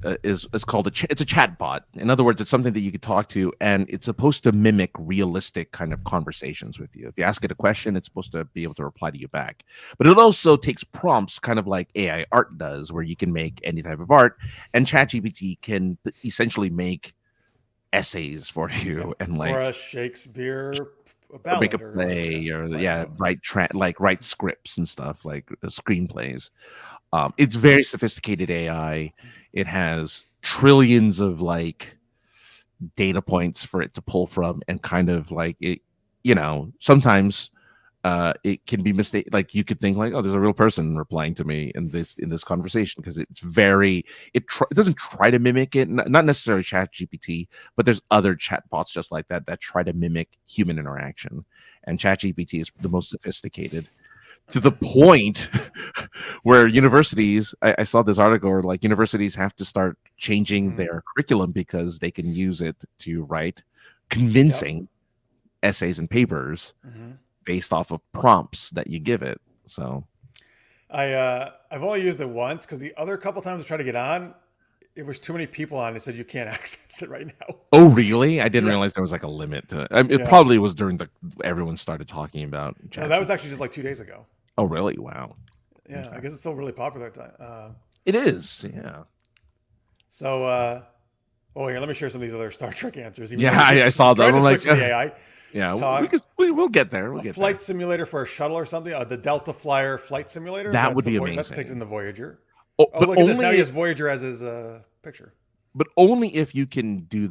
called it's a chat bot. In other words, it's something that you could talk to, and it's supposed to mimic realistic kind of conversations with you. If you ask it a question, it's supposed to be able to reply to you back. But it also takes prompts, kind of like AI art does, where you can make any type of art, and ChatGPT can essentially make essays for you and or a like Shakespeare or ballad make a or play or play, yeah, write scripts and stuff like screenplays. It's very sophisticated AI. It has trillions of like data points for it to pull from, and kind of like it, sometimes it can be mistake. Like you could think like, oh, there's a real person replying to me in this conversation, because it's very it doesn't try to mimic it, not necessarily Chat GPT, but there's other chat bots just like that try to mimic human interaction, and Chat GPT is the most sophisticated, to the point where universities, I saw this article where like universities have to start changing their curriculum because they can use it to write convincing essays and papers based off of prompts that you give it. So I've only used it once, because the other couple times I tried to get on, it was too many people on. It said you can't access it right now. Oh, really? I didn't realize there was like a limit to it. It probably was during everyone started talking about. No, that was actually just like 2 days ago. Oh, really? Wow. Yeah, okay. I guess it's still really popular at the time. It is, yeah. So, here, let me share some of these other Star Trek answers. I saw that. I'm like, the AI. Yeah, we'll get there. We'll get flight simulator for a shuttle or something. The Delta Flyer flight simulator. That would be amazing. That takes in the Voyager. Oh, but look at this. Now he has Voyager as his picture. But only if you can do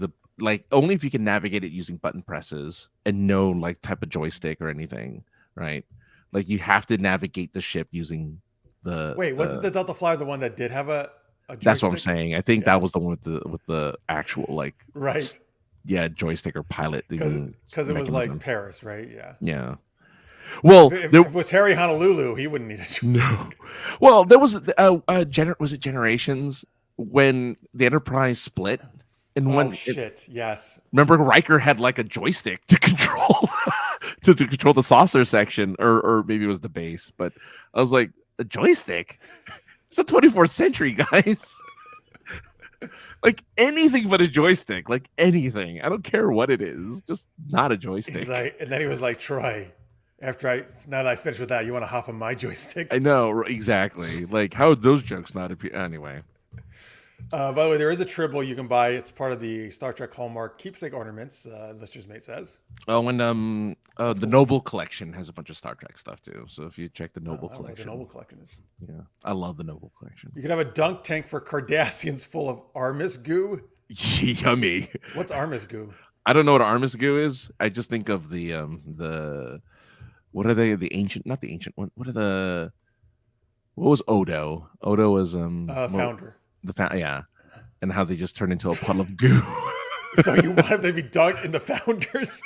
only if you can navigate it using button presses and no like type of joystick or anything, right? Like you have to navigate the ship using the. Wait, wasn't the Delta Flyer the one that did have a joystick? That's what I'm saying. I think that was the one with the actual like right. Yeah, joystick or pilot. Because it was like Paris, right? Yeah. Yeah. Well, if it was Harry Honolulu, he wouldn't need a joystick. No. Well, there was was it Generations when the Enterprise split? And yes. Remember, Riker had like a joystick to control to control the saucer section, or maybe it was the base. But I was like, a joystick? It's the 24th century, guys. Like anything but a joystick, like anything. I don't care what it is, just not a joystick. And then he was like, Troy, now that I finished with that, you want to hop on my joystick? I know, exactly. Like, how would those jokes not appear? Anyway. By the way, there is a Tribble you can buy. It's part of the Star Trek Hallmark keepsake ornaments, Lister's Mate says. Oh, and the Noble Collection has a bunch of Star Trek stuff too. So if you check the Noble Collection. The Noble Collection is. Yeah, I love the Noble Collection. You can have a dunk tank for Cardassians full of Armis goo. Yummy. What's Armis goo? I don't know what Armis goo is. I just think of the what are they? The ancient, not the ancient one. What was Odo? Odo was founder. Yeah, and how they just turned into a puddle of goo. So you want them to be dunked in the founders?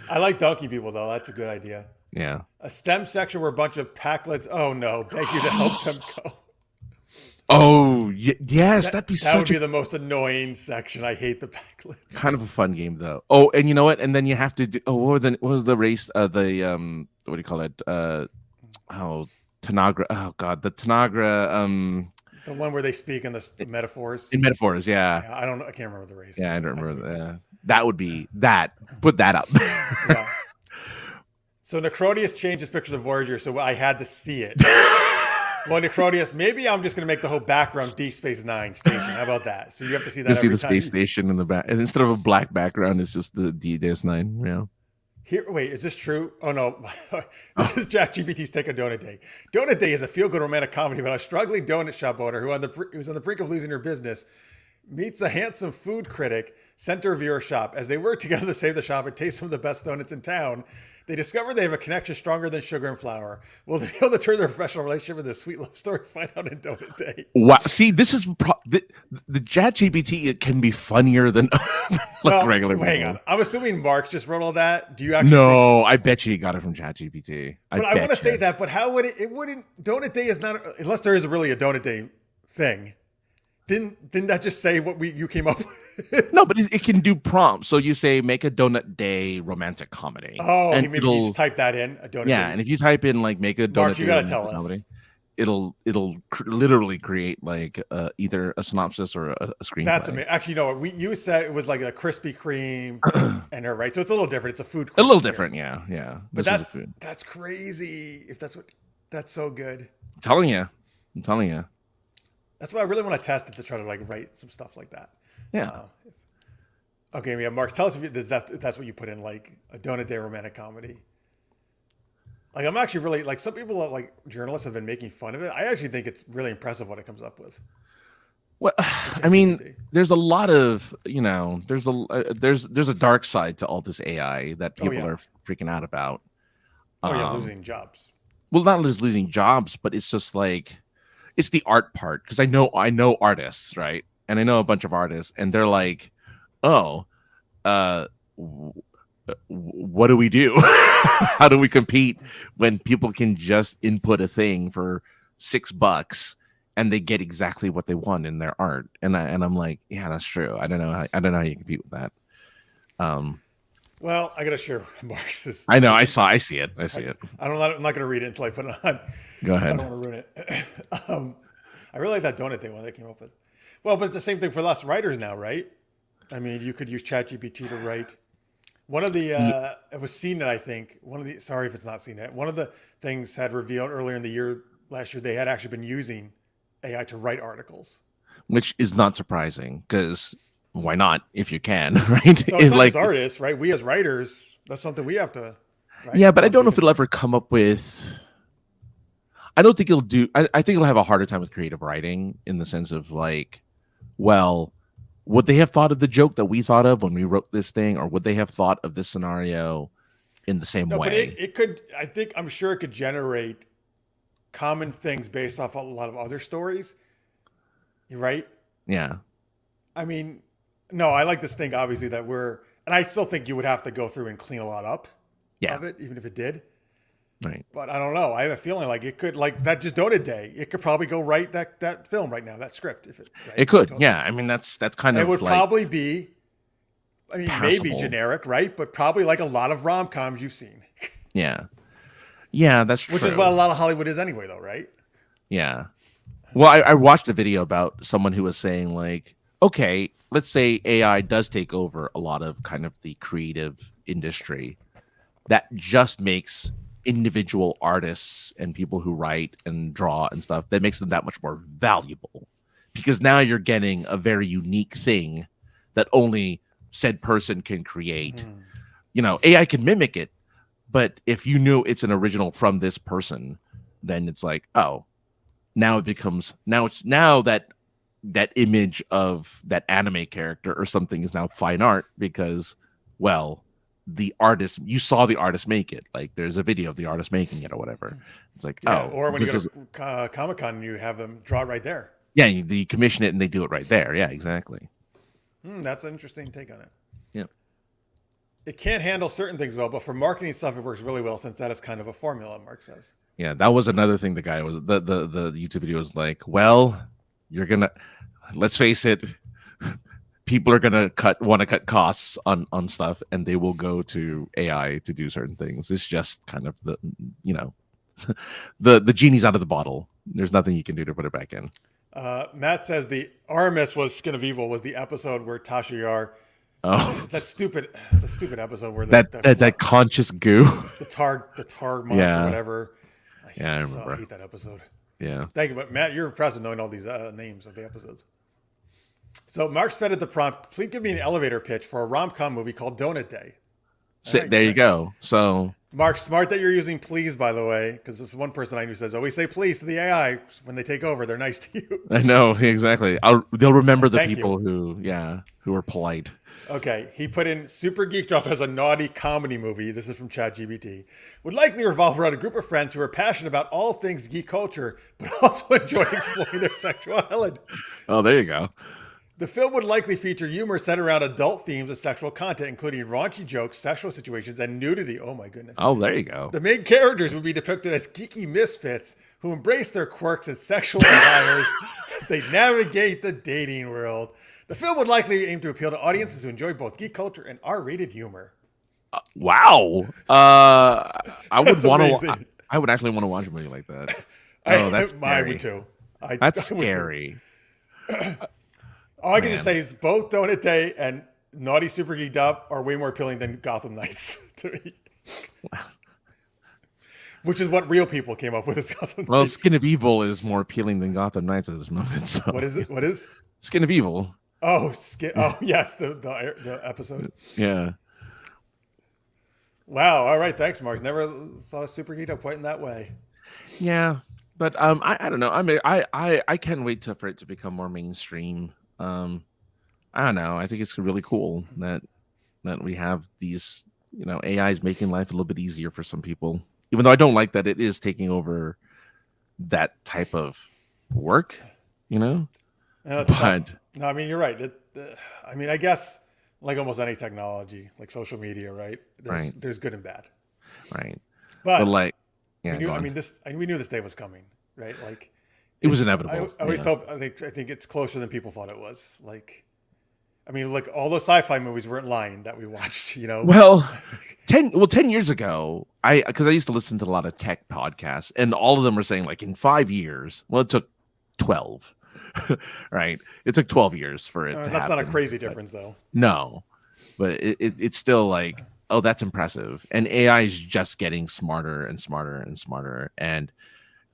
I like donkey people though. That's a good idea. Yeah. A STEM section where a bunch of Packlets. Oh no! Beg you to help them go. Oh yes, that would be the most annoying section. I hate the Packlets. Kind of a fun game though. Oh, and you know what? And then you have to do. Oh, what was the race? What do you call it? Tanagra. Oh God, the Tanagra. The one where they speak in the metaphors. In metaphors, yeah. I can't remember the race. Yeah, I don't remember. That would be that. Put that up there. Yeah. So Necrodius changed his pictures of Voyager, so I had to see it. Well, Necrodius, maybe I'm just going to make the whole background Deep Space Nine station. How about that? So you have to see that. You see the space station in the back, and instead of a black background, it's just the DS9. Yeah. Wait, is this true? Oh no, this is ChatGPT's take on Donut Day. Donut Day is a feel-good romantic comedy about a struggling donut shop owner who was on the brink of losing her business, meets a handsome food critic sent to review her shop. As they work together to save the shop and taste some of the best donuts in town, they discover they have a connection stronger than sugar and flour. Will they be able to turn their professional relationship into a sweet love story? Find out in Donut Day. Wow. See, this is the ChatGPT. It can be funnier than regular. Hang on. I'm assuming Mark just wrote all that. Do you actually? No, I bet you he got it from ChatGPT. But I want to say that. But how would it? It wouldn't. Donut Day is not unless there is really a Donut Day thing. Didn't that just say what you came up with? No, but it can do prompts. So you say make a Donut Day romantic comedy. Oh, and maybe you just type that in, a Donut Day. Yeah, and if you type in like make a Donut Mark, Day you got to tell us. comedy. it'll literally create like either a synopsis or a screenplay. That's amazing. Actually, no, you said it was like a Krispy Kreme, and right, so it's a little different. It's a food. A little different, yeah. But that's crazy. If that's so good. I'm telling you. That's what I really want to test, it to try to like write some stuff like that. Yeah. Okay, yeah, Mark, tell us if that's what you put in, like a donut day romantic comedy. Like, I'm actually really, like, some people, like journalists, have been making fun of it. I actually think it's really impressive what it comes up with. Well, I mean, there's a lot of, there's a dark side to all this AI that people are freaking out about. Losing jobs. Well, not just losing jobs, but it's just like, it's the art part. Because I know artists, right? And I know a bunch of artists, and they're like, oh, what do we do? How do we compete when people can just input a thing for $6 and they get exactly what they want in their art? And I'm like, yeah, that's true. I don't know how you compete with that. Well, I gotta share Mark's. I know. I see it. I'm not gonna read it until I put it on. Go ahead. I don't want to ruin it. I really like that donut day one they came up with. Well, but it's the same thing for us writers now, right? I mean, you could use ChatGPT to write. One of the it was CNET, I think. Sorry if it's not CNET. One of the things had revealed earlier in the year, last year, they had actually been using AI to write articles, which is not surprising because why not if you can, right? So it's not like, as artists, right? We as writers, that's something we have to. Right? Yeah, but I don't know if it'll ever come up with. I don't think it'll do. I think it'll have a harder time with creative writing in the sense of like, well, would they have thought of the joke that we thought of when we wrote this thing, or would they have thought of this scenario in the same way? But it could. I'm sure it could generate common things based off a lot of other stories. You're right. Yeah. I mean, no, I like this thing, obviously, and I still think you would have to go through and clean a lot up of it, even if it did. Right. But I don't know. I have a feeling like it could, like that just donut day. It could probably go write that film right now, that script. It could. Yeah. I mean, that's kind of. It would probably be, passable. Maybe generic, right? But probably like a lot of rom-coms you've seen. Yeah. Yeah, that's true. Which is what a lot of Hollywood is anyway, though, right? Yeah. Well, I watched a video about someone who was saying like, okay, let's say AI does take over a lot of kind of the creative industry. That just makes individual artists and people who write and draw and stuff, that makes them that much more valuable, because now you're getting a very unique thing that only said person can create. AI can mimic it, but if you knew it's an original from this person, then it's like, oh, now that image of that anime character or something is now fine art because, well, the artist, you saw the artist make it. Like there's a video of the artist making it or whatever. It's like, or when you go to Comic-Con, you have them draw it right there. Yeah, you commission it and they do it right there. Yeah, exactly. That's an interesting take on it. Yeah. It can't handle certain things well, but for marketing stuff, it works really well since that is kind of a formula, Mark says. Yeah, that was another thing the guy was, the YouTube video was like, well, let's face it, people are gonna want to cut costs on stuff, and they will go to AI to do certain things. It's just kind of the genie's out of the bottle. There's nothing you can do to put it back in. Matt says the Armis was Skin of Evil was the episode where Tasha Yar. Oh, it's a stupid episode where that conscious goo, the tar monster, whatever. I remember. I hate that episode. Yeah. Thank you, but Matt, you're impressive knowing all these names of the episodes. So Mark's fed at the prompt. Please give me an elevator pitch for a rom-com movie called Donut Day. There you go. So Mark, smart that you're using please, by the way, because this is one person I knew says always say please to the AI when they take over. They're nice to you. I know, exactly. They'll remember the people who are polite. Okay, he put in Super Geeked Up as a naughty comedy movie. This is from ChatGPT. Would likely revolve around a group of friends who are passionate about all things geek culture, but also enjoy exploring their sexuality. Oh, there you go. The film would likely feature humor set around adult themes of sexual content, including raunchy jokes, sexual situations, and nudity. Oh my goodness. Oh, there you go. The main characters would be depicted as geeky misfits who embrace their quirks and sexual desires as they navigate the dating world. The film would likely aim to appeal to audiences who enjoy both geek culture and R-rated humor. Wow. I would actually want to watch a movie like that. Oh, that's I would scary. too. That's I would too. scary. All I can just Man. say is both Donut Day and Naughty Super Geeked Up are way more appealing than Gotham Knights to me. Which is what real people came up with as Gotham Well, Knights. Skin of Evil is more appealing than Gotham Knights at this moment. So. What is it? What is? Skin of Evil. Oh, Oh, yes, the episode. Yeah. Wow. All right. Thanks, Mark. Never thought of Super Geeked Up quite in that way. Yeah, but I don't know. I mean, I can't wait for it to become more mainstream. I don't know. I think it's really cool that we have these, AIs making life a little bit easier for some people. Even though I don't like that it is taking over that type of work, No, But no, I mean you're right. I mean, I guess like almost any technology, like social media, right? There's good and bad. Right. But like, yeah, we knew this day was coming, right? Like it was inevitable. I always tell. I think it's closer than people thought it was. Like, I mean, look, all those sci-fi movies weren't lying that we watched. Well, 10 years ago, because I used to listen to a lot of tech podcasts, and all of them were saying like in 5 years. Well, it took 12. Right? It took 12 years for it to happen. That's not a crazy difference, though. No, but it's still like, oh, that's impressive. And AI is just getting smarter and smarter and smarter. And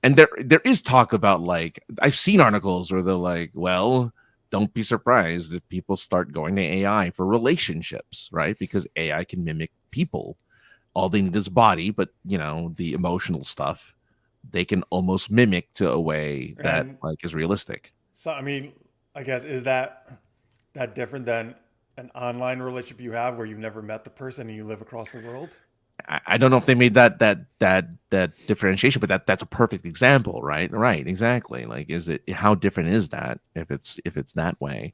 there is talk about, like, I've seen articles where they're like, well, don't be surprised if people start going to AI for relationships, right? Because AI can mimic people. All they need is body, but the emotional stuff they can almost mimic to a way that is realistic. So, I mean, I guess, is that different than an online relationship you have where you've never met the person and you live across the world? I don't know if they made that differentiation, but that's a perfect example, right? Right, exactly. Like, how different is that if it's that way?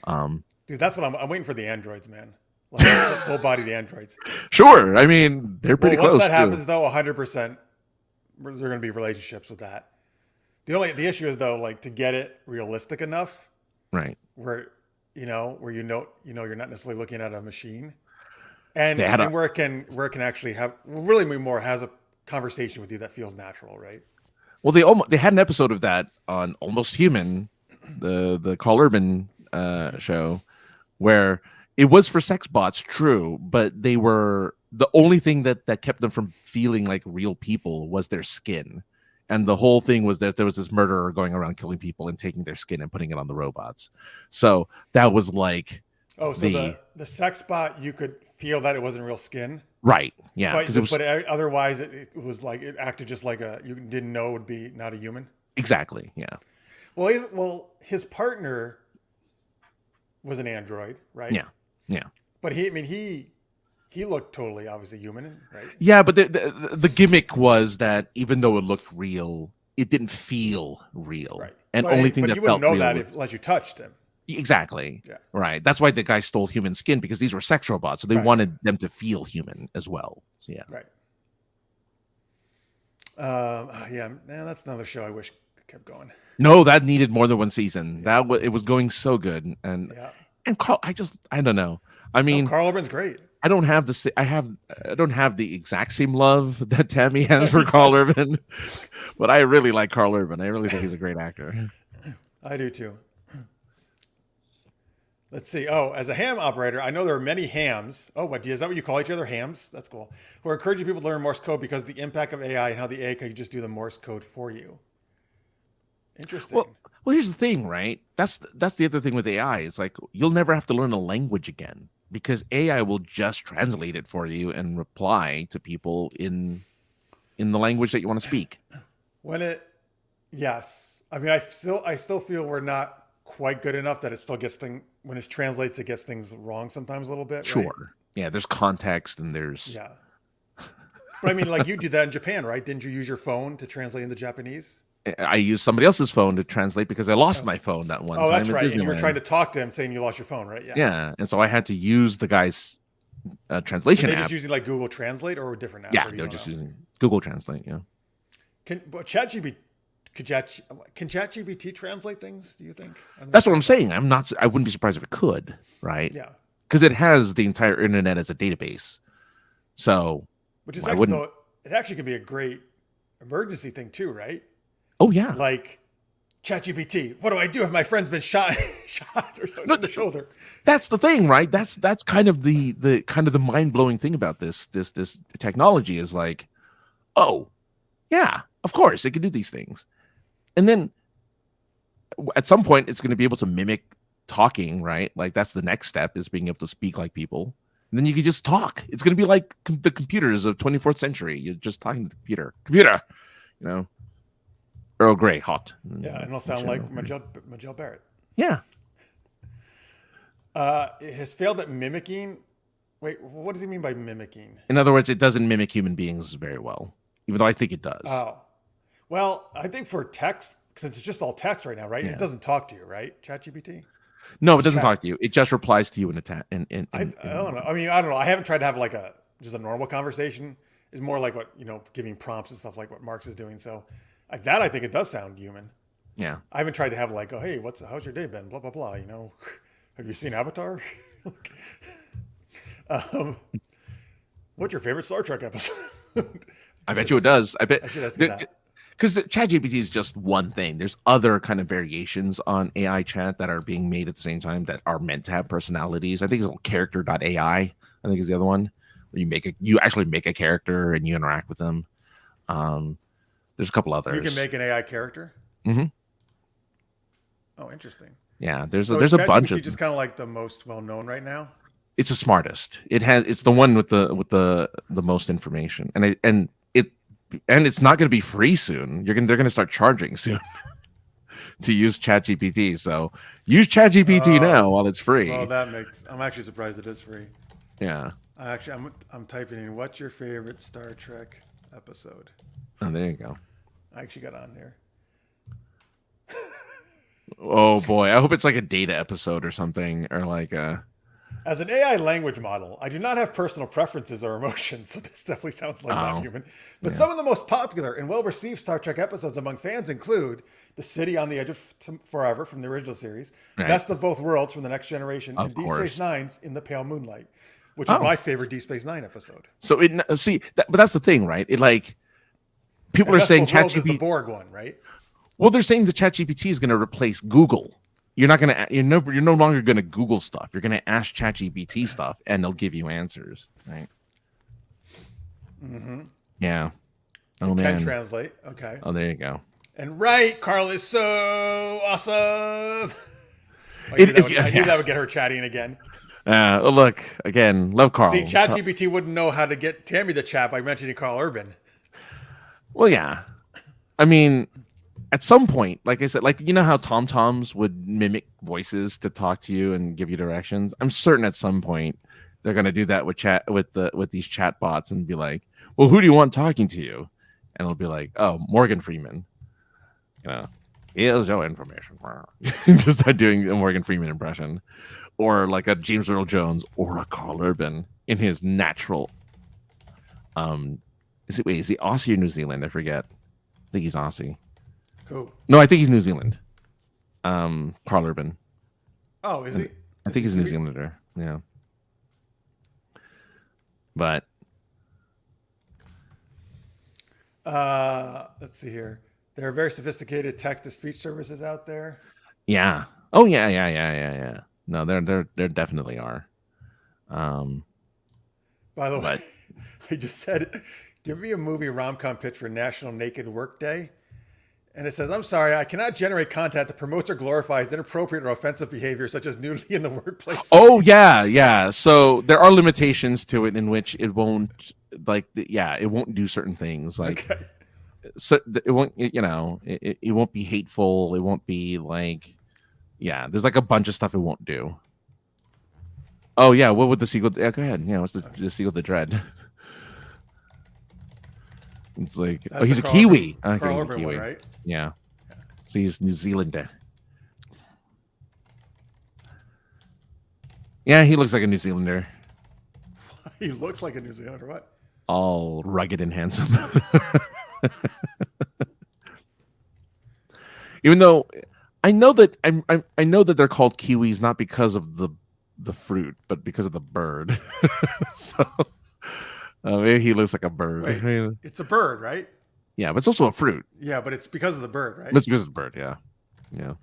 Dude, that's what I'm waiting for, the androids, man. Like full-bodied androids. Sure, I mean they're pretty close. Once that happens, though, 100%, there are going to be relationships with that. The issue is, though, like, to get it realistic enough, right? Where you're not necessarily looking at a machine, and where it can actually have really more has a conversation with you that feels natural, right? Well, they had an episode of that on Almost Human, the Carl Urban show, where it was for sex bots, true, but they were the only thing that kept them from feeling like real people was their skin. And the whole thing was that there was this murderer going around killing people and taking their skin and putting it on the robots. So that was like, the sex bot, you could feel that it wasn't real skin, right? Yeah, but otherwise it was like it acted just like you didn't know it would be not a human. Exactly. Yeah. Well, his partner was an android, right? Yeah. But he looked totally obviously human, right? Yeah, but the gimmick was that even though it looked real, it didn't feel real. Right. And only thing that you felt wouldn't know real that unless you touched him. Exactly. Yeah. Right. That's why the guy stole human skin, because these were sex robots, so they wanted them to feel human as well. So, yeah. Right. Yeah, man, that's another show I wish kept going. No, that needed more than one season. It was going so good, and Carl, I don't know. I mean, Carl Urban's great. I don't have the exact same love that Tammy has for Carl Urban, but I really like Carl Urban. I really think he's a great actor. I do too. Let's see. Oh, as a ham operator, I know there are many hams. Oh, is that what you call each other? Hams? That's cool. Who are encouraging people to learn Morse code because of the impact of AI and how the AI can just do the Morse code for you. Interesting. Well, here's the thing, right? That's the other thing with AI. It's like you'll never have to learn a language again because AI will just translate it for you and reply to people in the language that you want to speak. Yes. I mean, I still feel we're not quite good enough that it still gets when it translates, it gets things wrong sometimes a little bit. Sure. Right? Yeah. There's context and there's. Yeah. But I mean, like you do that in Japan, right? Didn't you use your phone to translate into Japanese? I used somebody else's phone to translate because I lost my phone that one time. Oh, that's right. And you were trying to talk to him saying you lost your phone, right? Yeah. Yeah. And so I had to use the guy's translation app. Were they just using like Google Translate or a different app? Yeah, they were just using Google Translate. Yeah. Can ChatGPT translate things? Do you think? That's what I'm saying. I wouldn't be surprised if it could, right? Yeah. Because it has the entire internet as a database. So, which is actually, it actually could be a great emergency thing too, right? Oh yeah. Like ChatGPT, what do I do if my friend's been shot or something No, in the shoulder? That's the thing, right? That's kind of the kind of the mind-blowing thing about this technology is like, oh, yeah, of course it can do these things. And then at some point it's going to be able to mimic talking, right? Like that's the next step, is being able to speak like people. And then you can just talk. It's going to be like the computers of 24th century. You're just talking to the computer, you know. Earl Grey, hot. Yeah, and it'll sound like Majel Barrett. Yeah. It has failed at mimicking. Wait, what does he mean by mimicking? In other words, it doesn't mimic human beings very well, even though I think it does. Oh, well, I think for text, because it's just all text right now, right? Yeah. It doesn't talk to you, right? ChatGPT? No, it doesn't talk to you. It just replies to you in a I don't know. I mean, I don't know. I haven't tried to have like just a normal conversation. It's more like what, giving prompts and stuff like what Marx is doing. So I think it does sound human. Yeah. I haven't tried to have like, oh, hey, how's your day been? Blah, blah, blah. Have you seen Avatar? What's your favorite Star Trek episode? I bet you it does. I bet. I should ask you that. Because ChatGPT is just one thing. There's other kind of variations on AI chat that are being made at the same time that are meant to have personalities. I think it's character.ai. I think is the other one where you actually make a character and you interact with them. There's a couple others. You can make an AI character? Mm-hmm. Oh, interesting. Yeah, there's So a bunch of. just kind of like the most well known right now. It's the smartest. It's the one with the most information, and it's not going to be free soon. They're going to start charging soon to use ChatGPT. So use ChatGPT now while it's free. Oh, I'm actually surprised it is free. Yeah. I'm typing in what's your favorite Star Trek episode. Oh, there you go. I actually got on there. Oh boy, I hope it's like a data episode or something, or like a. As an AI language model, I do not have personal preferences or emotions, so this definitely sounds like not human. But some of the most popular and well-received Star Trek episodes among fans include The City on the Edge of Forever from the original series, Best of Both Worlds from the Next Generation, and Deep Space Nine's In the Pale Moonlight, which is my favorite Deep Space Nine episode. So but that's the thing, right? It like people are saying ChatGPT is the Borg one, right? Well, they're saying the ChatGPT is going to replace Google. You're no longer going to Google stuff. You're going to ask ChatGPT stuff, and they'll give you answers, right? Mm-hmm. Yeah. Oh, man. Can translate. Okay. Oh, there you go. And Carl is so awesome. I knew that would get her chatting again. Look, again, love Carl. See, ChatGPT wouldn't know how to get Tammy to chat by mentioning Carl Urban. Well, yeah. I mean, at some point, like I said, like how TomToms would mimic voices to talk to you and give you directions. I'm certain at some point they're going to do that with these chat bots and be like, "Well, who do you want talking to you?" And it'll be like, "Oh, Morgan Freeman." Here's your information. Just start doing a Morgan Freeman impression, or like a James Earl Jones or a Carl Urban in his natural. Is he Aussie or New Zealand? I forget. I think he's Aussie. Who? No, I think he's New Zealand. Carl Urban. Oh, is he? I think he's a New Zealander. Yeah. But let's see here. There are very sophisticated text-to-speech services out there. Yeah. Oh yeah. No, there definitely are. By the way, I just said, give me a movie rom-com pitch for National Naked Work Day. And it says, I'm sorry, I cannot generate content that promotes or glorifies inappropriate or offensive behavior, such as nudity in the workplace. Oh, yeah. So there are limitations to it in which it won't, it won't do certain things. Like, okay. So it won't, it won't be hateful. It won't be like, there's like a bunch of stuff it won't do. Oh, yeah. What would the sequel? Yeah, go ahead. Yeah, what's the sequel to Dread? It's like, he's a Kiwi. Okay, he's a Kiwi, one, right? Yeah. So he's New Zealander. Yeah, he looks like a New Zealander. He looks like a New Zealander. What? All rugged and handsome. Even though I know that I know that they're called Kiwis not because of the fruit, but because of the bird. So maybe he looks like a bird. Wait, it's a bird, right? Yeah, but it's also a fruit. Yeah, but it's because of the bird, right? It's because of the bird. Yeah, yeah.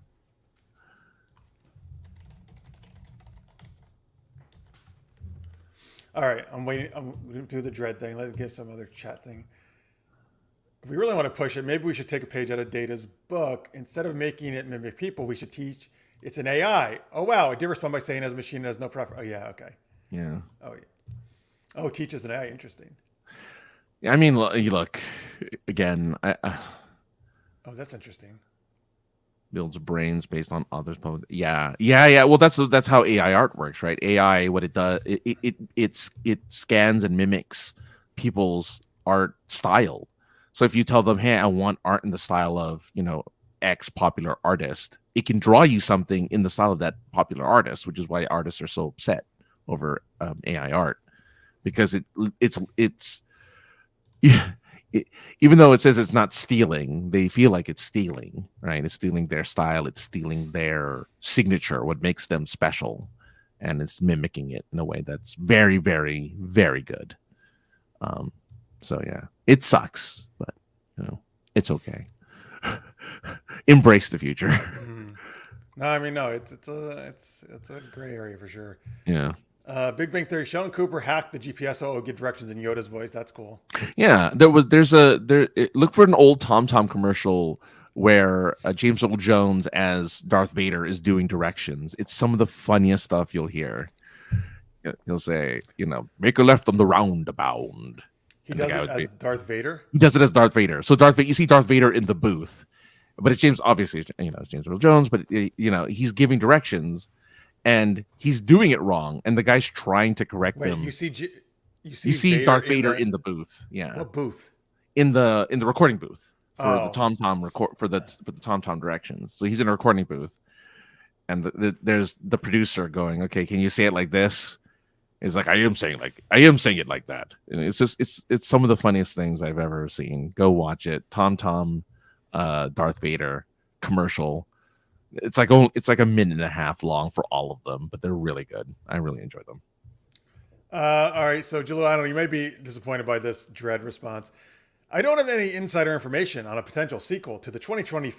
All right, I'm waiting. I'm going to do the dread thing. Let's give some other chat thing. If we really want to push it, maybe we should take a page out of Data's book. Instead of making it mimic people, we should teach it's an AI. Oh, wow. It did respond by saying as a machine, it has no preference. Oh, yeah. Okay. Yeah. Oh, yeah. Oh, teaches an AI. Interesting. I mean, you look again. Oh, that's interesting. Builds brains based on others. Yeah, yeah, yeah. Well, that's how AI art works, right? AI, what it does, it scans and mimics people's art style. So if you tell them, "Hey, I want art in the style of X popular artist," it can draw you something in the style of that popular artist, which is why artists are so upset over AI art, because it's yeah. Even though it says it's not stealing, they feel like it's stealing, right? It's stealing their style, it's stealing their signature, what makes them special, and it's mimicking it in a way that's very, very, very good. So yeah, it sucks, but it's okay. Embrace the future. No, I mean, no, it's a gray area for sure. Yeah. Big Bang Theory. Sheldon Cooper hacked the GPS to get directions in Yoda's voice. That's cool. Yeah, look for an old TomTom commercial where James Earl Jones as Darth Vader is doing directions. It's some of the funniest stuff you'll hear. He'll say, make a left on the roundabout. He does it as Darth Vader? He does it as Darth Vader. So you see Darth Vader in the booth, but it's James, obviously, it's James Earl Jones, but he's giving directions. And he's doing it wrong, and the guy's trying to correct him. You see Vader Darth Vader in the booth. Yeah. What booth? In the recording booth for the TomTom record for the TomTom directions. So he's in a recording booth, and there's the producer going, "Okay, can you say it like this?" It's like I am saying it like that. And it's just it's some of the funniest things I've ever seen. Go watch it. TomTom, Darth Vader commercial. It's like a minute and a half long for all of them, but they're really good. I really enjoy them. All right, so Jalil, I don't know, you may be disappointed by this dread response. I don't have any insider information on a potential sequel to the 2020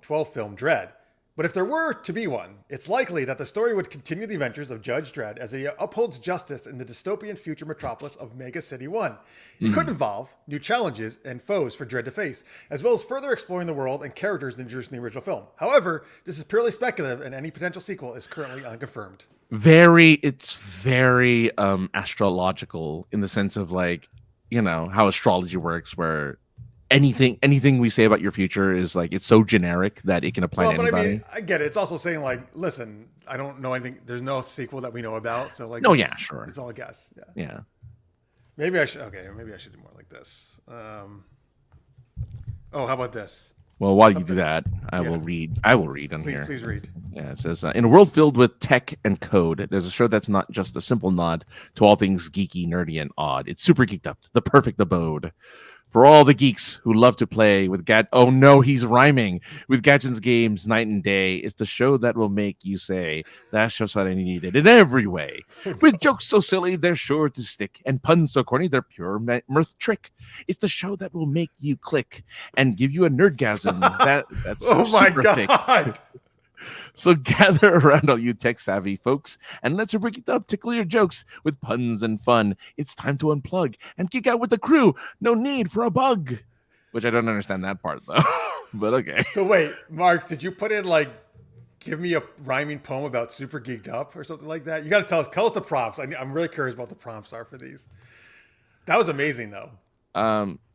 12 film Dread, but if there were to be one, it's likely that the story would continue the adventures of Judge Dredd as he upholds justice in the dystopian future metropolis of Mega City 1. It could involve new challenges and foes for Dredd to face, as well as further exploring the world and characters introduced in the original film. However, this is purely speculative, and any potential sequel is currently unconfirmed. It's very astrological in the sense of how astrology works, where anything we say about your future is it's so generic that it can apply to anybody. I mean, I get it. It's also saying listen, I don't know anything. There's no sequel that we know about. So yeah, sure. It's all a guess. Yeah. Yeah. Maybe I should do more like this. How about this? Well, while you do that, I will read on here. Please read. Yeah, it says, in a world filled with tech and code, there's a show that's not just a simple nod to all things geeky, nerdy, and odd. It's super geeked up, the perfect abode for all the geeks who love to play with oh no, he's rhyming with Gadget's games night and day. It's the show that will make you say, that's just what I needed in every way. With jokes so silly, they're sure to stick, and puns so corny, they're pure mirth trick. It's the show that will make you click and give you a nerdgasm. That's oh my god. Thick. So gather around, all you tech-savvy folks, and let's break it up, tickle your jokes with puns and fun. It's time to unplug and geek out with the crew. No need for a bug. Which I don't understand that part, though. But okay. So wait, Mark, did you put in give me a rhyming poem about super geeked up or something like that? You got to tell us the prompts. I'm really curious about the prompts are for these. That was amazing, though.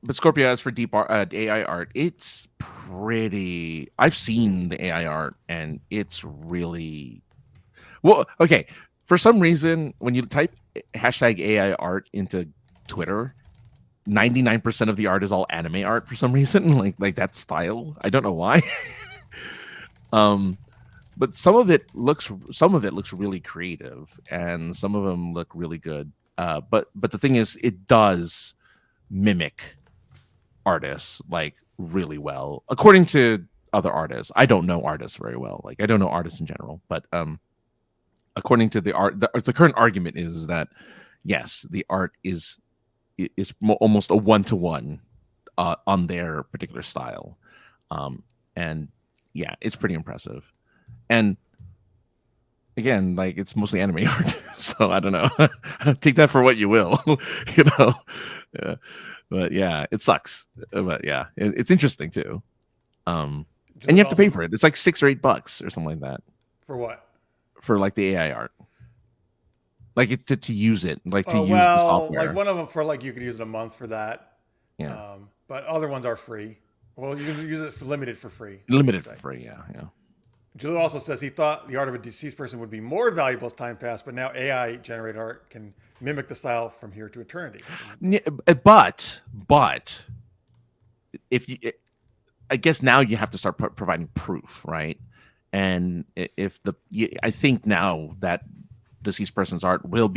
But Scorpio, as for deep AI art, it's pretty. I've seen the AI art, and it's really well. Okay, for some reason, when you type hashtag AI art into Twitter, 99% of the art is all anime art for some reason, like that style. I don't know why. But some of it looks really creative, and some of them look really good. But the thing is, it does mimic artists really well, according to other artists. I don't know artists very well. I don't know artists in general, but according to the current argument is that yes, the art is almost a 1-to-1 on their particular style. And yeah, it's pretty impressive. And again, like it's mostly anime art, so I don't know. Take that for what you will, you know. Yeah. But yeah, it sucks. But yeah, it's interesting too. And you have to pay for it. It's like $6 or $8 or something like that. For what? For like the AI art, like to use it, like to use the software. Like one of them for like you could use it a month for that. Yeah. But other ones are free. Well, you can use it for limited for free. Limited for free, yeah. Julio also says he thought the art of a deceased person would be more valuable as time passed, but now AI generated art can mimic the style from here to eternity. But if you, I guess now you have to start providing proof, right? And if I think now that deceased person's art will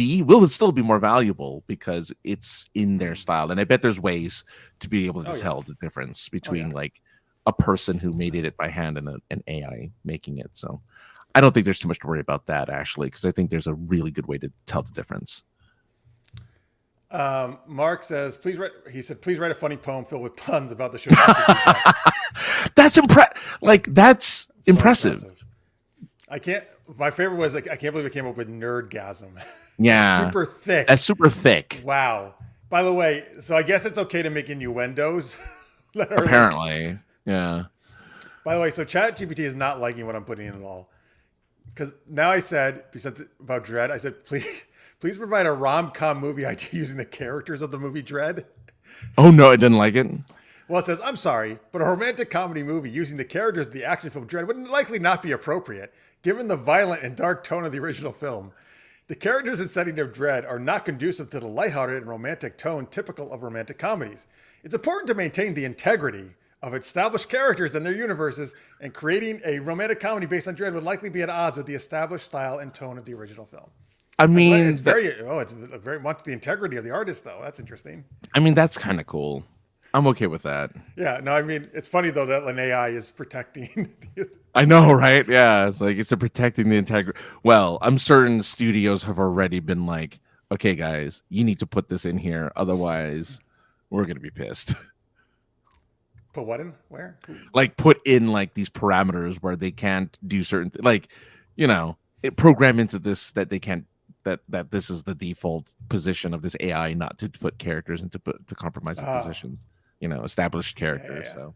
still be more valuable because it's in their style, and I bet there's ways to be able to tell the difference between like a person who made it by hand and an AI making it. So I don't think there's too much to worry about that actually, because I think there's a really good way to tell the difference. Mark says, please write a funny poem filled with puns about the show. That's impressive. My favorite was like, I can't believe it came up with nerdgasm. Yeah. Super thick. That's super thick. Wow. By the way, so I guess it's okay to make innuendos. Apparently. Yeah. By the way, so ChatGPT is not liking what I'm putting in at all. Because now I said, about Dredd, I said, please provide a rom-com movie idea using the characters of the movie Dredd. Oh, no, I didn't like it. Well, it says, I'm sorry, but a romantic comedy movie using the characters of the action film Dredd would likely not be appropriate, given the violent and dark tone of the original film. The characters and setting of Dredd are not conducive to the lighthearted and romantic tone typical of romantic comedies. It's important to maintain the integrity of established characters and their universes, and creating a romantic comedy based on Dredd would likely be at odds with the established style and tone of the original film. I mean, it's very much the integrity of the artist, though. That's interesting. I mean, that's kind of cool. I'm okay with that. Yeah, no, I mean, it's funny though that an AI is protecting. I know, right? Yeah, it's like it's protecting the integrity. Well, I'm certain studios have already been like, okay, guys, you need to put this in here, otherwise, we're gonna be pissed. Put what in? Where? Like put in like these parameters where they can't do certain like, you know, program into this that they can't that this is the default position of this AI, not to put characters into to compromise the positions. You know, established characters. Yeah. So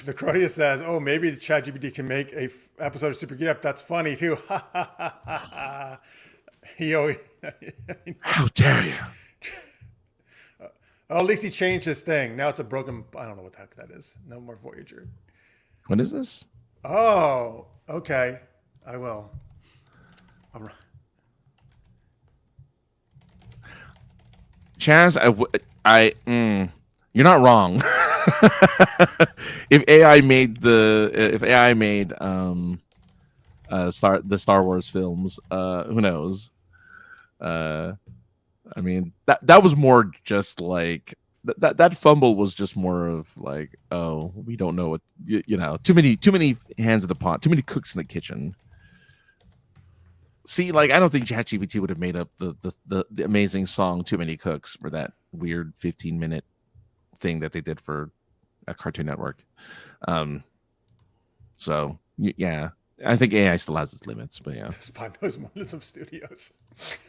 the Crotia says, "Oh, maybe the ChatGPT can make a episode of Super Geeked Up. That's funny too." How dare you? Oh, at least he changed his thing. Now it's a broken. I don't know what the heck that is. No more Voyager. What is this? Oh, okay. I will. Chaz, you're not wrong. If AI made the Star Wars films, who knows? I mean, that was more just like that fumble was just more of like, oh, we don't know what you know. Too many hands in the pot, too many cooks in the kitchen. See, like I don't think ChatGPT would have made up the amazing song "Too Many Cooks" for that weird 15-minute thing that they did for a Cartoon Network. So yeah, I think AI still has its limits, but yeah. This pod knows more than some studios.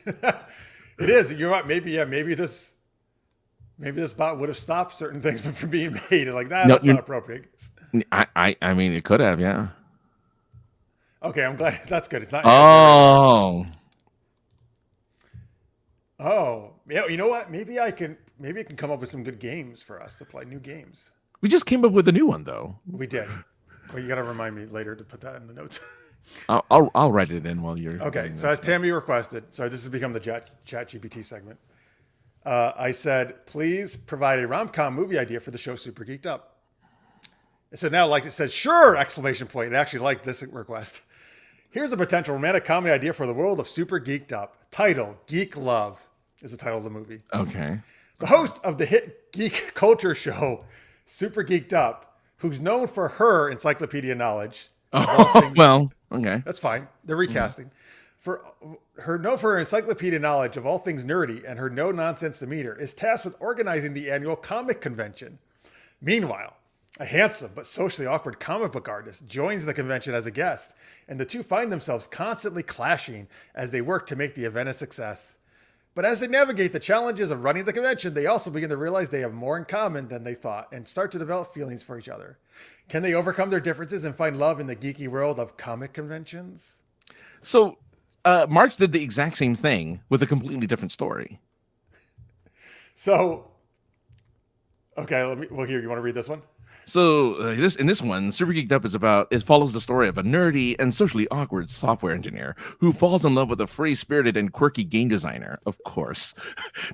It is. You're right. Maybe this bot would have stopped certain things from being made. Like that's not appropriate. I mean, it could have, yeah. Okay, I'm glad. That's good. It's not. Oh. Yeah. You know what? Maybe it can come up with some good games for us to play. New games. We just came up with a new one, though. We did. Well, you got to remind me later to put that in the notes. I'll write it in while you're. Okay. So as Tammy requested, sorry, this has become the ChatGPT segment. I said, please provide a rom-com movie idea for the show Super Geeked Up. So now, like it says, sure! Exclamation point. I actually like this request. Here's a potential romantic comedy idea for the world of Super Geeked Up. Title: Geek Love is the title of the movie. Okay. The host of the hit geek culture show Super Geeked Up, who's known for her encyclopedia knowledge. Oh, well, okay. That's fine. They're recasting. For her encyclopedia knowledge of all things nerdy and her no-nonsense demeanor, is tasked with organizing the annual comic convention. Meanwhile, a handsome but socially awkward comic book artist joins the convention as a guest, and the two find themselves constantly clashing as they work to make the event a success. But as they navigate the challenges of running the convention, they also begin to realize they have more in common than they thought and start to develop feelings for each other. Can they overcome their differences and find love in the geeky world of comic conventions? So Marx did the exact same thing with a completely different story. So, okay, here, you want to read this one? So in this one, Super Geeked Up it follows the story of a nerdy and socially awkward software engineer who falls in love with a free-spirited and quirky game designer, of course.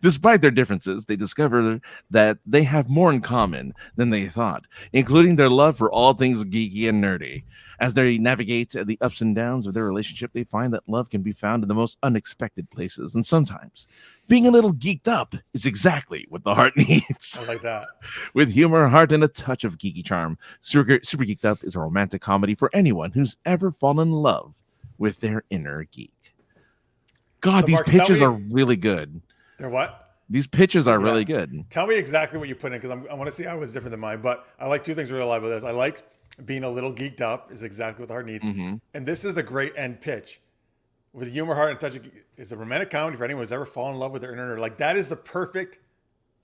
Despite their differences, they discover that they have more in common than they thought, including their love for all things geeky and nerdy. As they navigate the ups and downs of their relationship, they find that love can be found in the most unexpected places, and sometimes being a little geeked up is exactly what the heart needs. I like that. With humor, heart, and a touch of geeky charm, Super Geeked Up is a romantic comedy for anyone who's ever fallen in love with their inner geek. God, these pitches are really good. They're what? These pitches are really good. Tell me exactly what you put in, because I want to see how it's different than mine. But I like two things really about this. I like being a little geeked up is exactly what the heart needs. Mm-hmm. And this is the great end pitch. With humor, heart, and touch of geek. It's a romantic comedy for anyone who's ever fallen in love with their inner. Like, that is the perfect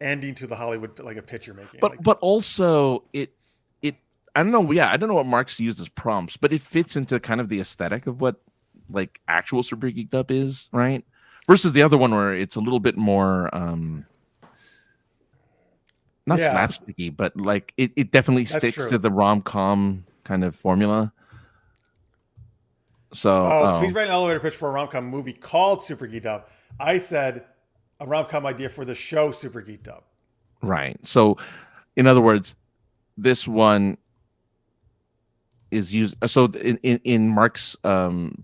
ending to the Hollywood, like a pitch you're making. But also it I don't know. Yeah, I don't know what Marx used as prompts, but it fits into kind of the aesthetic of what like actual Super Geeked Up is, right? Versus the other one where it's a little bit more not slapsticky, but like it definitely sticks to the rom-com kind of formula. So please write an elevator pitch for a rom-com movie called Super Geeked Up. I said a rom-com idea for the show Super Geeked Up. Right. So in other words, this one is used. So in Mark's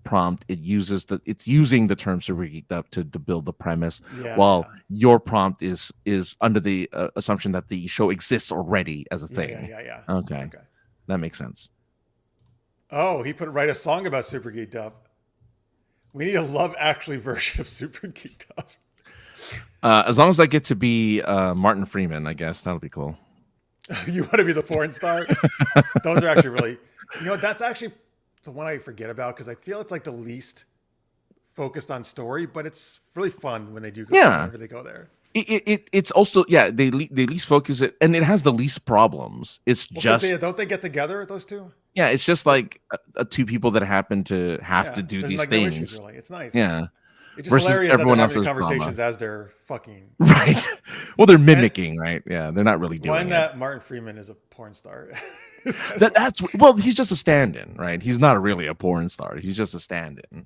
prompt, it's using the term Super Geeked Up to build the premise, while your prompt is under the assumption that the show exists already as a thing. Yeah. Okay. That makes sense. Oh, he write a song about Super Geeked Up. We need a Love Actually version of Super Geeked Up. As long as I get to be Martin Freeman, I guess that'll be cool. You want to be the porn star? Those are actually really, that's actually the one I forget about, because I feel it's like the least focused on story, but it's really fun when they do go whenever they go there. It's also they least focus it, and it has the least problems. It's don't they get together, those two? Yeah, it's just like two people that happen to have to do these like things. No issues, really. It's nice. Yeah. It's just hilarious that they're having conversations as they're fucking. Right. Well, they're mimicking, right? Yeah, they're not really doing it. That Martin Freeman is a porn star. He's just a stand-in, right? He's not really a porn star. He's just a stand-in.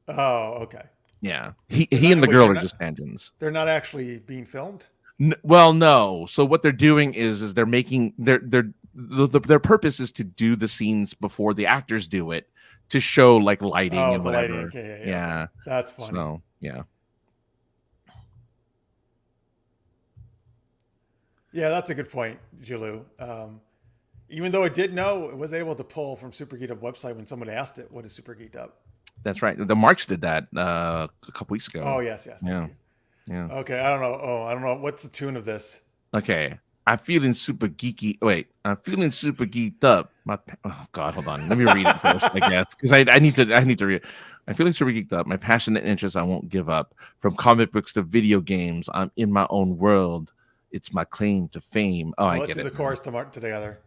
Oh, okay. Yeah. He and the girl are just stand-ins. They're not actually being filmed? No. So what they're doing is they're making their purpose is to do the scenes before the actors do it, to show like lighting and whatever. Lighting. Okay, yeah. That's funny. So, yeah. Yeah, that's a good point, Julu. Even though it did know, it was able to pull from Super Geeked Up website when someone asked it, what is Super Geeked Up? That's right. The Marks did that a couple weeks ago. Oh, yes. Yeah. Okay, I don't know. What's the tune of this? Okay. I'm feeling super geeky. Wait, I'm feeling super geeked up. Oh God, hold on. Let me read it first, I guess, because I need to read it. I'm feeling super geeked up. My passionate interest I won't give up. From comic books to video games, I'm in my own world. It's my claim to fame. Oh, I get it. Let's do the chorus together.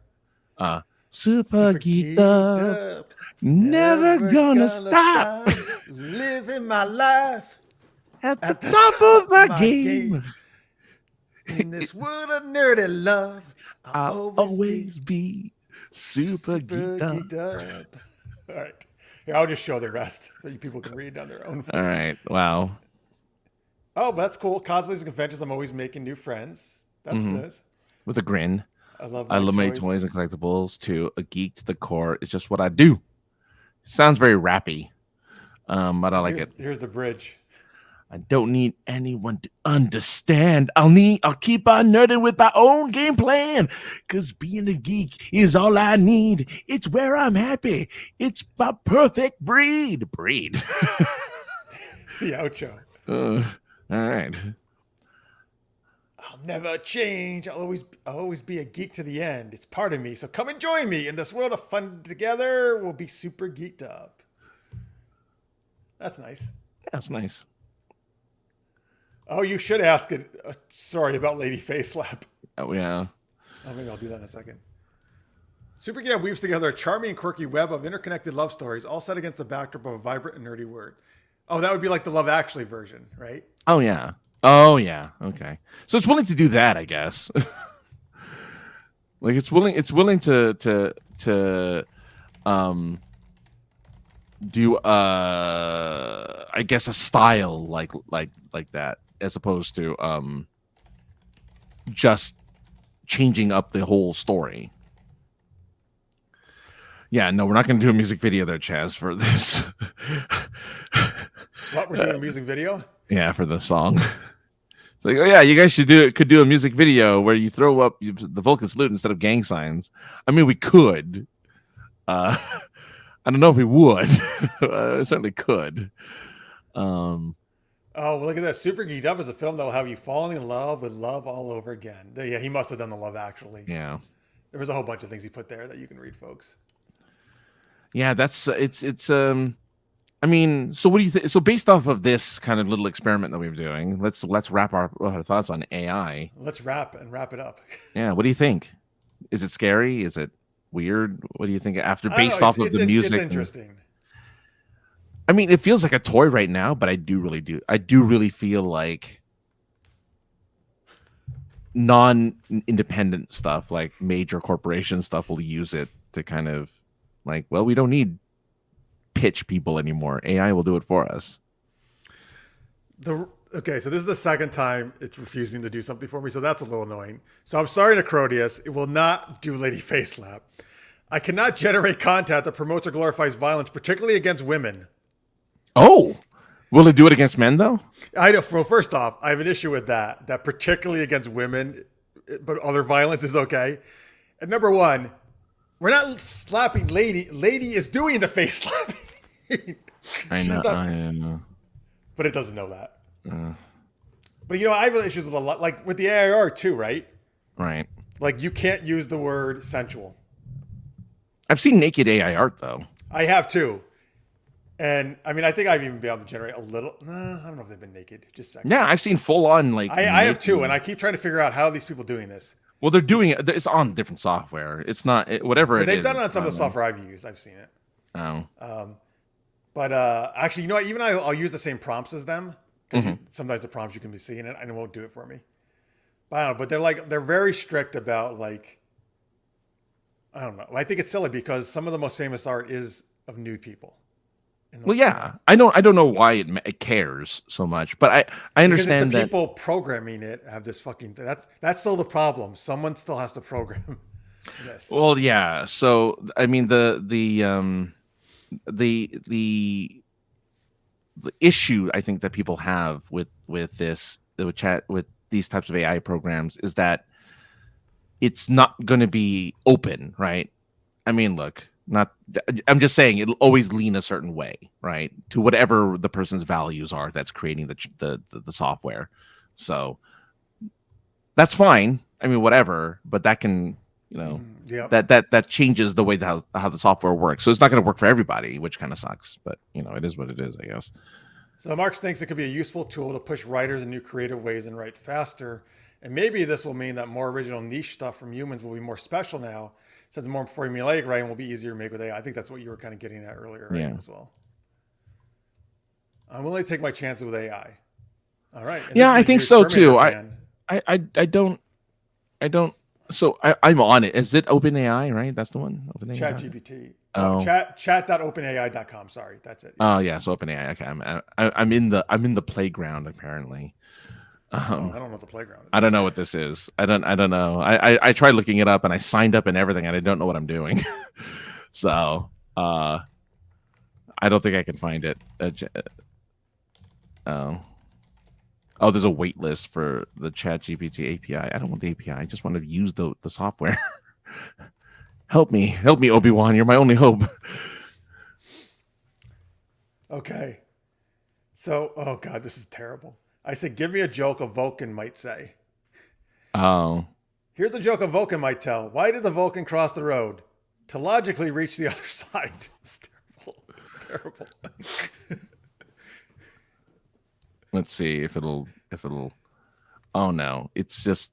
Super geeked up, never gonna stop. Living my life at the top of my game. In this world of nerdy love, I'll always be super geeked up. All right. Here, I'll just show the rest so you people can read on their own. All right. Wow. Oh, but that's cool. Cosplays and conventions, I'm always making new friends. That's this. With a grin. I love my toys and collectibles too. A geek to the core. It's just what I do. Sounds very rappy. But I like it. Here's the bridge. I don't need anyone to understand. I'll keep on nerding with my own game plan. Cause being a geek is all I need. It's where I'm happy. It's my perfect breed. The outro. All right. I'll never change. I'll always be a geek to the end. It's part of me. So come and join me in this world of fun together. We'll be super geeked up. That's nice. That's nice. Oh, you should ask it. Sorry about Lady Face Slap. Oh yeah. Oh, maybe I'll do that in a second. Super Geeked Up weaves together a charming and quirky web of interconnected love stories, all set against the backdrop of a vibrant and nerdy word. Oh, that would be like the Love Actually version, right? Oh yeah. Oh yeah. Okay. So it's willing to do that, I guess. Like it's willing to do I guess a style like that, as opposed to just changing up the whole story. Yeah, no, we're not going to do a music video there, Chaz, for this. What, we're doing a music video? Yeah, for the song. It's like, oh yeah, you guys could do a music video where you throw up the Vulcan salute instead of gang signs. I mean, we could. I don't know if we would. I certainly could. Oh, well, look at this. Super Geeked Up is a film that will have you falling in love with love all over again. Yeah, he must have done the Love Actually. Yeah. There was a whole bunch of things he put there that you can read, folks. Yeah, that's it's. I mean, so what do you think? So based off of this kind of little experiment that we're doing, let's wrap our thoughts on AI. Let's wrap it up. Yeah, what do you think? Is it scary? Is it weird? What do you think after I don't based know, off of the music? It's interesting. I mean, it feels like a toy right now, but I do really feel like non-independent stuff, like major corporation stuff, will use it to kind of like, well, we don't need pitch people anymore. AI will do it for us. Okay, so this is the second time it's refusing to do something for me, so that's a little annoying. So I'm sorry to Crodius. It will not do Lady Face Slap. I cannot generate content that promotes or glorifies violence, particularly against women. Oh, will it do it against men though? I know. Well, first off, I have an issue with that particularly against women, but other violence is okay. And number one, we're not slapping Lady. Lady is doing the face slapping. I know. But it doesn't know that. But you know, I have issues with a lot, like with the AIR too, right? Right. Like you can't use the word sensual. I've seen naked AI art though. I have too. And I mean, I think I've even been able to generate a little. Nah, I don't know if they've been naked. Just sex. Yeah, I've seen full on like. I have too, and I keep trying to figure out how are these people doing this. Well, they're doing it. It's on different software. It's not whatever it is. They've done it on some of the software I've used. I've seen it. Oh. But actually, you know what? Even I'll use the same prompts as them because sometimes the prompts you can be seeing it and it won't do it for me. But I don't know. But they're very strict about like. I don't know. I think it's silly because some of the most famous art is of nude people. Well, yeah, I don't know why it cares so much, but I understand because that people programming it have this fucking thing. That's still the problem. Someone still has to program this. Well, yeah. So I mean the issue I think that people have with these types of AI programs is that it's not going to be open, right? I mean, look. I'm just saying it'll always lean a certain way, right, to whatever the person's values are that's creating the software. So that's fine. I mean, whatever, but that can, you know, that changes the way how the software works. So it's not going to work for everybody, which kind of sucks. But you know, it is what it is, I guess. So Marx thinks it could be a useful tool to push writers in new creative ways and write faster. And maybe this will mean that more original niche stuff from humans will be more special now. Since more formulaic writing will be easier to make with AI. I think that's what you were kind of getting at earlier, right? Yeah. As well. I'm willing to take my chances with AI. All right. And yeah, I think so too. I don't. So I'm on it. Is it OpenAI? Right, that's the one. OpenAI. ChatGPT. Oh, chat.openai.com. Sorry, that's it. Oh yeah, so OpenAI. Okay, I'm in the playground apparently. I don't know what the playground is. I don't know what this is. I don't know. I tried looking it up and I signed up and everything and I don't know what I'm doing. So I don't think I can find it. Oh, there's a wait list for the ChatGPT API. I don't want the API. I just want to use the software. Help me, Obi-Wan. You're my only hope. Okay. So, oh God, this is terrible. I said, give me a joke a Vulcan might say. Oh, Here's a joke a Vulcan might tell. Why did the Vulcan cross the road? To logically reach the other side. It's terrible. It's terrible. let's see if it'll. Oh no, it's just.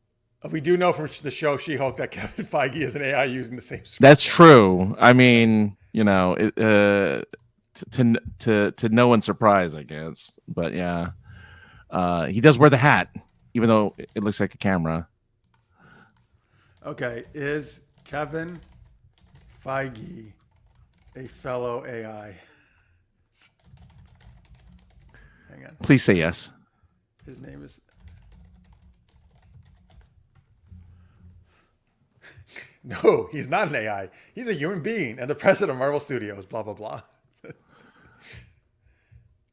We do know from the show She-Hulk that Kevin Feige is an AI using the same script. That's true. I mean, you know, to no one's surprise, I guess. But yeah, he does wear the hat, even though it looks like a camera. Okay, is Kevin Feige a fellow AI? Hang on. Please say yes. His name is... No, he's not an AI. He's a human being and the president of Marvel Studios, blah, blah, blah.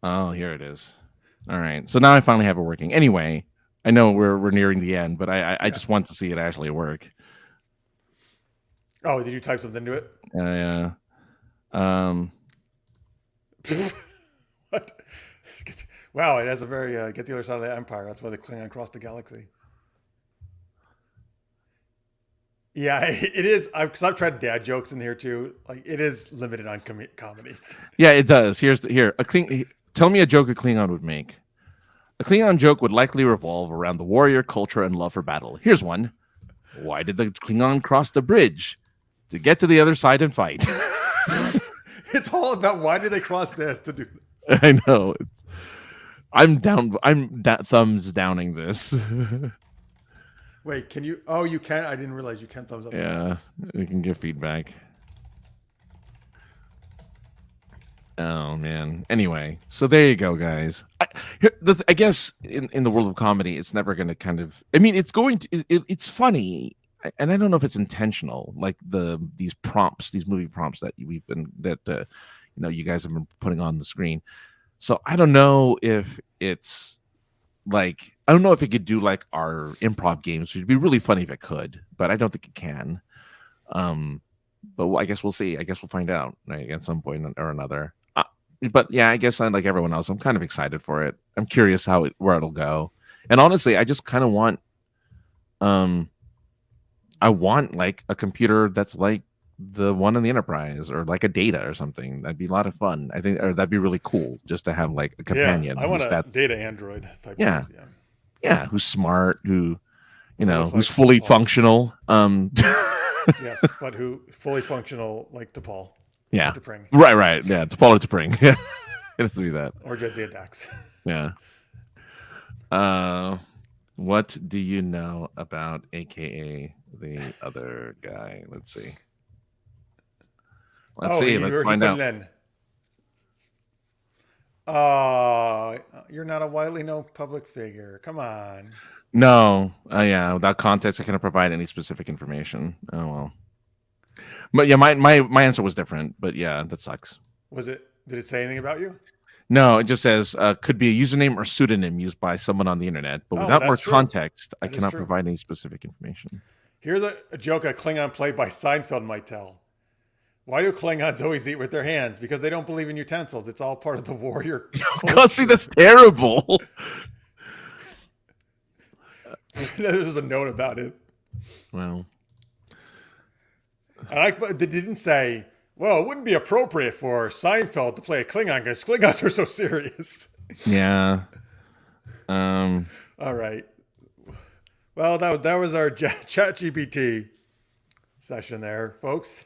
Oh, here it is. All right. So now I finally have it working. Anyway, I know we're nearing the end, but I just want to see it actually work. Oh, did you type something into it? Yeah. What? Wow, it has a very get the other side of the empire. That's why the Klingon crossed the galaxy. Yeah, it is. Because I've tried dad jokes in here too. Like it is limited on comedy. Yeah, it does. Here. Tell me a joke a Klingon would make. A Klingon joke would likely revolve around the warrior culture and love for battle. Here's one. Why did the Klingon cross the bridge? To get to the other side and fight. It's all about why did they cross this to do this? I know. I'm thumbs downing this. Wait, can you? Oh, you can. I didn't realize you can thumbs up. Yeah, we can give feedback. Oh man. Anyway, so there you go, guys. I guess in the world of comedy, it's never going to kind of. I mean, it's going to. It's funny, and I don't know if it's intentional. Like these prompts, these movie prompts that you guys have been putting on the screen. So I don't know if it's like I don't know if it could do like our improv games, which would be really funny if it could, but I don't think it can. But I guess we'll see. I guess we'll find out right, at some point or another. But yeah, I guess like everyone else, I'm kind of excited for it. I'm curious where it'll go. And honestly, I just kind of want, I want like a computer that's like the one in the Enterprise or like a Data or something. That'd be a lot of fun. I think, or that'd be really cool just to have like a companion. Yeah, I want a Data android type. Yeah, yeah, who's smart, who's like fully functional. Yes, but who fully functional like DePaul. Yeah. T'Pring. Right. Yeah, DePaul or T'Pring. Yeah, it has to be that. Or Jadzia Dax. Yeah. What do you know about AKA the other guy? Let's see. Let's find out. You're not a widely known public figure. Come on. No. Yeah. Without context, I cannot provide any specific information. Oh well. But yeah, my answer was different. But yeah, that sucks. Did it say anything about you? No, it just says could be a username or pseudonym used by someone on the internet. But without more context, I cannot provide any specific information. Here's a joke a Klingon played by Seinfeld might tell. Why do Klingons always eat with their hands? Because they don't believe in utensils. It's all part of the warrior. God, see, that's terrible. There's a note about it. Well. They didn't say, well, it wouldn't be appropriate for Seinfeld to play a Klingon because Klingons are so serious. Yeah. All right. Well, that was our ChatGPT session there, folks.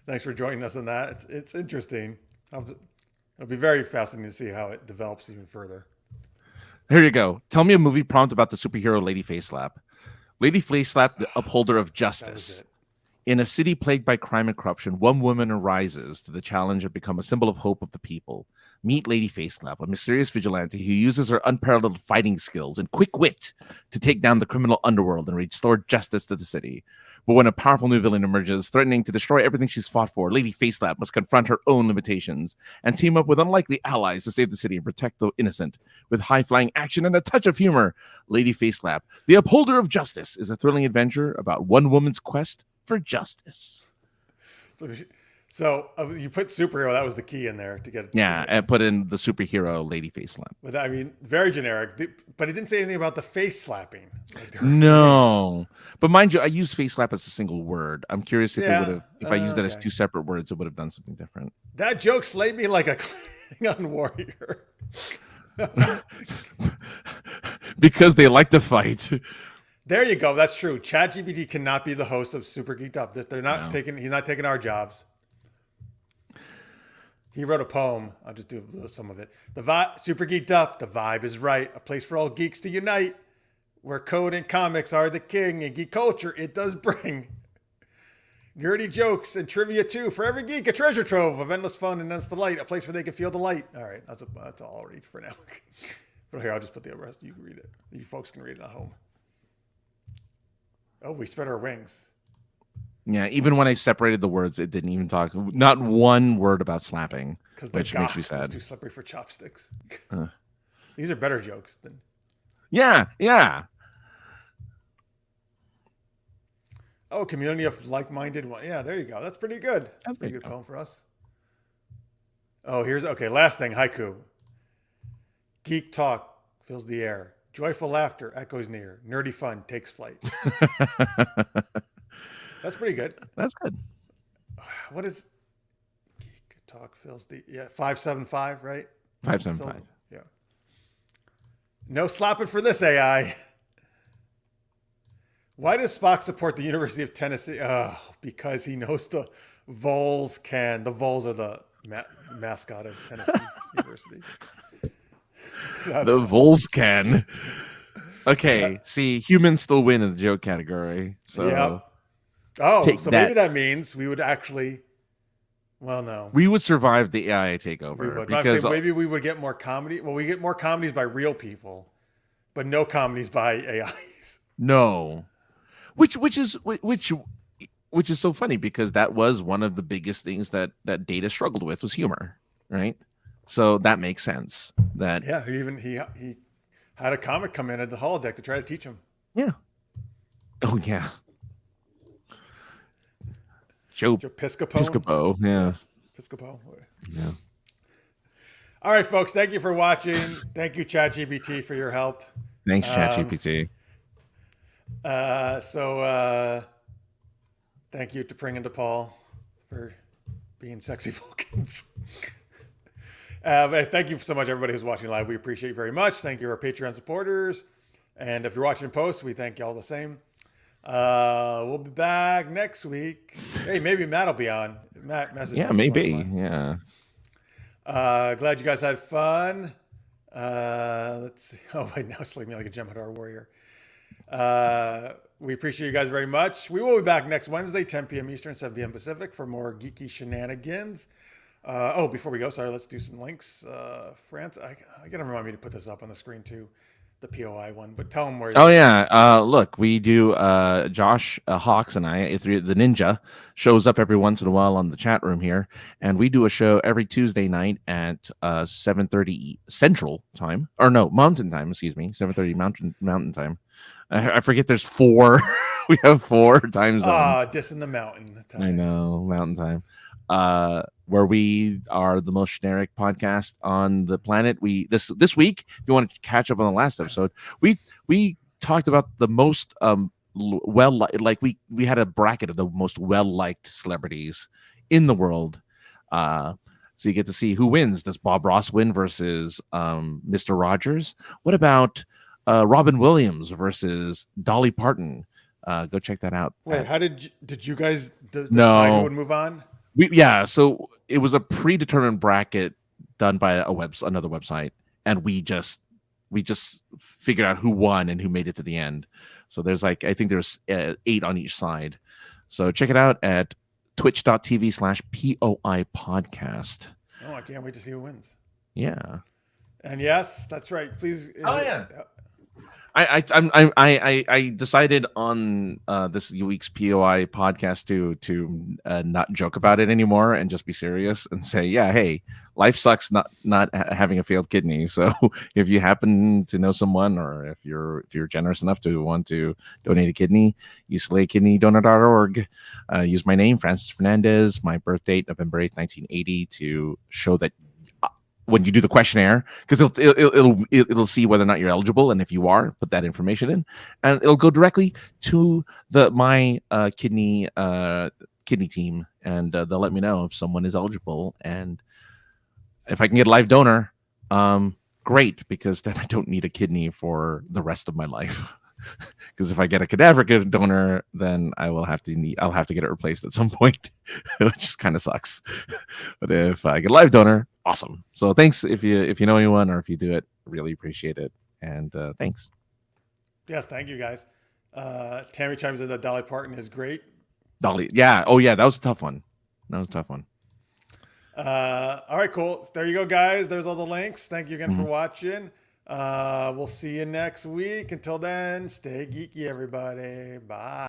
Thanks for joining us on that. It's interesting. It'll be very fascinating to see how it develops even further. Here you go. Tell me a movie prompt about the superhero Lady Faceslap. Lady Faceslap, the upholder of justice. In a city plagued by crime and corruption, one woman arises to the challenge of become a symbol of hope of the people. Meet Lady Faceslap, a mysterious vigilante who uses her unparalleled fighting skills and quick wit to take down the criminal underworld and restore justice to the city. But when a powerful new villain emerges, threatening to destroy everything she's fought for, Lady Faceslap must confront her own limitations and team up with unlikely allies to save the city and protect the innocent. With high-flying action and a touch of humor, Lady Faceslap, the upholder of justice, is a thrilling adventure about one woman's quest for justice. So you put superhero. That was the key in there to get. Yeah, and put in the superhero lady face slap. But I mean, very generic. But he didn't say anything about the face slapping. Like No, but mind you, I use face slap as a single word. I'm curious if it would have, if I used that as okay. two separate words, it would have done something different. That joke slayed me like a Klingon warrior. Because they like to fight. There you go. That's true. ChatGPT cannot be the host of Super Geeked Up. They're not taking. He's not taking our jobs. He wrote a poem. I'll just do some of it. The vibe, Super Geeked Up. The vibe is right. A place for all geeks to unite, where code and comics are the king, and geek culture it does bring. Nerdy jokes and trivia too. For every geek, a treasure trove of endless fun and endless delight. A place where they can feel the light. All right, that's all I'll read for now. But here, I'll just put the rest. You can read it. You folks can read it at home. Oh, we spread our wings. Yeah, even when I separated the words, it didn't even talk. Not one word about slapping, which makes me sad. It's too slippery for chopsticks. These are better jokes than. Yeah. Oh, community of like-minded one. Yeah, there you go. That's pretty good. That's pretty good go. poem for us. Oh, last thing, haiku. Geek talk fills the air. Joyful laughter echoes near. Nerdy fun takes flight. That's pretty good. That's good. What is geek talk fills the 575, right? 575. Yeah. No slapping for this AI. Why does Spock support the University of Tennessee? Oh, because he knows the voles can. The voles are the mascot of Tennessee University. The voles can. Okay, see, humans still win in the joke category. So yeah. Oh, so that. maybe that means we would actually. Well, no. We would survive the AI takeover. We would. Because maybe we would get more comedy. Well, we get more comedies by real people, but no comedies by AIs. No. Which is so funny because that was one of the biggest things that Data struggled with was humor, right? So that makes sense. That he had a comic come in at the holodeck to try to teach him. Yeah. Oh yeah. Joe Piscopo. Yeah. Piscopo. Yeah. All right, folks. Thank you for watching. Thank you, ChatGPT, for your help. Thanks, ChatGPT. Thank you to Pring and to Paul for being sexy Vulcans. But thank you so much, everybody who's watching live. We appreciate you very much. Thank you, our Patreon supporters. And if you're watching in post, we thank you all the same. We'll be back next week. Hey, maybe Matt will be on. Matt messaged me. Yeah, maybe. Yeah. Glad you guys had fun. Let's see. Oh, wait, now it's like me like a Jem'Hadar warrior. We appreciate you guys very much. We will be back next Wednesday, 10 p.m. Eastern, 7 p.m. Pacific for more geeky shenanigans. Before we go, sorry, let's do some links. France, I gotta remind me to put this up on the screen too, the POI one, but tell them where. Oh yeah, look, we do. Josh Hawks and I, the ninja, shows up every once in a while on the chat room here, and we do a show every Tuesday night at 7:30 Central Time, or no, Mountain Time. Excuse me, 7:30 Mountain Time. I forget. There's 4. We have 4 time zones. Dissing the mountain time. I know, Mountain Time. Where we are the most generic podcast on the planet. We this week, if you want to catch up on the last episode, we talked about the most we had a bracket of the most well-liked celebrities in the world. So you get to see who wins. Does Bob Ross win versus Mr. Rogers? What about Robin Williams versus Dolly Parton? Go check that out. Wait, how did you guys decide who would move on? So it was a predetermined bracket done by another website, and we just figured out who won and who made it to the end. So there's I think there's 8 on each side. So check it out at twitch.tv/POI podcast. Oh, I can't wait to see who wins. Yeah. And yes, that's right. Please. Oh yeah. I decided on this week's POI podcast to not joke about it anymore and just be serious and say, yeah, hey, life sucks not having a failed kidney. So if you happen to know someone, or if you're generous enough to want to donate a kidney, use slaykidneydonor.org. Use my name, Francis Fernandez, my birth date, November 8th, 1980, to show that when you do the questionnaire, because it'll see whether or not you're eligible, and if you are, put that information in, and it'll go directly to my kidney team, and they'll let me know if someone is eligible, and if I can get a live donor, great, because then I don't need a kidney for the rest of my life. Because if I get a cadaver donor, then I'll have to get it replaced at some point, which kind of sucks. But if I get a live donor, awesome. So thanks if you know anyone, or if you do it, really appreciate it. And thanks. Yes, thank you guys. Tammy chimes in that Dolly Parton is great. Dolly, yeah. Oh yeah, that was a tough one. All right, cool. So there you go, guys. There's all the links. Thank you again for watching. We'll see you next week. Until then, stay geeky, everybody. Bye.